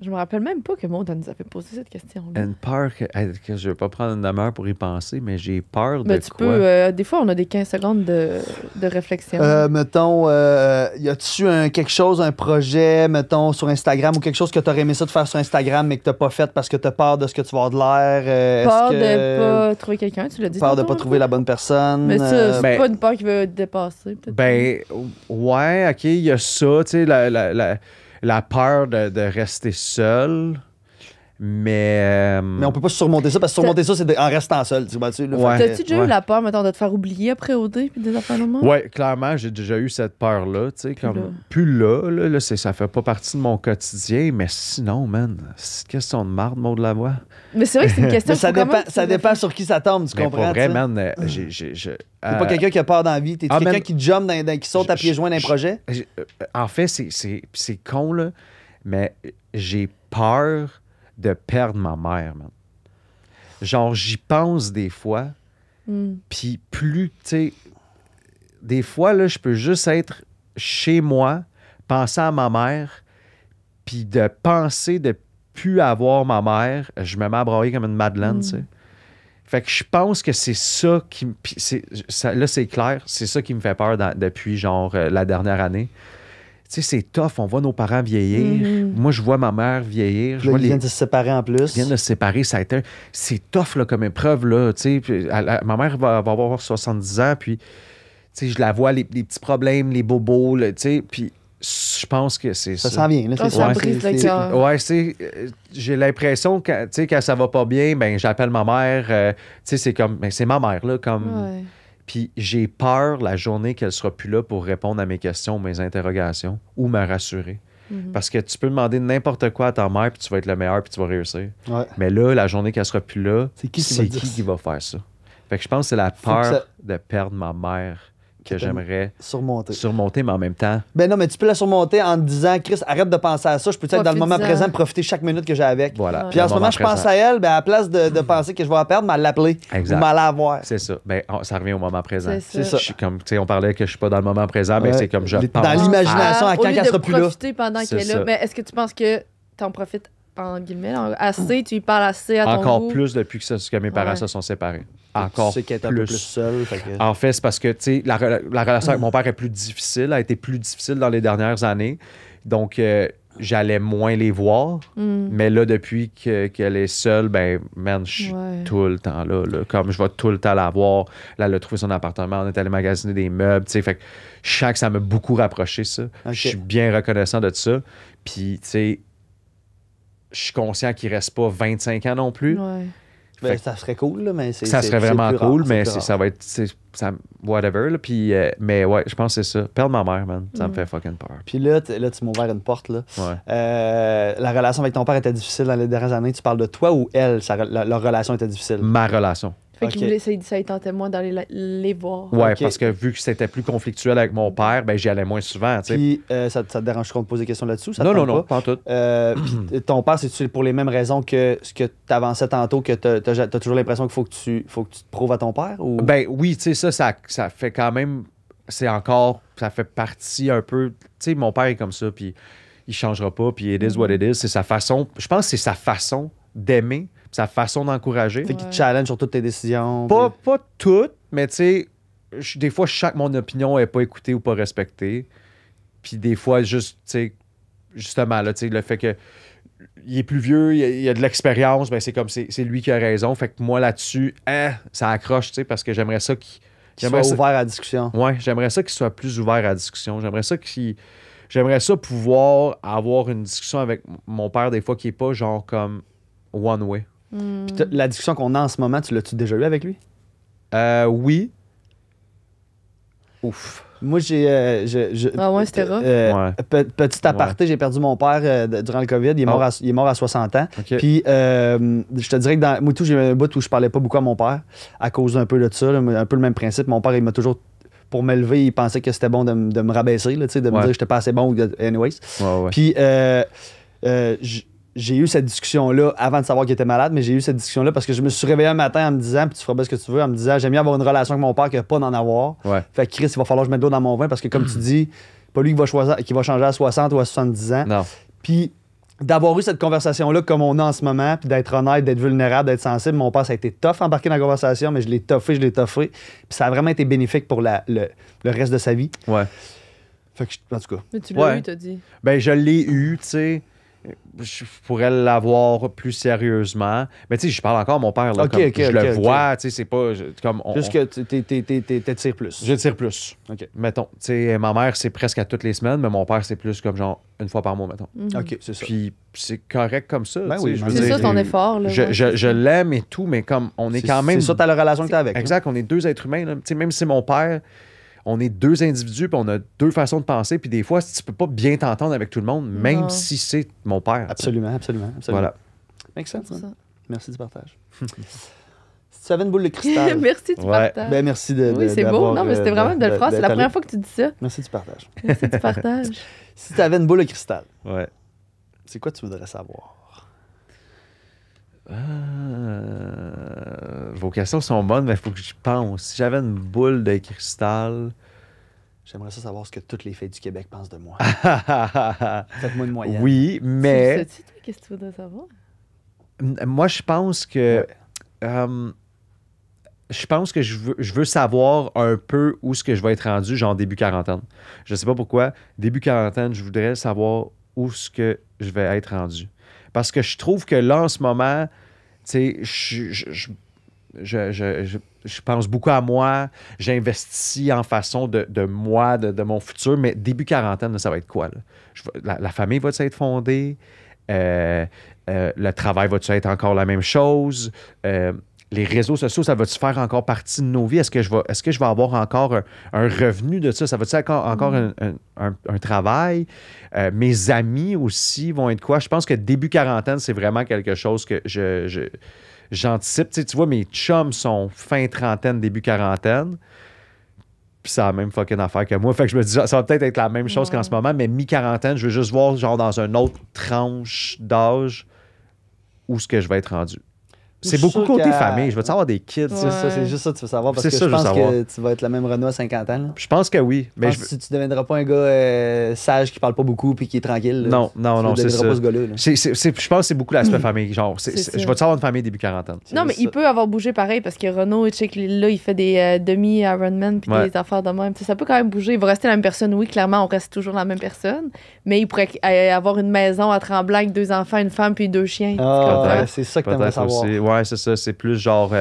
S3: Je me rappelle même pas que Maud elle nous avait posé cette question-là.
S5: Une peur que je vais pas prendre une demeure pour y penser, mais j'ai peur
S3: Mais
S5: de
S3: tu
S5: quoi?
S3: peux. Des fois, on a des 15 secondes de réflexion.
S2: Mettons, y a-tu quelque chose, un projet, mettons, sur Instagram ou quelque chose que tu aurais aimé ça de faire sur Instagram mais que t'as pas fait parce que t'as peur de ce que tu vas avoir de l'air?
S3: Peur
S2: est-ce
S3: de
S2: que-
S3: pas trouver quelqu'un, tu l'as dit.
S2: Peur de
S3: tantôt,
S2: pas
S3: un
S2: trouver
S3: peu.
S2: la bonne personne.
S3: Mais ça, c'est
S5: ben-
S3: pas une peur qui veut te dépasser. Peut-être.
S5: Ben, ouais, OK, il y a ça, tu sais, la peur de rester seul, mais...
S2: Mais on peut pas surmonter ça parce que surmonter ça, c'est en restant seul. Tu vois-tu, là,
S5: Ouais.
S2: fait que-
S3: T'as-tu déjà eu la peur, mettons, de te faire oublier après OD puis des affaires de moi?
S5: Ouais, clairement, j'ai déjà eu cette peur-là, tu sais, comme...
S3: là.
S5: Plus là, ça fait pas partie de mon quotidien, mais sinon, man, c'est une question de marde, mot de la voix.
S3: Mais c'est vrai que c'est une question.
S2: Mais ça
S3: faut quand même
S2: dépend,
S3: que tu
S2: ça dépend
S3: réfléchisses.
S2: sur qui ça tombe, tu
S5: Mais
S2: comprends?
S5: pour vrai,
S2: tu sais?
S5: man,
S2: T'es pas quelqu'un qui a peur dans la vie. T'es
S5: Ah,
S2: quelqu'un
S5: man.
S2: qui jump, qui saute à pieds joints dans un projet.
S5: En fait, c'est con, là, mais j'ai peur de perdre ma mère, man. Genre, j'y pense des fois,
S3: Hmm.
S5: puis plus, tu sais, des fois, là, je peux juste être chez moi, penser à ma mère, puis de penser de plus avoir ma mère, je me mets à brailler comme une madeleine, tu sais. Fait que je pense que c'est ça qui me... puis là, c'est clair, c'est ça qui me fait peur depuis, genre, la dernière année. Tu sais, c'est tough, on voit nos parents vieillir.
S3: Mhm.
S5: Moi, je vois ma mère vieillir. Je
S2: Là,
S5: vois
S2: ils viennent de se séparer en plus.
S5: ils viennent de se séparer, ça a été... C'est tough, là, comme épreuve, là, tu sais. Puis, ma mère va avoir 70 ans, puis... Tu sais, je la vois, les petits problèmes, les bobos, tu sais, puis je pense que c'est ça.
S2: Ça s'en vient, là.
S3: Ah, ça brise le cœur.
S5: Ouais, j'ai l'impression que, tu sais, quand ça va pas bien, ben j'appelle ma mère, tu sais, c'est comme, ben, c'est ma mère, là, comme...
S3: Ouais.
S5: Puis j'ai peur la journée qu'elle sera plus là pour répondre à mes questions, mes interrogations, ou me rassurer. Parce que tu peux demander n'importe quoi à ta mère, puis tu vas être le meilleur, puis tu vas réussir.
S2: Ouais.
S5: Mais là, la journée qu'elle sera plus là,
S2: C'est qui
S5: va faire ça? Fait que je pense que c'est la peur de perdre ma mère que j'aimerais surmonter, mais en même temps...
S2: Ben non, mais tu peux la surmonter en te disant, Chris, arrête de penser à ça. Je peux être dans le moment présent, profiter chaque minute que j'ai avec.
S5: Voilà.
S2: Puis en ce moment, je pense à elle, ben à la place de penser que je vais la perdre, mais à l'appeler.
S5: Exact.
S2: Ou m'aller la voir.
S5: C'est ça. Ben, ça revient au moment présent.
S3: C'est ça.
S5: Je suis comme, tu sais, on parlait que je suis pas dans le moment présent, mais c'est comme je pense.
S2: Dans l'imagination, à quand elle sera plus là.
S3: Profiter pendant qu'elle est là. Mais est-ce que tu penses que t'en profites, en guillemets, assez, tu y parles assez à ton
S5: Encore
S3: goût?
S5: plus depuis que mes parents se sont séparés. Encore
S2: Tu sais qu'elle est un peu plus seule.
S5: En fait, c'est parce que, tu sais, la relation avec mon père est plus difficile, a été plus difficile dans les dernières années. Donc, j'allais moins les voir. Mais là, depuis qu'elle est seule, ben, man, je suis tout le temps là. Comme je vais tout le temps la voir. Là, elle a trouvé son appartement, on est allé magasiner des meubles, tu sais. Fait que je sens que ça m'a beaucoup rapproché, ça.
S2: Okay.
S5: Je suis bien reconnaissant de ça. Puis, tu sais, je suis conscient qu'il reste pas 25 ans non plus.
S3: Ouais.
S2: Ben, ça serait cool, là, mais c'est.
S5: Ça serait vraiment
S2: plus
S5: cool,
S2: rare,
S5: mais
S2: plus
S5: ça va être. Whatever. Là, puis, mais ouais, je pense que c'est ça. Perdre ma mère, man, ça me fait fucking peur.
S2: Puis là, tu m'as ouvert une porte. Là.
S5: Ouais.
S2: La relation avec ton père était difficile dans les dernières années. Tu parles de toi ou elle, leur relation était difficile?
S5: Ma relation.
S3: Fait qu'il voulait, ça y tentait moins d'aller les voir.
S5: Ouais,
S2: Okay.
S5: parce que vu que c'était plus conflictuel avec mon père, ben j'y allais moins souvent, tu sais.
S2: Puis ça te dérange qu'on te pose des questions là-dessus?
S5: Non, pas en tout.
S2: Puis ton père, c'est pour les mêmes raisons que ce que tu avançais tantôt, que t'as toujours l'impression qu'il faut que tu te prouves à ton père? Ou...
S5: Ben oui, tu sais, ça fait quand même... Ça fait partie un peu... Tu sais, mon père est comme ça, puis il changera pas, puis it is what it is. C'est sa façon... Je pense que c'est sa façon d'aimer, sa façon d'encourager.
S2: Fait qu'il te challenge sur toutes tes décisions.
S5: Pas toutes, mais tu sais, des fois, je sens que mon opinion n'est pas écoutée ou pas respectée. Puis des fois, juste, tu sais, justement, là, tu sais, le fait que il est plus vieux, il a de l'expérience, ben c'est comme c'est lui qui a raison. Fait que moi, là-dessus, ça accroche, tu sais, parce que j'aimerais ça qu'il
S2: soit ouvert à la discussion.
S5: Ouais, j'aimerais ça qu'il soit plus ouvert à la discussion. J'aimerais ça pouvoir avoir une discussion avec mon père, des fois, qui est pas genre comme one way.
S2: Puis la discussion qu'on a en ce moment, tu l'as-tu déjà eu avec lui?
S5: Oui. Ouf.
S2: Moi, j'ai...
S3: Ah ouais, c'était rough.
S2: Petit aparté, j'ai perdu mon père durant le COVID. Il est mort à 60 ans.
S5: Okay.
S2: Puis, je te dirais que moi, tout, j'ai eu un bout où je parlais pas beaucoup à mon père à cause d'un peu de ça. Là, un peu le même principe. Mon père, il m'a toujours... Pour m'élever, il pensait que c'était bon de me rabaisser, là, de me dire que j'étais pas assez bon. Anyways.
S5: Ouais.
S2: Puis, j'ai eu cette discussion-là avant de savoir qu'il était malade, mais j'ai eu cette discussion-là parce que je me suis réveillé un matin en me disant, puis tu feras bien ce que tu veux, en me disant, j'aime mieux avoir une relation avec mon père que pas d'en avoir.
S5: Ouais.
S2: Fait que Chris, il va falloir que je mette l'eau dans mon vin parce que, comme tu dis, pas lui qui va changer à 60 ou à 70 ans.
S5: Non.
S2: Puis d'avoir eu cette conversation-là comme on a en ce moment, puis d'être honnête, d'être vulnérable, d'être sensible, mon père, ça a été tough embarquer dans la conversation, mais je l'ai toffé. Puis ça a vraiment été bénéfique pour le reste de sa vie.
S5: Ouais.
S2: Fait que, en tout cas.
S3: Mais tu l'as eu, t'as dit.
S5: Ben, je l'ai eu, tu sais. Je pourrais l'avoir plus sérieusement. Mais tu sais, je parle encore à mon père. Là, je le vois, tu sais, c'est pas...
S2: Juste que tu tires plus.
S5: Je tire plus.
S2: OK.
S5: Mettons, tu sais, ma mère, c'est presque à toutes les semaines, mais mon père, c'est plus comme genre une fois par mois, mettons.
S2: OK, c'est ça.
S5: Puis c'est correct comme ça.
S2: Ben oui,
S5: je veux
S3: c'est
S5: dire,
S3: ça ton effort. Là,
S5: je l'aime et tout, mais comme on est quand même...
S2: C'est ça ta relation que tu as avec.
S5: Exact, on est deux êtres humains. Tu sais, même si c'est mon père... On est deux individus, puis on a deux façons de penser, puis des fois, tu peux pas bien t'entendre avec tout le monde, même si c'est mon père.
S2: Absolument.
S5: Voilà.
S2: Make sense, hein? Merci du partage. Si tu avais une boule de cristal...
S3: Merci du partage.
S2: Ben, merci de
S3: Oui, c'est beau. Non, mais c'était vraiment une belle phrase. C'est la première fois que tu dis ça.
S2: Merci du partage.
S3: Merci du partage.
S2: Si tu avais une boule de cristal,
S5: Ouais.
S2: c'est quoi tu voudrais savoir?
S5: Vos questions sont bonnes, mais il faut que je pense. Si j'avais une boule de cristal...
S2: J'aimerais ça savoir ce que toutes les filles du Québec pensent de moi. Faites-moi une moyenne.
S5: Oui, mais...
S3: Tu sais, qu'est-ce que tu voudrais savoir?
S5: Moi, je pense que... je pense que je veux savoir un peu où est-ce que je vais être rendu, genre début quarantaine. Je sais pas pourquoi. Début quarantaine, je voudrais savoir où est-ce que je vais être rendu. Parce que je trouve que là, en ce moment, tu sais, je pense beaucoup à moi. J'investis en façon de moi, de mon futur. Mais début quarantaine, là, ça va être quoi? Là? La famille va être fondée? Le travail va-tu être encore la même chose? Les réseaux sociaux, ça va-tu faire encore partie de nos vies? Est-ce que je vais avoir encore un revenu de ça? Ça va-tu être encore un travail? Mes amis aussi vont être quoi? Je pense que début quarantaine, c'est vraiment quelque chose que j'anticipe. Tu vois, mes chums sont fin trentaine, début quarantaine. Puis c'est la même fucking affaire que moi. Fait que je me dis, ça va peut-être être la même chose qu'en ce moment, mais mi-quarantaine, je veux juste voir, genre, dans une autre tranche d'âge où ce que je vais être rendu. C'est beaucoup côté famille. Je veux avoir des kids.
S2: C'est ça, c'est juste ça que tu veux savoir. Parce
S5: C'est
S2: que
S5: ça,
S2: je pense
S5: je veux savoir.
S2: que tu vas être le même Renaud à 50 ans. Là.
S5: Je pense que oui. Mais
S2: si tu ne deviendras pas un gars sage qui parle pas beaucoup puis qui est tranquille. Là,
S5: non,
S2: tu ne
S5: c'est ça.
S2: pas ce gars-là. Là.
S5: Je pense que c'est beaucoup l'aspect famille. Genre, je vais avoir une famille début quarantaine.
S3: Non, mais il peut avoir bougé pareil parce que Renaud, là, il fait des demi-Ironman puis des affaires de même. Ça peut quand même bouger. Il va rester la même personne. Oui, clairement, on reste toujours la même personne. Mais il pourrait avoir une maison à Tremblant avec 2 enfants, une femme puis 2 chiens.
S2: C'est ça que tu aimerais savoir.
S5: Ouais, c'est ça. C'est plus genre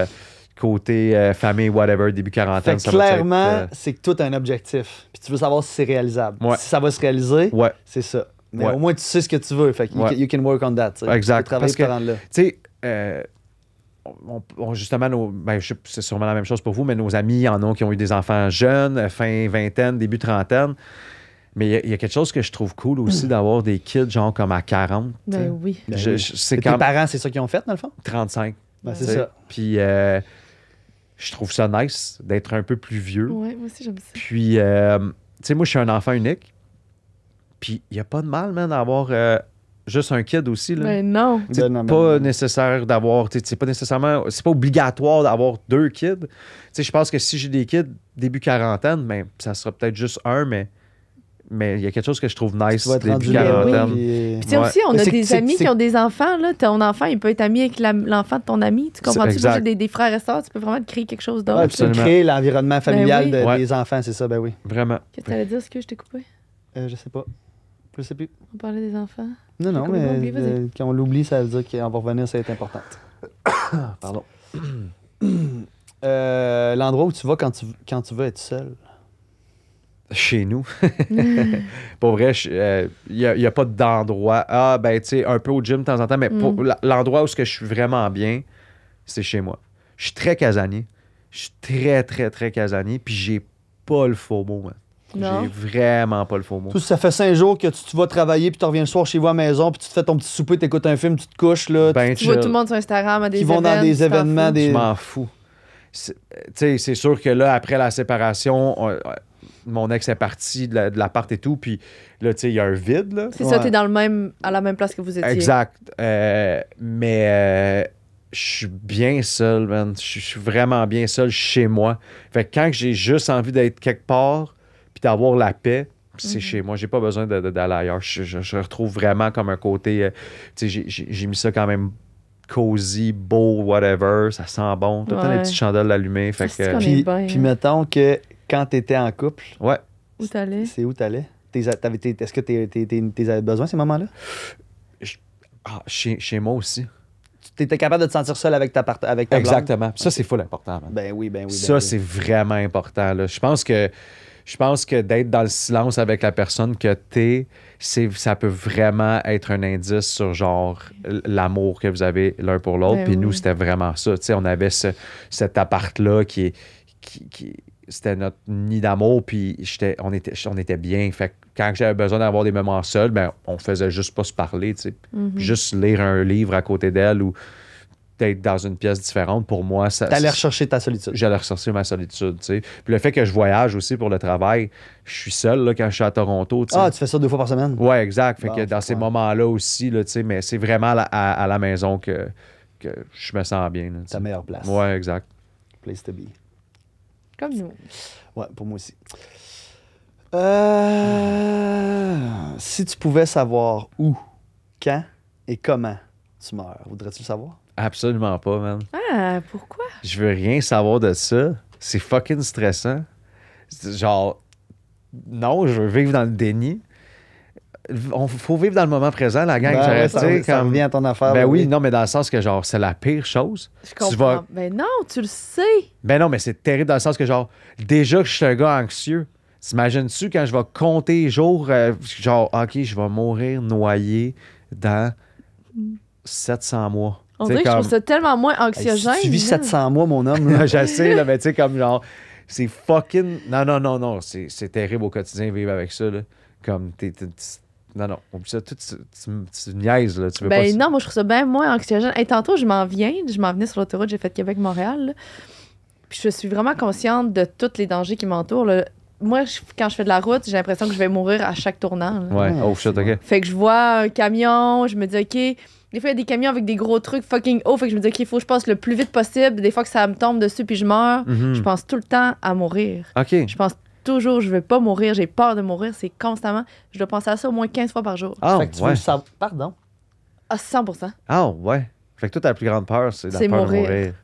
S5: côté famille, whatever, début quarantaine.
S2: Fait clairement, c'est que tout a un objectif. Puis tu veux savoir si c'est réalisable. Si ça va se réaliser, c'est ça. Mais au moins, tu sais ce que tu veux. Fait que you can work on that.
S5: Exact.
S2: Parce que,
S5: tu sais, justement, c'est sûrement la même chose pour vous, mais nos amis en ont qui ont eu des enfants jeunes, fin vingtaine, début trentaine. Mais il y a quelque chose que je trouve cool aussi d'avoir des kids genre comme à 40.
S3: Ben oui.
S2: Tes parents, c'est ça qu'ils ont fait, dans le fond?
S5: 35.
S2: Ben, c'est ça.
S5: Puis je trouve ça nice d'être un peu plus vieux.
S3: Oui, moi aussi, j'aime ça.
S5: Puis, tu sais, moi, je suis un enfant unique. Puis, il n'y a pas de mal, man, d'avoir juste un kid aussi. Là.
S3: Ben non.
S5: C'est pas nécessaire d'avoir... C'est pas nécessairement... C'est pas obligatoire d'avoir 2 kids. Tu sais, je pense que si j'ai des kids début quarantaine, ben, ça sera peut-être juste un, mais il y a quelque chose que je trouve nice début quarantaine.
S3: Puis tu sais aussi, on a des amis qui ont des enfants. Là. Ton enfant, il peut être ami avec l'enfant de ton ami. Tu comprends-tu? Moi, j'ai des frères et sœurs. Tu peux vraiment créer quelque chose d'autre.
S2: Ouais, tu peux créer l'environnement familial des enfants, c'est ça, ben oui.
S5: Vraiment.
S3: Qu'est-ce que tu allais dire? Est-ce que je t'ai coupé?
S2: Je sais pas. Je sais plus.
S3: On parlait des enfants.
S2: Non, mais quand on l'oublie, ça veut dire qu'on va revenir, ça va être important.
S5: Pardon.
S2: L'endroit où tu vas quand tu veux être seul.
S5: Chez nous. Pour vrai, il n'y a pas d'endroit. Ah, ben, tu sais, un peu au gym de temps en temps, mais pour l'endroit où je suis vraiment bien, c'est chez moi. Je suis très casanier. Je suis très, très, très casanier, puis j'ai pas le FOMO, man. J'ai vraiment pas le FOMO.
S2: Ça fait 5 jours que tu vas travailler, puis tu reviens le soir chez vous à la maison, puis tu te fais ton petit souper, tu écoutes un film, tu te couches. Là,
S3: tu vois tout le monde sur Instagram à des
S2: événements. Qui vont dans des événements.
S5: Je m'en fous. Tu sais, c'est sûr que là, après la séparation... mon ex est parti de l'appart et tout, puis là, tu sais, il y a un vide, là.
S3: C'est ça, t'es à la même place que vous étiez.
S5: Exact. Mais je suis bien seul, man. Je suis vraiment bien seul chez moi. Fait que quand j'ai juste envie d'être quelque part, puis d'avoir la paix, c'est chez moi. J'ai pas besoin d'aller ailleurs. Je retrouve vraiment comme un côté... tu sais, j'ai mis ça quand même cozy, beau, whatever. Ça sent bon. Tout le temps, les petites chandelles allumées. Fait que...
S2: Puis mettons que quand tu étais en couple,
S3: où t'allais?
S2: C'est où t'allais? Est-ce que tu avais besoin ces moments-là?
S5: Chez moi aussi.
S2: Tu étais capable de te sentir seul avec ta blonde?
S5: Exactement. Ça, c'est full important. Man.
S2: Ben oui.
S5: Ça, c'est vraiment important. Là. Je pense que d'être dans le silence avec la personne que t'es, ça peut vraiment être un indice sur genre l'amour que vous avez l'un pour l'autre. Puis nous, c'était vraiment ça. T'sais, on avait cet appart-là qui c'était notre nid d'amour, puis on était bien. Fait que quand j'avais besoin d'avoir des moments seuls, ben, on faisait juste pas se parler, tu sais. Juste lire un livre à côté d'elle ou d'être dans une pièce différente, pour moi, ça...
S2: T'allais rechercher ta solitude.
S5: J'allais rechercher ma solitude, tu sais. Puis le fait que je voyage aussi pour le travail, je suis seul là, quand je suis à Toronto, tu sais.
S2: Ah, tu fais ça 2 fois par semaine?
S5: Ouais, exact. Fait que dans ces moments-là aussi, là, tu sais, mais c'est vraiment à la maison que je me sens bien.
S2: Ta meilleure place.
S5: Ouais, exact.
S2: Place to be.
S3: Comme nous.
S2: Ouais, pour moi aussi. Si tu pouvais savoir où, quand et comment tu meurs, voudrais-tu le savoir?
S5: Absolument pas, man.
S3: Ah, pourquoi?
S5: Je veux rien savoir de ça. C'est fucking stressant. Genre, non, je veux vivre dans le déni. faut vivre dans le moment présent, la gang.
S2: Ben,
S5: ça
S2: revient à ton affaire.
S5: Ben oui, non, mais dans le sens que, genre, c'est la pire chose.
S3: Je comprends. Ben non, tu le sais.
S5: Ben non, mais c'est terrible dans le sens que, genre, déjà que je suis un gars anxieux, t'imagines-tu quand je vais compter les jours, genre, OK, je vais mourir noyé dans 700 mois.
S3: On dirait que je trouve ça tellement moins anxiogène.
S2: Tu vis 700 mois, mon homme. Là.
S5: Je sais, là, mais tu sais, comme genre, c'est fucking. Non, c'est terrible au quotidien vivre avec ça, là. Comme, non, oublie ça, tu niaises, là. Tu veux
S3: ben
S5: pas...
S3: non, moi, je trouve ça bien moins anxiogène. Hey, tantôt, je m'en venais sur l'autoroute, j'ai fait Québec-Montréal, là. Puis je suis vraiment consciente de tous les dangers qui m'entourent, là. Moi, quand je fais de la route, j'ai l'impression que je vais mourir à chaque tournant, là.
S5: Ouais, oh shit, OK.
S3: Fait que je vois un camion, je me dis, OK. Des fois, il y a des camions avec des gros trucs fucking hauts. Fait que je me dis, OK, il faut que je passe le plus vite possible. Des fois que ça me tombe dessus puis je meurs, je pense tout le temps à mourir.
S5: OK.
S3: Je pense toujours, je vais pas mourir, j'ai peur de mourir. C'est constamment. Je dois penser à ça au moins 15 fois par jour.
S5: Ah,
S2: Fait que tu veux savoir. Pardon.
S3: À 100%.
S5: Ah, ouais. Fait que toi, ta plus grande peur, c'est la peur
S3: mourir.
S5: de mourir.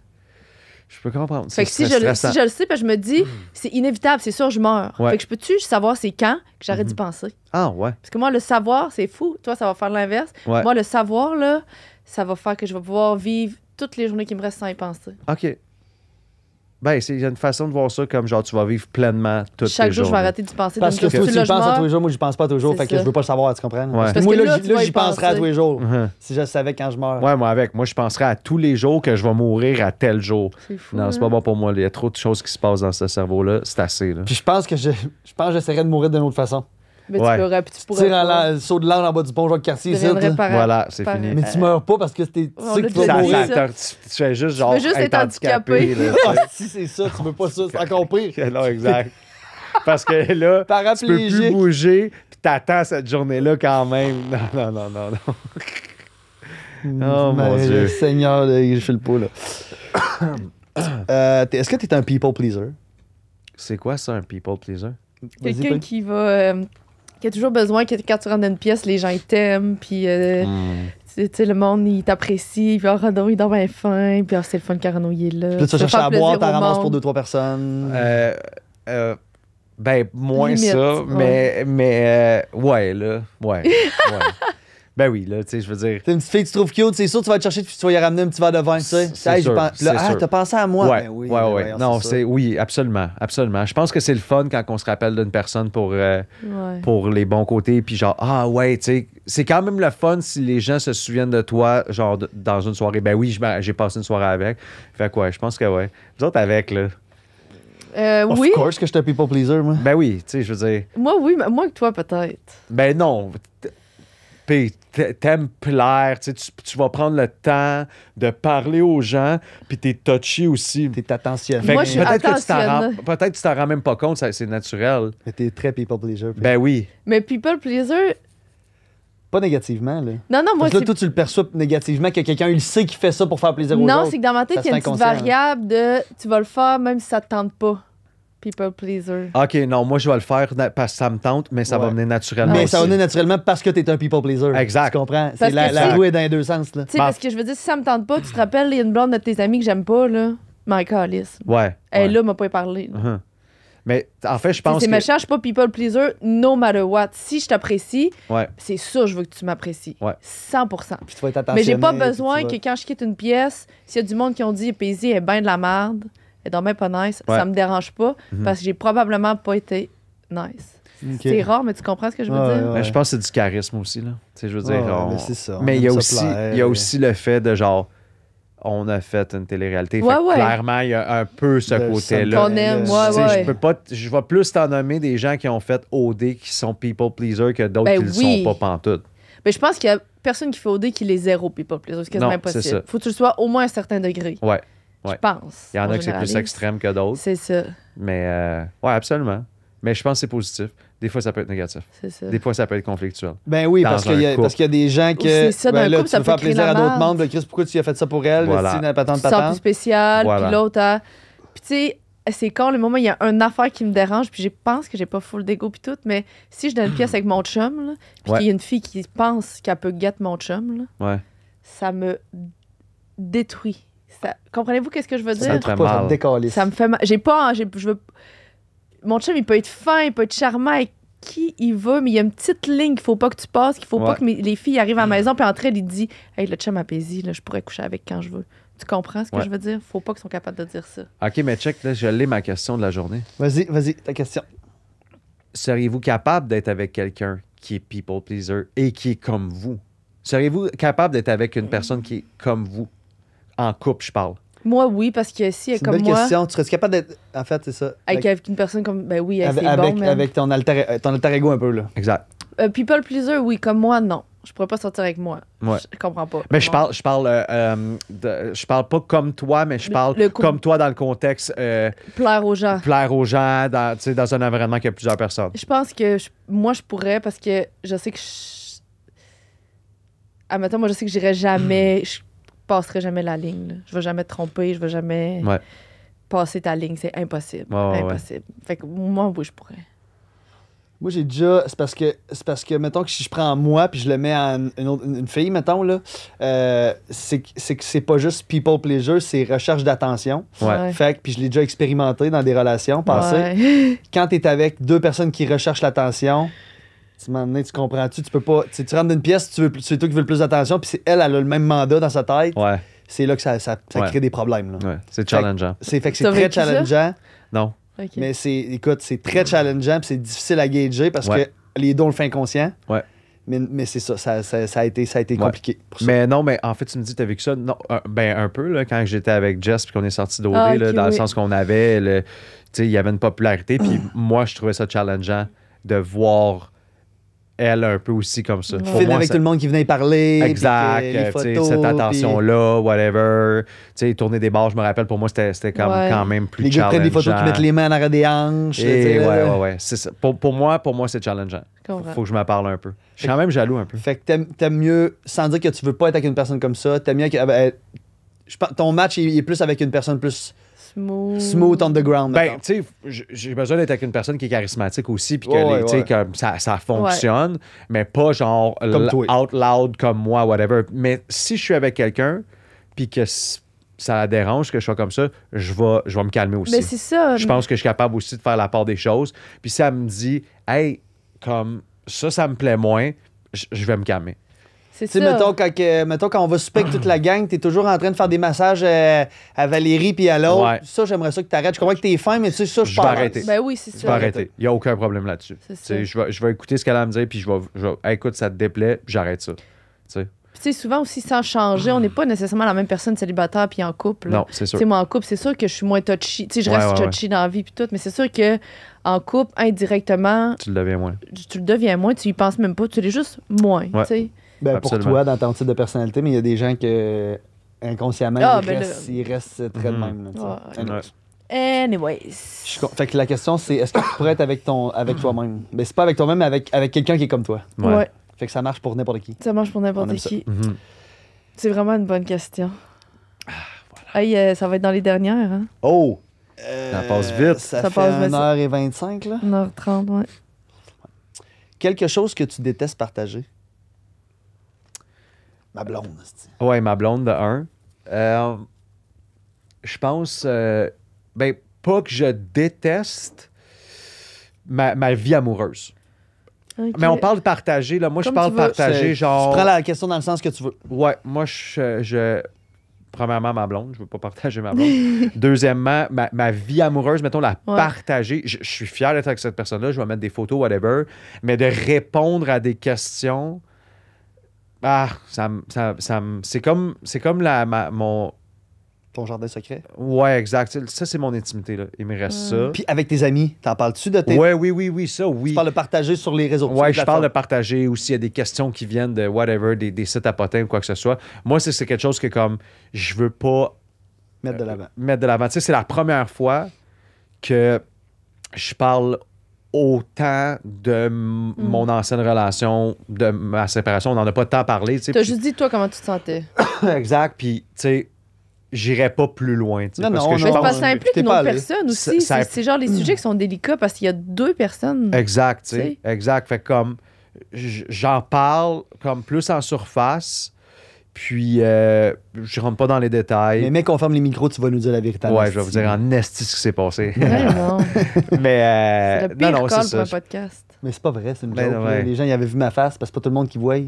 S5: Je peux comprendre.
S3: Fait que si je le sais, je me dis, c'est inévitable, c'est sûr, je meurs.
S5: Ouais.
S3: Fait que je peux-tu savoir c'est quand que j'arrête d'y penser?
S5: Ah, ouais.
S3: Parce que moi, le savoir, c'est fou. Toi, ça va faire l'inverse.
S5: Ouais.
S3: Moi, le savoir, là, ça va faire que je vais pouvoir vivre toutes les journées qui me restent sans y penser.
S5: OK. Ben, il y a une façon de voir ça comme genre tu vas vivre pleinement toutes
S3: Chaque
S5: les
S3: jour, je
S5: journées.
S3: vais arrêter d'y penser.
S2: Parce que toi, tu y penses à tous les jours, moi, j'y pense pas tous. Fait que
S3: ça.
S2: je veux pas le savoir, tu comprends?
S5: Ouais.
S3: Parce
S2: Moi,
S3: que
S2: là,
S3: tu vas y
S2: j'y penserais à
S3: penser.
S2: tous les jours.
S5: Mhm.
S2: Si je savais quand je meurs.
S5: Ouais, moi, je penserais à tous les jours que je vais mourir à tel jour.
S3: C'est fou.
S5: Non, c'est pas bon pour moi. Il y a trop de choses qui se passent dans ce cerveau-là. C'est assez, là.
S2: Puis je pense que j'essaierais de mourir d'une autre façon.
S3: Mais
S5: Ouais.
S3: tu pourrais
S2: Tire
S3: pas.
S2: le saut de l'âne en bas du pont Jacques-Cartier ici.
S3: Deviendrais
S2: là.
S5: Voilà, c'est fini.
S2: Mais tu meurs pas parce que tu
S3: on
S2: sais
S3: l'a
S2: que tu vas
S3: déjà dit,
S2: mourir.
S3: ça.
S5: Tu fais juste genre
S3: veux juste être handicapé.
S5: là,
S2: Ah, si c'est ça, tu veux pas ça, c'est encore pire.
S5: tu sais. Non, exact. Parce que là, tu peux plus
S2: Paraplégique.
S5: bouger, puis t'attends cette journée-là quand même. Non. Oh, mon
S2: Mais
S5: Dieu.
S2: Seigneur, je fais le pot, là. Est-ce que t'es un people pleaser?
S5: C'est quoi ça, un people pleaser?
S2: Vas-y,
S3: Quelqu'un
S2: Paul.
S3: qui va. Qui a toujours besoin que quand tu rentres dans une pièce, les gens ils t'aiment, puis tu sais, le monde il t'apprécie, puis Renaud il dort bien fin, puis c'est le fun quand Renaud il est là.
S2: Puis là, tu vas
S3: vas
S2: chercher
S3: faire
S2: à boire,
S3: plaisir
S2: t'en
S3: au
S2: ramasses
S3: monde.
S2: pour 2-3 personnes.
S5: Ben, moins
S3: Limite,
S5: ça,
S3: ouais.
S5: mais ouais, là. Ouais. Ben oui, là, tu sais, je veux dire.
S2: T'es une petite fille que tu trouves cute, c'est sûr, tu vas te chercher puis tu vas y ramener un petit verre de vin, tu sais.
S5: C'est
S2: Hey,
S5: sûr,
S2: puis là,
S5: c'est sûr.
S2: t'as pensé à moi?
S5: Ouais,
S2: Ben oui,
S5: ouais.
S2: voyons,
S5: Non,
S2: ça.
S5: oui, absolument. Je pense que c'est le fun quand on se rappelle d'une personne pour les bons côtés, puis genre, ah ouais, tu sais, c'est quand même le fun si les gens se souviennent de toi, genre, dans une soirée. Ben oui, j'ai passé une soirée avec. Fait que ouais, je pense que ouais. Vous autres avec, là.
S3: Oui.
S2: Of course que je suis un people pleaser, moi.
S5: Ben oui, tu sais, je veux dire.
S3: Moi, oui, mais moi que toi, peut-être.
S5: Ben non. Puis t'aimes plaire, tu sais, tu vas prendre le temps de parler aux gens, puis t'es touchy aussi.
S2: T'es attentionné.
S5: Fait
S3: Moi,
S5: que
S3: je suis
S5: peut-être que
S3: attentionne.
S5: peut-être que tu t'en rends même pas compte, c'est naturel.
S2: Mais t'es très people pleaser.
S5: Ben oui.
S3: Mais people pleaser.
S2: Pas négativement, là.
S3: Non, moi,
S2: Parce que là,
S3: c'est.
S2: toi, tu le perçois négativement, que quelqu'un, il sait qu'il fait ça pour faire plaisir aux
S3: Non,
S2: autres.
S3: c'est que dans ma tête,
S2: Ça
S3: il y a
S2: se
S3: une
S2: fait
S3: petite
S2: inconscient,
S3: variable de tu vas le faire même si ça te tente pas. People pleaser.
S5: OK, non, moi, je vais le faire parce que ça me tente, mais ça va
S2: Ouais.
S5: venir naturellement.
S2: Mais
S5: aussi.
S2: ça va venir naturellement parce que t'es un people pleaser.
S5: Exact.
S2: Tu comprends?
S3: Parce
S2: C'est la
S3: que
S2: roue est dans les deux sens, là.
S3: Tu sais, parce que je veux dire, si ça me tente pas, tu te rappelles, il y a une blonde de tes amis que j'aime pas, là. Michael Alice.
S5: Ouais.
S3: Elle,
S5: ouais.
S3: là, m'a pas parlé. là.
S5: Mhm. Mais en fait, je
S3: Tu sais,
S5: pense
S3: c'est
S5: que...
S3: méchant, je suis pas people pleaser, no matter what. Si je t'apprécie,
S5: Ouais.
S3: c'est sûr, je veux que tu m'apprécies.
S5: Ouais.
S3: 100%.
S2: Puis tu vas être
S3: Mais j'ai pas
S2: attentionné,
S3: besoin
S2: puis
S3: que
S2: tu vas-
S3: quand je quitte une pièce, s'il y a du monde qui ont dit Paisy est bien de la merde, elle est donc bien pas nice,
S5: Ouais.
S3: ça me dérange pas parce que j'ai probablement pas été nice.
S2: Ok.
S3: C'est rare, mais tu comprends ce que je veux
S2: Ouais,
S3: dire?
S2: ouais.
S5: Mais je pense que c'est du charisme aussi, là. Tu sais, je veux dire...
S2: Ouais,
S5: on-
S2: mais c'est ça, on
S5: Mais il y a
S2: aime
S5: aussi,
S2: ça plaire.
S5: il y a aussi le fait de genre... On a fait une télé-réalité.
S3: Ouais,
S5: Fait que
S3: ouais.
S5: clairement, il y a un peu ce
S2: De
S5: côté-là.
S3: Qu'on aime,
S2: Tu
S3: ouais,
S5: Tu sais,
S3: ouais.
S5: Je peux pas, je vais plus t'en nommer des gens qui ont fait OD qui sont people pleaser que d'autres
S3: Ben
S5: qui le
S3: oui.
S5: sont pas pantoute.
S3: Mais je pense qu'il y a personne qui fait OD qui les zéro people pleaser. C'est quasiment
S5: Non,
S3: impossible.
S5: c'est ça.
S3: Faut que tu le sois au moins à un certain degré.
S5: Ouais.
S3: Je
S5: Ouais.
S3: pense.
S5: Il y en
S3: on
S5: a que c'est plus
S3: généralise.
S5: extrême que d'autres.
S3: C'est ça.
S5: Mais ouais, absolument. Mais je pense que c'est positif. Des fois, ça peut être négatif.
S3: C'est ça.
S5: Des fois, ça peut être conflictuel.
S2: Ben oui,
S5: Dans
S2: parce
S5: un
S2: qu'il y a
S5: couple.
S2: des gens que.
S3: Ou c'est ça, dans
S2: ben
S3: un
S2: là,
S3: couple,
S2: tu
S3: ça
S2: veux
S3: peut
S2: faire
S3: créer
S2: plaisir
S3: la
S2: à d'autres
S3: marde.
S2: membres. Chris, pourquoi tu as fait ça pour elle?
S5: Voilà.
S2: Tu sais, patente,
S3: Tu te sens plus
S2: patente.
S3: spécial,
S5: Voilà.
S3: puis l'autre a... Puis tu sais, c'est con, le moment, il y a une affaire qui me dérange, puis je pense que j'ai pas full d'ego puis tout, mais si je donne une pièce avec mon chum, là, puis
S5: Ouais.
S3: qu'il y a une fille qui pense qu'elle peut guette mon chum, là,
S5: Ouais.
S3: ça me détruit. Ça... Comprenez-vous qu'est-ce que je veux
S5: Ça
S3: dire?
S5: te fait
S2: Pas, ça te
S5: mal.
S2: décalisse.
S3: Ça me fait mal. J'ai pas... Je veux... Mon chum, il peut être fin, il peut être charmant, qui il veut, mais il y a une petite ligne qu'il faut pas que tu passes, qu'il faut pas que les filles arrivent à la maison, puis entre elles, il dit « Hey, le chum à Paisy, là, je pourrais coucher avec quand je veux. » Tu comprends ce que je veux dire? Faut pas qu'ils soient capables de dire ça.
S5: OK, mais check, là, je l'ai ma question de la journée.
S2: Vas-y, ta question.
S5: Seriez-vous capable d'être avec quelqu'un qui est people pleaser et qui est comme vous? Seriez-vous capable d'être avec une personne qui est comme vous? En couple, je parle.
S3: Moi, oui, parce que si elle est comme moi...
S2: C'est une belle question. Tu serais capable d'être... En fait, c'est ça.
S3: Avec une personne comme... Ben oui, c'est bon,
S2: avec ton alter ego un peu, là.
S5: Exact.
S3: People pleaser, oui. Comme moi, non. Je pourrais pas sortir avec moi.
S5: Ouais.
S3: Je comprends pas.
S5: Mais je parle pas comme toi, mais je parle comme toi dans le contexte...
S3: plaire aux gens.
S5: Plaire aux gens dans un environnement qui a plusieurs personnes.
S3: Je pense que moi, je pourrais parce que je sais que admettons, moi, je sais que j'irai jamais... Je passerai jamais la ligne. Là. Je vais jamais te tromper. Je vais jamais passer ta ligne. C'est impossible. Impossible. Fait que moi, oui, je pourrais.
S2: Moi, j'ai déjà... C'est parce que, mettons que si je prends moi puis je le mets à une fille, mettons, là, c'est que c'est pas juste people pleasure, c'est recherche d'attention.
S5: Ouais.
S2: Fait que, puis je l'ai déjà expérimenté dans des relations passées.
S3: Ouais.
S2: Quand t'es avec deux personnes qui recherchent l'attention, tu m'en donné, tu comprends-tu? Tu peux pas... Tu rentres dans une pièce, c'est toi qui veux le plus d'attention, puis elle a le même mandat dans sa tête.
S5: Ouais.
S2: C'est là que ça crée des problèmes. Là.
S5: Ouais. C'est challengeant.
S2: C'est très challengeant.
S5: Non.
S3: Okay.
S2: Mais c'est très challengeant, puis c'est difficile à gager parce que les deux, on le fait inconscient.
S5: Ouais.
S2: Mais c'est ça a été compliqué. Pour ça.
S5: Mais non, mais en fait, tu me dis, tu as vécu ça? Non, un peu, là, quand j'étais avec Jess, puis qu'on est sorti d'OD, dans le sens qu'on avait, tu sais, il y avait une popularité, puis moi, je trouvais ça challengeant de voir elle un peu aussi comme ça.
S2: Film avec tout le monde qui venait y parler.
S5: Exact.
S2: Les photos,
S5: cette attention-là, whatever. Tourner des bars, je me rappelle, pour moi, c'était quand même plus challengeant.
S2: Les gars prennent des photos qui mettent les mains en arrière des hanches.
S5: Ouais. C'est ça. Pour moi, c'est challengeant. Faut que je me parle un peu. Je suis quand même jaloux un peu.
S2: Fait que t'aimes mieux, sans dire que tu veux pas être avec une personne comme ça, t'aimes mieux que... ton match il est plus avec une personne plus... Smooth on the ground.
S5: Ben, tu sais, j'ai besoin d'être avec une personne qui est charismatique aussi, puis que ça fonctionne, mais pas genre out loud comme moi, whatever. Mais si je suis avec quelqu'un, puis que ça la dérange que je sois comme ça, je vais me calmer aussi.
S3: Mais c'est ça.
S5: Je pense que je suis capable aussi de faire la part des choses. Puis si elle me dit, hey, comme ça me plaît moins, je vais me calmer.
S2: Tu sais, mettons, quand on va souper avec toute la gang, t'es toujours en train de faire des massages à Valérie puis à l'autre. Ouais. Ça, j'aimerais ça que t'arrêtes. Je comprends que t'es fin, mais tu sais, ça, je
S5: vais arrêter.
S3: Ben oui, c'est ça.
S5: Je vais arrêter. Il n'y a aucun problème là-dessus. Je vais écouter ce qu'elle a à me dire, puis je vais hey, écoute, ça te déplaît, j'arrête ça. Tu
S3: sais, souvent aussi, sans changer, on n'est pas nécessairement la même personne célibataire puis en couple.
S5: Non, c'est sûr.
S3: T'sais, moi, en couple, c'est sûr que je suis moins touchy. Tu sais, je reste touchy dans la vie puis tout, mais c'est sûr que en couple, indirectement...
S5: Tu le deviens moins.
S3: Tu le deviens moins, tu y penses même pas, tu l'es juste moins, tu sais.
S2: Ben, pour toi, dans ton type de personnalité, mais il y a des gens que inconsciemment, ils restent très de même.
S3: Anyways.
S2: Fait que la question, c'est est-ce que tu pourrais être avec toi-même? Mais c'est pas avec toi-même, mais avec quelqu'un qui est comme toi.
S3: Ouais.
S2: Fait que ça marche pour n'importe qui.
S3: Ça marche pour n'importe qui.
S5: Mm-hmm.
S3: C'est vraiment une bonne question. Voilà. Hey, ça va être dans les dernières. Hein?
S5: Oh! Ça passe vite.
S2: Ça passe 1h25, là?
S3: 1h30, ouais.
S2: Quelque chose que tu détestes partager? Ma blonde.
S5: Ouais, ma blonde de 1. Je pense... ben, pas que je déteste ma vie amoureuse. Okay. Mais on parle de partager, là. Moi, je parle de partager, genre...
S2: Tu prends la question dans le sens que tu veux.
S5: Ouais, moi, premièrement, ma blonde. Je veux pas partager ma blonde. Deuxièmement, ma vie amoureuse, mettons, partager. Je suis fier d'être avec cette personne-là. Je vais mettre des photos, whatever. Mais de répondre à des questions... c'est comme mon...
S2: Ton jardin secret?
S5: Ouais, exact. Ça, c'est mon intimité, là. Il me reste ça.
S2: Puis avec tes amis, t'en parles-tu de tes...
S5: Oui, ça, oui.
S2: Tu parles de partager sur les réseaux sociaux?
S5: Ouais, je parle de partager aussi. Il y a des questions qui viennent de whatever, des sites à potins ou quoi que ce soit. Moi, c'est quelque chose que, comme, je veux pas...
S2: Mettre de l'avant.
S5: Tu sais, c'est la première fois que je parle autant de mon ancienne relation, de ma séparation. On n'en a pas tant parlé.
S3: Tu as juste dit, toi, comment tu te sentais.
S5: Exact. Puis, tu sais, j'irais pas plus loin.
S3: Non, parce que ça implique une autre personne aussi. C'est genre les sujets qui sont délicats parce qu'il y a deux personnes.
S5: Exact, tu sais. Exact. Fait comme, j'en parle comme plus en surface. Puis, je rentre pas dans les détails.
S2: Mais mec, on ferme les micros, tu vas nous dire la vérité.
S5: Ouais, je vais vous dire en esti ce qui s'est passé.
S3: Ouais, non.
S5: Mais,
S3: c'est le pire
S5: c'est
S3: call
S5: ça.
S3: pour un podcast.
S2: Mais c'est pas vrai, c'est une
S5: Ben,
S2: joke.
S5: ouais.
S2: Les gens, ils avaient vu ma face parce que c'est pas tout le monde qui voit.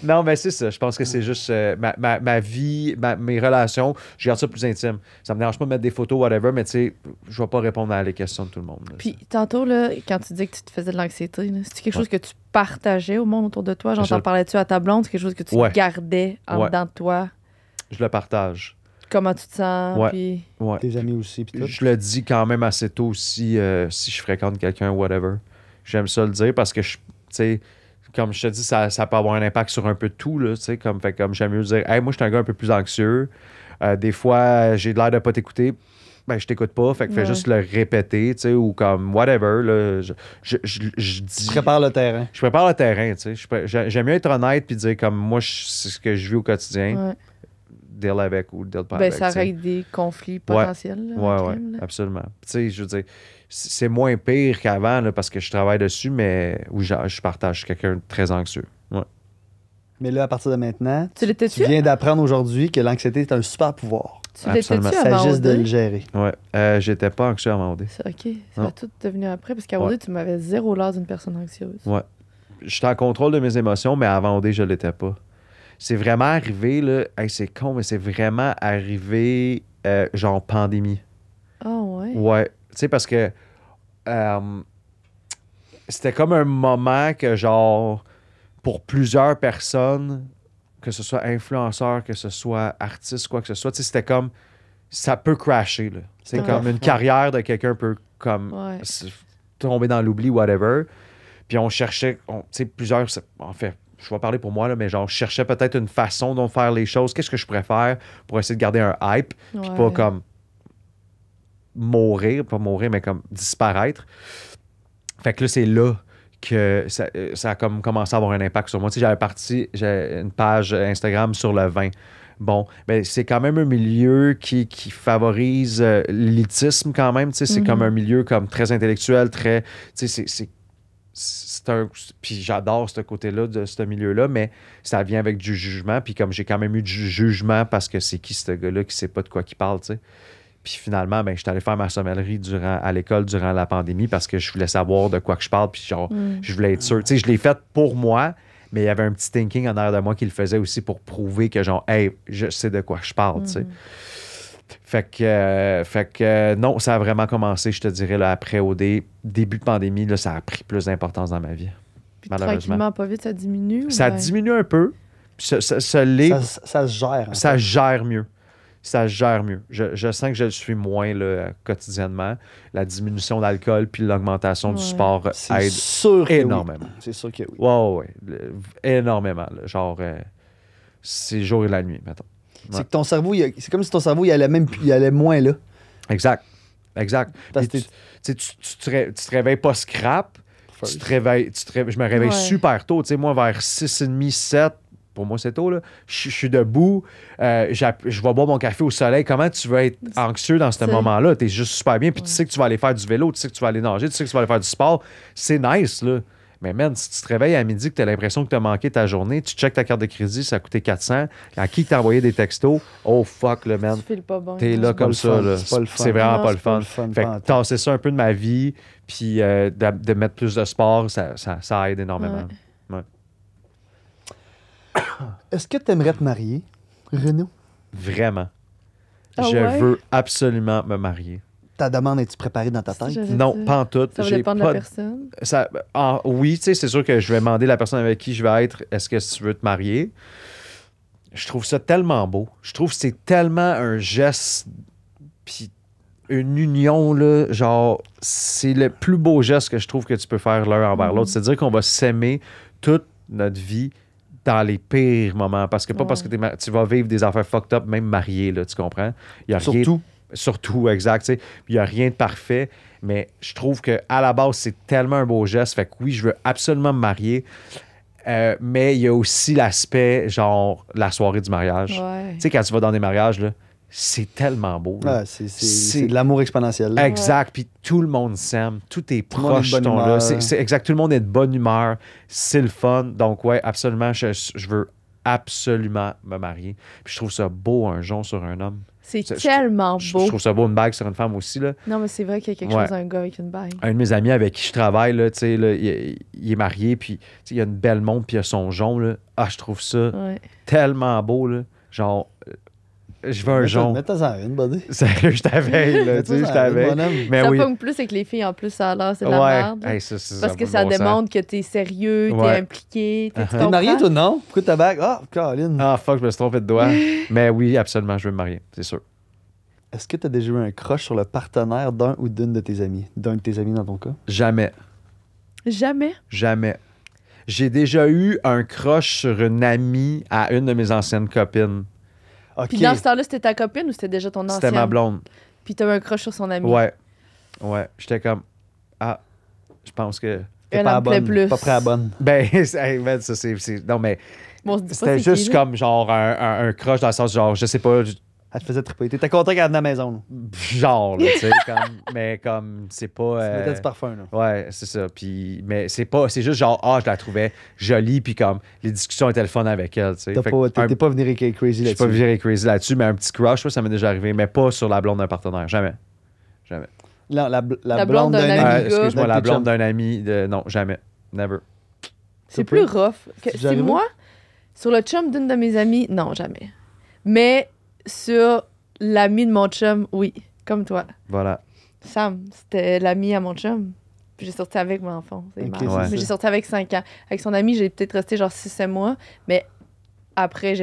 S5: Non, mais c'est ça. Je pense que c'est juste ma vie, mes relations. Je garde ça plus intime. Ça me dérange pas de mettre des photos, whatever, mais tu sais, je vais pas répondre à les questions de tout le monde. Là,
S3: Puis tantôt, là, quand tu dis que tu te faisais de l'anxiété, c'est quelque chose que tu partageais au monde autour de toi? Genre, t'en parlais-tu à ta blonde? C'est quelque chose que tu gardais en dedans de toi?
S5: Je le partage.
S3: Comment tu te sens?
S5: Ouais.
S3: Puis...
S5: Ouais.
S2: Tes amis aussi. Puis tout.
S5: Je le dis quand même assez tôt aussi, si je fréquente quelqu'un, whatever. J'aime ça le dire parce que, tu sais, comme je te dis, ça peut avoir un impact sur un peu de tout, là, tu sais, comme j'aime mieux dire, hey, moi, je suis un gars un peu plus anxieux. Des fois, j'ai l'air de pas t'écouter. Ben, je t'écoute pas, fait que fais juste le répéter, tu sais, ou comme whatever, là, je dis...
S2: Tu prépares le terrain.
S5: Je prépare le terrain, tu sais. J'aime mieux être honnête puis dire comme, moi, c'est ce que je vis au quotidien.
S3: Ouais.
S5: Deal avec ou deal pas
S3: Ben,
S5: avec.
S3: ça
S5: tu sais.
S3: règle des conflits potentiels. Là,
S5: Ouais,
S3: entre
S5: ouais,
S3: eux, là.
S5: absolument. Tu sais, je veux dire, c'est moins pire qu'avant là, parce que je travaille dessus, mais oui, je partage. Je suis quelqu'un de très anxieux. Ouais.
S2: Mais là, à partir de maintenant,
S3: Tu l'étais-tu?
S2: tu viens d'apprendre aujourd'hui que l'anxiété est un super pouvoir.
S3: Tu l'étais-tu
S5: Absolument.
S2: Il
S3: avant
S2: s'agit de
S3: OD?
S2: le gérer.
S5: Ouais. J'étais pas anxieux avant OD.
S3: C'est OK. Ça
S5: Non.
S3: va tout devenu après. Parce qu'à
S5: Ouais.
S3: OD, tu m'avais zéro l'air d'une personne anxieuse.
S5: Ouais. J'étais en contrôle de mes émotions, mais avant OD, je l'étais pas. C'est vraiment arrivé, là. Hey, c'est con, mais c'est vraiment arrivé, genre pandémie.
S3: Ah ouais?
S5: Ouais. Tu sais, parce que c'était comme un moment que, genre, pour plusieurs personnes, que ce soit influenceurs, que ce soit artistes, quoi que ce soit, tu sais, c'était comme, ça peut crasher, là. C'est
S3: Ouais.
S5: comme une carrière de quelqu'un peut, comme,
S3: Ouais.
S5: tomber dans l'oubli, whatever. Puis on cherchait, tu sais, plusieurs, en fait, je vais parler pour moi, là, mais genre, je cherchais peut-être une façon de faire les choses. Qu'est-ce que je pourrais faire pour essayer de garder un hype, puis
S3: Ouais.
S5: pas comme pas mourir, mais comme disparaître. Fait que là, c'est là que ça a comme commencé à avoir un impact sur moi. Tu sais, j'ai une page Instagram sur le vin. Bon, ben c'est quand même un milieu qui favorise l'élitisme quand même. Tu sais, c'est comme un milieu comme très intellectuel, très... Tu sais, c'est un... Puis j'adore ce côté-là de ce milieu-là, mais ça vient avec du jugement. Puis comme j'ai quand même eu du jugement parce que c'est qui ce gars-là qui sait pas de quoi il parle, tu sais. Puis finalement, ben, je suis allé faire ma sommellerie à l'école durant la pandémie parce que je voulais savoir de quoi que je parle. Puis genre, je voulais être sûr. Tu sais, je l'ai fait pour moi, mais il y avait un petit thinking en arrière de moi qui le faisait aussi pour prouver que genre, hey, je sais de quoi je parle, tu sais. Fait que non, ça a vraiment commencé, je te dirais, là, après OD, début de pandémie, là, ça a pris plus d'importance dans ma vie.
S3: Puis
S5: malheureusement.
S3: tranquillement, pas vite, ça diminue?
S5: Ça
S3: ben?
S5: diminue un peu. Puis ça l'est.
S2: Ça se gère. en
S5: Ça
S2: fait.
S5: gère mieux. Ça gère mieux. Je sens que je le suis moins là, quotidiennement. La diminution d'alcool puis l'augmentation du
S3: Ouais.
S5: sport
S2: C'est
S5: aide
S2: sûr que oui.
S5: énormément.
S2: C'est sûr que oui.
S5: Ouais. Énormément. Là. Genre, c'est le jour et la nuit, mettons. Ouais.
S2: C'est que ton cerveau, c'est comme si ton cerveau, il allait moins là.
S5: Exact.
S2: Parce
S5: Puis
S2: que
S5: tu te réveilles pas scrap.
S2: First.
S5: Je me réveille
S3: Ouais.
S5: super tôt. Tu sais, moi, vers 6h30, 7, pour moi, c'est tôt, là. Je suis debout. Je vais boire mon café au soleil. Comment tu vas être anxieux dans ce
S3: C'est-
S5: moment-là? Tu es juste super bien. Puis tu sais que tu vas aller faire du vélo, tu sais que tu vas aller nager, tu sais que tu vas aller faire du sport. C'est nice, là. Mais man, si tu te réveilles à midi que tu as l'impression que tu as manqué ta journée, tu checkes ta carte de crédit, ça a coûté 400. À qui t'a envoyé des textos? Oh fuck, le man.
S3: Tu files pas bon.
S5: T'es
S3: là.
S5: là
S2: pas
S5: comme
S2: le
S5: ça,
S2: fun.
S5: là.
S2: C'est pas le fun.
S5: C'est vraiment
S3: Non,
S5: pas
S3: c'est
S5: le
S2: pas
S5: fun.
S2: le fun,
S5: Fait
S2: pas en
S5: que
S2: tout.
S5: tasser ça un peu de ma vie, puis de mettre plus de sport, ça aide énormément.
S3: Ouais.
S2: Est-ce que tu aimerais te marier, Renaud?
S5: Vraiment.
S3: Ah
S5: Je
S3: ouais?
S5: veux absolument me marier.
S2: Ta demande, es-tu préparée dans ta
S3: C'est
S2: tête?
S3: j'allais
S5: Non,
S3: dire.
S5: pas en tout.
S3: Ça va
S5: J'ai
S3: dépendre de
S5: pas-
S3: la personne.
S5: Oui, tu sais, c'est sûr que je vais demander à la personne avec qui je vais être, est-ce que tu veux te marier? Je trouve ça tellement beau. Je trouve que c'est tellement un geste, puis une union, là, genre, c'est le plus beau geste que je trouve que tu peux faire l'un envers l'autre. C'est-à-dire qu'on va s'aimer toute notre vie dans les pires moments. Parce que pas
S3: Ouais.
S5: parce que tu vas vivre des affaires fucked up, même marié, là, tu comprends? Il y a rien- Surtout, exact. tu sais. Il n'y a rien de parfait, mais je trouve qu'à la base, c'est tellement un beau geste. Fait que oui, je veux absolument me marier. Mais il y a aussi l'aspect, genre, la soirée du mariage.
S3: Ouais.
S5: Tu sais, quand tu vas dans des mariages, là, c'est tellement beau. là.
S2: Ouais, c'est de l'amour exponentiel. là.
S5: Exact. Puis tout le monde s'aime. Tout est
S2: le monde est de
S5: proche.
S2: bonne
S5: ton là.
S2: humeur.
S5: C'est exact. Tout le monde est de bonne humeur. C'est le fun. Donc, ouais, absolument. Je veux absolument me marier. Puis je trouve ça beau, un jonc sur un homme.
S3: C'est tellement beau.
S5: Je trouve ça beau, une bague sur une femme aussi. Là.
S3: Non, mais c'est vrai qu'il y a quelque chose d'un gars avec une bague.
S5: Un de mes amis avec qui je travaille, là, là, il est marié, puis il a une belle montre, puis il a son jonc. Là. Ah, je trouve ça tellement beau. Là. Genre, je veux un jonc.
S2: Mets-toi-en une, buddy.
S5: Sérieux, je t'avais, là. Tu sais, je t'avais.
S2: Mais
S3: ça pogne plus avec les filles, en plus, ça a l'air, c'est de la merde.
S5: Hey,
S3: parce que ça demande que t'es sérieux, t'es impliqué.
S2: T'es marié, toi, non? Pourquoi ta bague? Ah, Caroline.
S5: Ah, fuck, je me suis trompé de doigt. Mais oui, absolument, je veux me marier, c'est sûr.
S2: Est-ce que t'as déjà eu un crush sur le partenaire d'un ou d'une de tes amis? D'un de tes amis dans ton cas?
S5: Jamais.
S3: Jamais?
S5: Jamais. J'ai déjà eu un crush sur une amie à une de mes anciennes copines.
S3: Puis dans ce temps-là, c'était ta copine ou c'était déjà ton ancienne?
S5: C'était ma blonde.
S3: Puis t'as eu un crush sur son amie?
S5: Ouais. Ouais. J'étais comme, je pense que...
S3: Elle en plaît plus.
S2: Pas prêt à la bonne.
S5: Ben, ça, c'est... Non, mais...
S3: Bon,
S5: c'était juste comme, genre, un crush dans le sens, genre, je sais pas...
S2: Elle te faisait triper. T'étais content qu'elle venait à la maison. Là.
S5: Genre, là, tu sais, mais comme, c'est pas...
S2: Tu mettais du parfum, là.
S5: Ouais, c'est ça. Puis, mais c'est juste genre, je la trouvais jolie, puis comme, les discussions étaient le fun avec elle, tu sais.
S2: T'es pas venu crazy là-dessus.
S5: Je suis pas viré crazy là-dessus, mais un petit crush, ça m'est déjà arrivé, mais pas sur la blonde d'un partenaire. Jamais. Jamais.
S2: Non, la blonde d'un ami.
S5: Excuse-moi, la blonde d'un ami. Non, jamais. Never.
S3: C'est plus rough. C'est moi, sur le chum d'une de mes amies, non, jamais. Mais sur l'ami de mon chum, oui, comme toi.
S5: Voilà.
S3: Sam, c'était l'ami à mon chum. Puis j'ai sorti avec mon enfant. C'est marrant. Mais j'ai sorti avec 5 ans. Avec son ami, j'ai peut-être resté genre 6-7 mois. Mais après,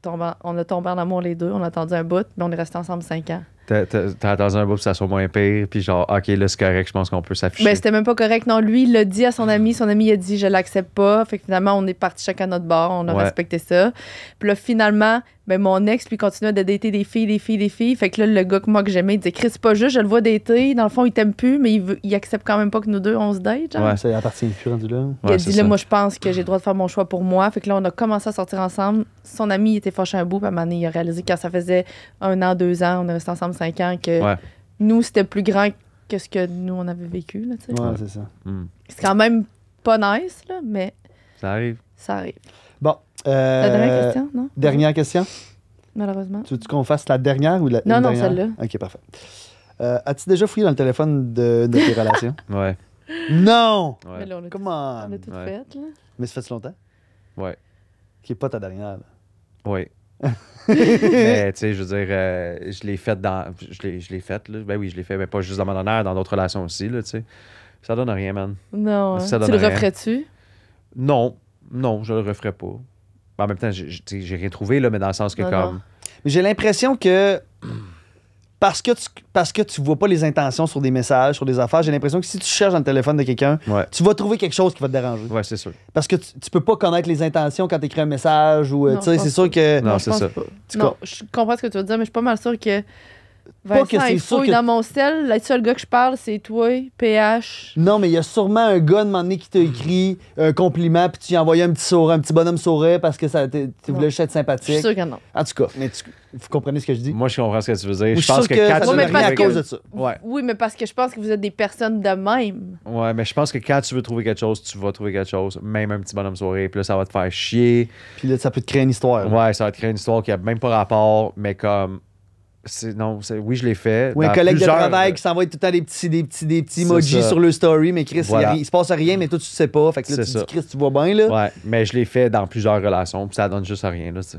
S3: on a tombé en amour les deux. On a attendu un bout, mais on est resté ensemble 5 ans.
S5: T'as attendu un bout pour que ça soit moins pire, puis genre, OK, là, c'est correct, je pense qu'on peut s'afficher.
S3: Ben, c'était même pas correct. Non, lui, il l'a dit à son ami. Son ami, il a dit, je l'accepte pas. Fait que finalement, on est partis chacun à notre bord. On a respecté ça. Puis là, finalement, ben, mon ex, lui, continuait de dater des filles. Fait que là, le gars que moi que j'aimais, il disait, Chris, c'est pas juste, je le vois dater. Dans le fond, il t'aime plus, mais il accepte quand même pas que nous deux, on se date. Genre.
S2: Ouais, ça appartient plus rendu là.
S3: Il a dit, là, moi, je pense que j'ai le droit de faire mon choix pour moi. Fait que là, on a commencé à sortir ensemble. Son ami, il était fâché un bout. Puis à un moment donné, il a réalisé que quand ça faisait 1 an, 2 ans, on est resté ensemble 5 ans, que nous, c'était plus grand que ce que nous, on avait vécu. Là,
S2: ouais, c'est ça.
S3: C'est quand même pas nice, là, mais...
S5: Ça arrive.
S3: Ça arrive.
S2: Bon.
S3: La dernière question, non?
S2: Dernière question?
S3: Malheureusement.
S2: Tu veux qu'on fasse la dernière ou la
S3: Non,
S2: dernière?
S3: celle-là.
S2: OK, parfait. As-tu déjà fouillé dans le téléphone de tes relations?
S5: Ouais.
S2: Non!
S3: Mais là,
S2: Comment?
S3: On a tout fait, là.
S2: Mais ça fait longtemps?
S5: Ouais.
S2: Qui est pas ta dernière, là.
S5: Oui. Mais, tu sais, je veux dire, je l'ai faite dans... Je l'ai faite, là. Ben oui, je l'ai fait, mais pas juste dans ma dernière, dans d'autres relations aussi, là, tu sais. Ça donne rien, man.
S3: Non, hein.
S5: Ça
S3: Tu
S5: donne
S3: le
S5: rien.
S3: referais-tu?
S5: Non, je le referais pas. En même temps, j'ai rien trouvé, là, mais dans le sens que
S3: Non.
S2: Mais j'ai l'impression que parce que tu vois pas les intentions sur des messages, sur des affaires, j'ai l'impression que si tu cherches dans le téléphone de quelqu'un, tu vas trouver quelque chose qui va te déranger.
S5: Ouais, c'est sûr.
S2: Parce que tu peux pas connaître les intentions quand tu écris un message ou tu sais, c'est sûr que
S5: Non, c'est ça.
S3: Non, je comprends ce que tu veux dire, mais je suis pas mal sûre que
S2: Pas que c'est sûr que...
S3: dans mon sel, le seul gars que je parle, c'est toi, PH.
S2: Non, mais il y a sûrement un gars de moment donné qui t'a écrit un compliment puis tu lui as envoyé un petit bonhomme sourire parce que tu voulais juste être
S3: Je
S2: sympathique.
S3: suis sûre que non.
S2: En tout cas, mais vous comprenez ce que je dis?
S5: Moi, je comprends ce que tu veux dire.
S2: Je
S5: Je pense que
S2: ça
S5: quand
S2: donne
S5: tu
S2: rien à
S3: que-
S2: cause de ça.
S5: Ouais.
S3: Oui, mais parce que je pense que vous êtes des personnes de même.
S5: Ouais, mais je pense que quand tu veux trouver quelque chose, tu vas trouver quelque chose. Même un petit bonhomme sourire. Puis là, ça va te faire chier.
S2: Puis là, ça peut te créer une histoire.
S5: Ouais, ça va te créer une histoire qui a même pas rapport, mais comme. Oui, je l'ai fait.
S2: Ou un
S5: Dans
S2: collègue
S5: plusieurs-
S2: de travail qui s'envoie tout le temps des petits
S5: C'est
S2: emojis
S5: ça.
S2: sur le story, mais Chris,
S5: Voilà.
S2: il se passe rien, mais toi, tu sais pas. Fait que là,
S5: C'est
S2: tu
S5: ça.
S2: dis, Chris, tu vois bien, là.
S5: Ouais, mais je l'ai fait dans plusieurs relations, puis ça donne juste à rien, là, ça.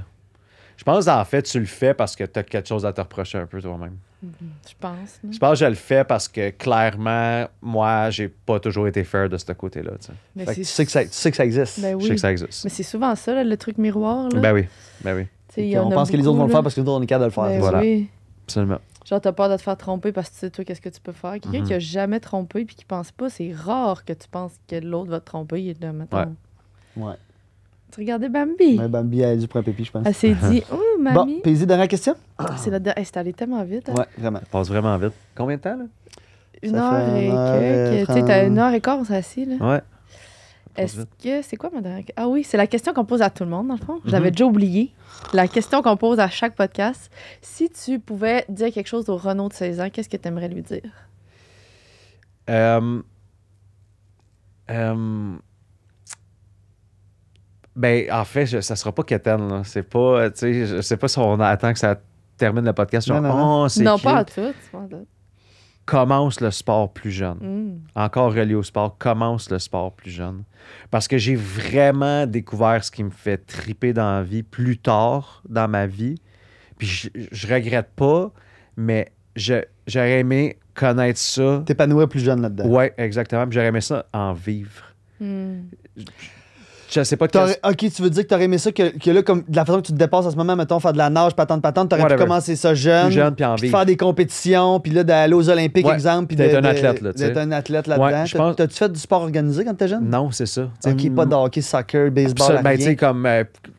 S5: Je pense, en fait, tu le fais parce que t'as quelque chose à te reprocher un peu toi-même.
S3: Je pense. non?
S5: Je pense que je le fais parce que, clairement, moi, j'ai pas toujours été fair de ce côté-là, tu sais.
S3: Mais
S2: Fait que
S3: c'est-
S2: tu sais que ça existe.
S3: Ben
S5: Je sais
S3: oui.
S5: que ça existe.
S3: Mais c'est souvent ça, là, le truc miroir. Là.
S5: Ben oui, ben oui,
S3: Tu sais, il y en
S2: On
S3: a
S2: pense que les
S3: beaucoup,
S2: autres vont le
S3: là.
S2: faire parce que nous, on est capable de le faire.
S3: Ben
S5: Voilà.
S3: oui.
S5: absolument.
S3: Genre, t'as peur de te faire tromper parce que tu sais, toi, qu'est-ce que tu peux faire. Quelqu'un qui a jamais trompé puis qui pense pas, c'est rare que tu penses que l'autre va te tromper. Il est là, mettons.
S2: Ouais.
S3: Tu regardais Bambi?
S2: Ouais, Bambi a dû prendre un pépi, je pense.
S3: Elle s'est dit, oh,
S2: Bon,
S3: mamie.
S2: Paisy, dernière question?
S3: C'est c'est allé tellement vite. Hein?
S2: Ouais, vraiment.
S5: Ça passe vraiment vite. Combien de temps, là?
S3: Une
S2: Ça
S3: heure
S2: fait
S3: et
S2: une heure et
S3: quelques. Tu sais, t'as 1h15, on s'est assis, là.
S5: Ouais.
S3: Est-ce que. C'est quoi ma dernière question? Ah oui, c'est la question qu'on pose à tout le monde, dans le fond. Je l'avais déjà oublié. La question qu'on pose à chaque podcast. Si tu pouvais dire quelque chose au Renaud de 16 ans, qu'est-ce que tu aimerais lui dire?
S5: Ben, en fait, ça sera pas quétaine, là. C'est pas, tu sais, je sais pas si on attend que ça termine le podcast, genre,
S2: Non.
S5: oh, c'est
S3: Non,
S5: cute.
S3: pas à tout. Pas à tout.
S5: Commence le sport plus jeune. Encore relié au sport, commence le sport plus jeune. Parce que j'ai vraiment découvert ce qui me fait triper dans la vie plus tard dans ma vie. Puis je regrette pas, mais j'aurais aimé connaître ça.
S2: T'épanouir plus jeune là-dedans.
S5: Oui, exactement. Puis j'aurais aimé ça en vivre. Je sais pas
S2: OK, tu veux dire que t'aurais aimé ça que là, comme de la façon que tu te dépasses en ce moment, mettons, faire de la nage, patente, t'aurais pu
S5: Whatever.
S2: commencer ça jeune,
S5: Plus jeune, puis en vivre.
S2: faire des compétitions, puis là, d'aller aux Olympiques,
S5: Ouais,
S2: exemple, puis
S5: d'être un athlète, là, tu sais.
S2: d'être un athlète là-dedans.
S5: Ouais, je pense-
S2: T'as-tu fait du sport organisé quand t'étais jeune?
S5: Non, c'est ça.
S2: OK, pas de hockey, soccer, baseball,
S5: Ben, tu
S2: rien.
S5: sais, comme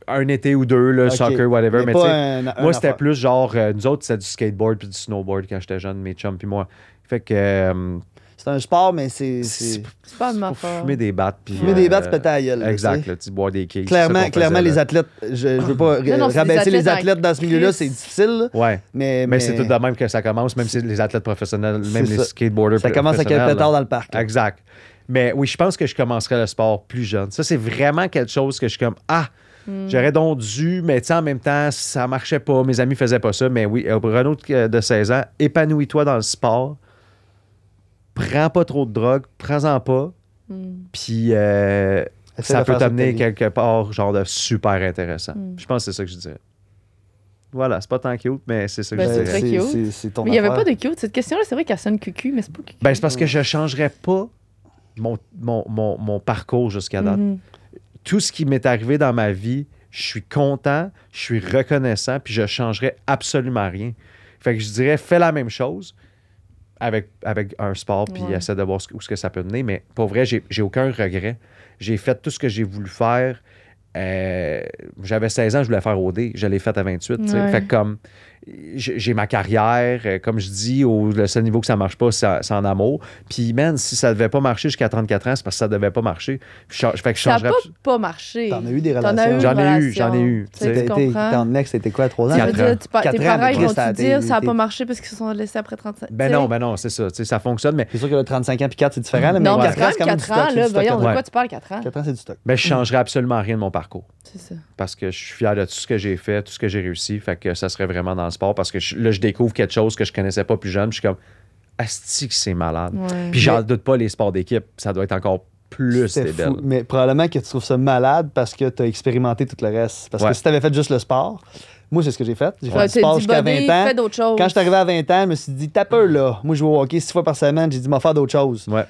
S5: un été ou deux, là,
S2: OK.
S5: soccer, whatever. Mais
S2: pas
S5: tu sais,
S2: un
S5: moi, c'était
S2: affaire.
S5: plus genre, nous autres, c'était du skateboard puis du snowboard quand j'étais jeune, mes chums puis moi. Fait que
S2: C'est un sport, mais c'est...
S5: c'est
S3: C'est pas de ma
S5: faut
S3: faute.
S5: fumer des battes. Puis,
S2: Fumer des battes, péter à la gueule, là,
S5: Exact,
S2: tu sais.
S5: là, tu bois des cakes.
S2: Clairement, les athlètes, je veux pas
S3: Non, c'est
S2: rabaisser
S3: des
S2: les
S3: athlètes
S2: athlètes dans ce milieu-là,
S3: Chris.
S2: c'est difficile, là.
S5: Ouais.
S2: mais
S5: C'est tout de même que ça commence, même si les athlètes professionnels, même
S2: C'est
S5: les
S2: ça.
S5: skateboarders
S2: Ça commence avec un
S5: professionnels,
S2: pétard
S5: là.
S2: dans le parc. là.
S5: Exact. Mais oui, je pense que je commencerais le sport plus jeune. Ça, c'est vraiment quelque chose que je suis comme, j'aurais donc dû, mais tu sais, en même temps, ça marchait pas. Mes amis faisaient pas ça. Mais oui, Renaud de 16 ans, épanouis-toi dans le sport. Prends pas trop de drogue, prends-en pas. Puis
S2: Essaie
S5: ça
S2: de
S5: peut
S2: faire ça de ta
S5: t'amener
S2: vie.
S5: quelque part, genre de super intéressant. Je pense que c'est ça que je dirais. Voilà, c'est pas tant cute, mais c'est ça que
S3: Ben,
S5: je
S3: c'est
S5: dirais.
S3: très cute.
S2: C'est ton
S3: Mais il n'y avait
S2: affaire.
S3: pas de cute. Cette question-là, c'est vrai qu'elle sonne cucu, mais c'est pas cucu.
S5: Ben, c'est parce que je changerais pas mon parcours jusqu'à date. Tout ce qui m'est arrivé dans ma vie, je suis content, je suis reconnaissant, puis je changerais absolument rien. Fait que je dirais, fais la même chose avec un sport, puis
S3: Ouais.
S5: essaie de voir où ce que ça peut mener. Mais pour vrai, j'ai aucun regret. J'ai fait tout ce que j'ai voulu faire. J'avais 16 ans, je voulais faire OD. Je l'ai fait à 28. tu sais.
S3: Ouais.
S5: Fait que comme j'ai ma carrière, comme je dis, le seul niveau que ça marche pas, c'est en amour. Puis, man, si ça devait pas marcher jusqu'à 34 ans, c'est parce que ça devait pas marcher. Fait que je
S3: Ça n'a
S5: changerais.
S3: pas marché.
S2: T'en as eu des
S3: T'en as
S2: relations.
S3: eu
S5: J'en ai eu,
S3: relation.
S5: j'en ai eu,
S3: Tu sais,
S5: tu sais.
S3: tu
S2: T'as été-
S3: comprends?
S2: Ton ex, c'était quoi, 3 ans?
S3: Ça veut
S5: 4
S3: dire,
S5: ans.
S3: tes
S2: 4 ans,
S3: parents,
S2: mais
S3: ils
S2: Chris,
S3: vont
S2: ça a
S3: te dire
S2: été-
S3: ça n'a pas marché parce qu'ils se sont laissés après 35.
S5: Ben
S3: tu sais.
S5: non, c'est ça. Tu sais, ça fonctionne, mais
S2: C'est sûr que le 35 ans puis 4, c'est différent. Là, mais
S3: Non, mais
S2: 4
S3: c'est quand même 4 ans, là. Voyons, de
S5: Ouais.
S3: quoi tu parles, 4 ans?
S2: 4 ans, c'est du stock.
S5: ben, je changerais absolument rien de mon parcours.
S3: C'est ça.
S5: Parce que je suis fier de tout ce que j'ai fait, tout ce que j'ai réussi. Fait que ça serait vraiment dans le sport. Parce que là, je découvre quelque chose que je connaissais pas plus jeune. Puis je suis comme, asti que c'est malade.
S3: Ouais.
S5: Puis j'en doute pas, les sports d'équipe, ça doit être encore plus
S2: C'était
S5: débile.
S2: fou. Mais probablement que tu trouves ça malade parce que tu as expérimenté tout le reste. Parce que
S5: Ouais.
S2: si tu avais fait juste le sport, moi, c'est ce que j'ai fait. J'ai fait
S3: Ouais,
S2: du
S3: t'as
S2: sport
S3: dit
S2: jusqu'à
S3: body,
S2: 20 ans.
S3: fais d'autres choses.
S2: Quand je suis arrivé à 20 ans, je me suis dit, t'as peur là. Moi, je joue au hockey 6 fois par semaine. J'ai dit, m'en faire d'autres choses.
S5: Ouais.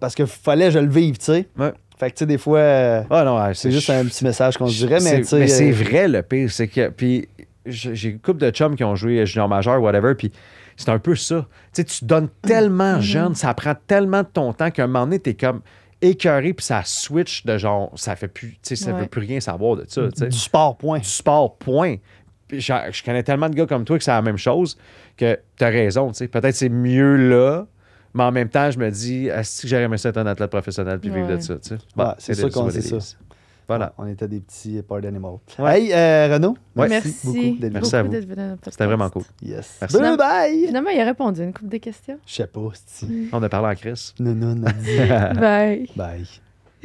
S2: Parce que fallait que je le vive, tu sais.
S5: Ouais.
S2: Fait que, tu sais, des fois,
S5: Ah non, ouais,
S2: c'est juste un petit message qu'on se dirait, mais tu sais.
S5: Mais c'est vrai, le pire, c'est que. Puis j'ai une couple de chums qui ont joué junior majeur, whatever, puis c'est un peu ça. Tu sais, tu donnes tellement jeune, ça prend tellement de ton temps qu'à un moment donné, t'es comme écœuré, puis ça switch de genre, ça fait plus, tu sais, ça
S3: Ouais.
S5: veut plus rien savoir de ça, tu sais.
S2: Du sport, point.
S5: Du sport, point. Puis je connais tellement de gars comme toi que c'est la même chose, que t'as raison, tu sais. Peut-être c'est mieux là, mais en même temps, je me dis, est-ce que j'aurais aimé ça être un athlète professionnel puis vivre de
S3: Ouais.
S5: ça, tu sais.
S2: Ouais, c'est sûr qu'on
S5: c'est
S2: sait ça.
S5: Voilà.
S2: On était des petits party animals.
S5: Ouais.
S2: Hey, Renaud,
S5: Ouais.
S2: merci
S3: Merci.
S2: beaucoup d'être
S5: Merci à vous.
S3: d'être venu dans le podcast.
S5: C'était vraiment cool.
S2: Yes.
S5: Merci.
S2: Bye bye.
S3: Finalement, il a répondu à une couple de questions.
S2: Je sais pas, c'est
S5: On a parlé en Chris.
S2: non, non, non.
S3: Bye.
S2: Bye.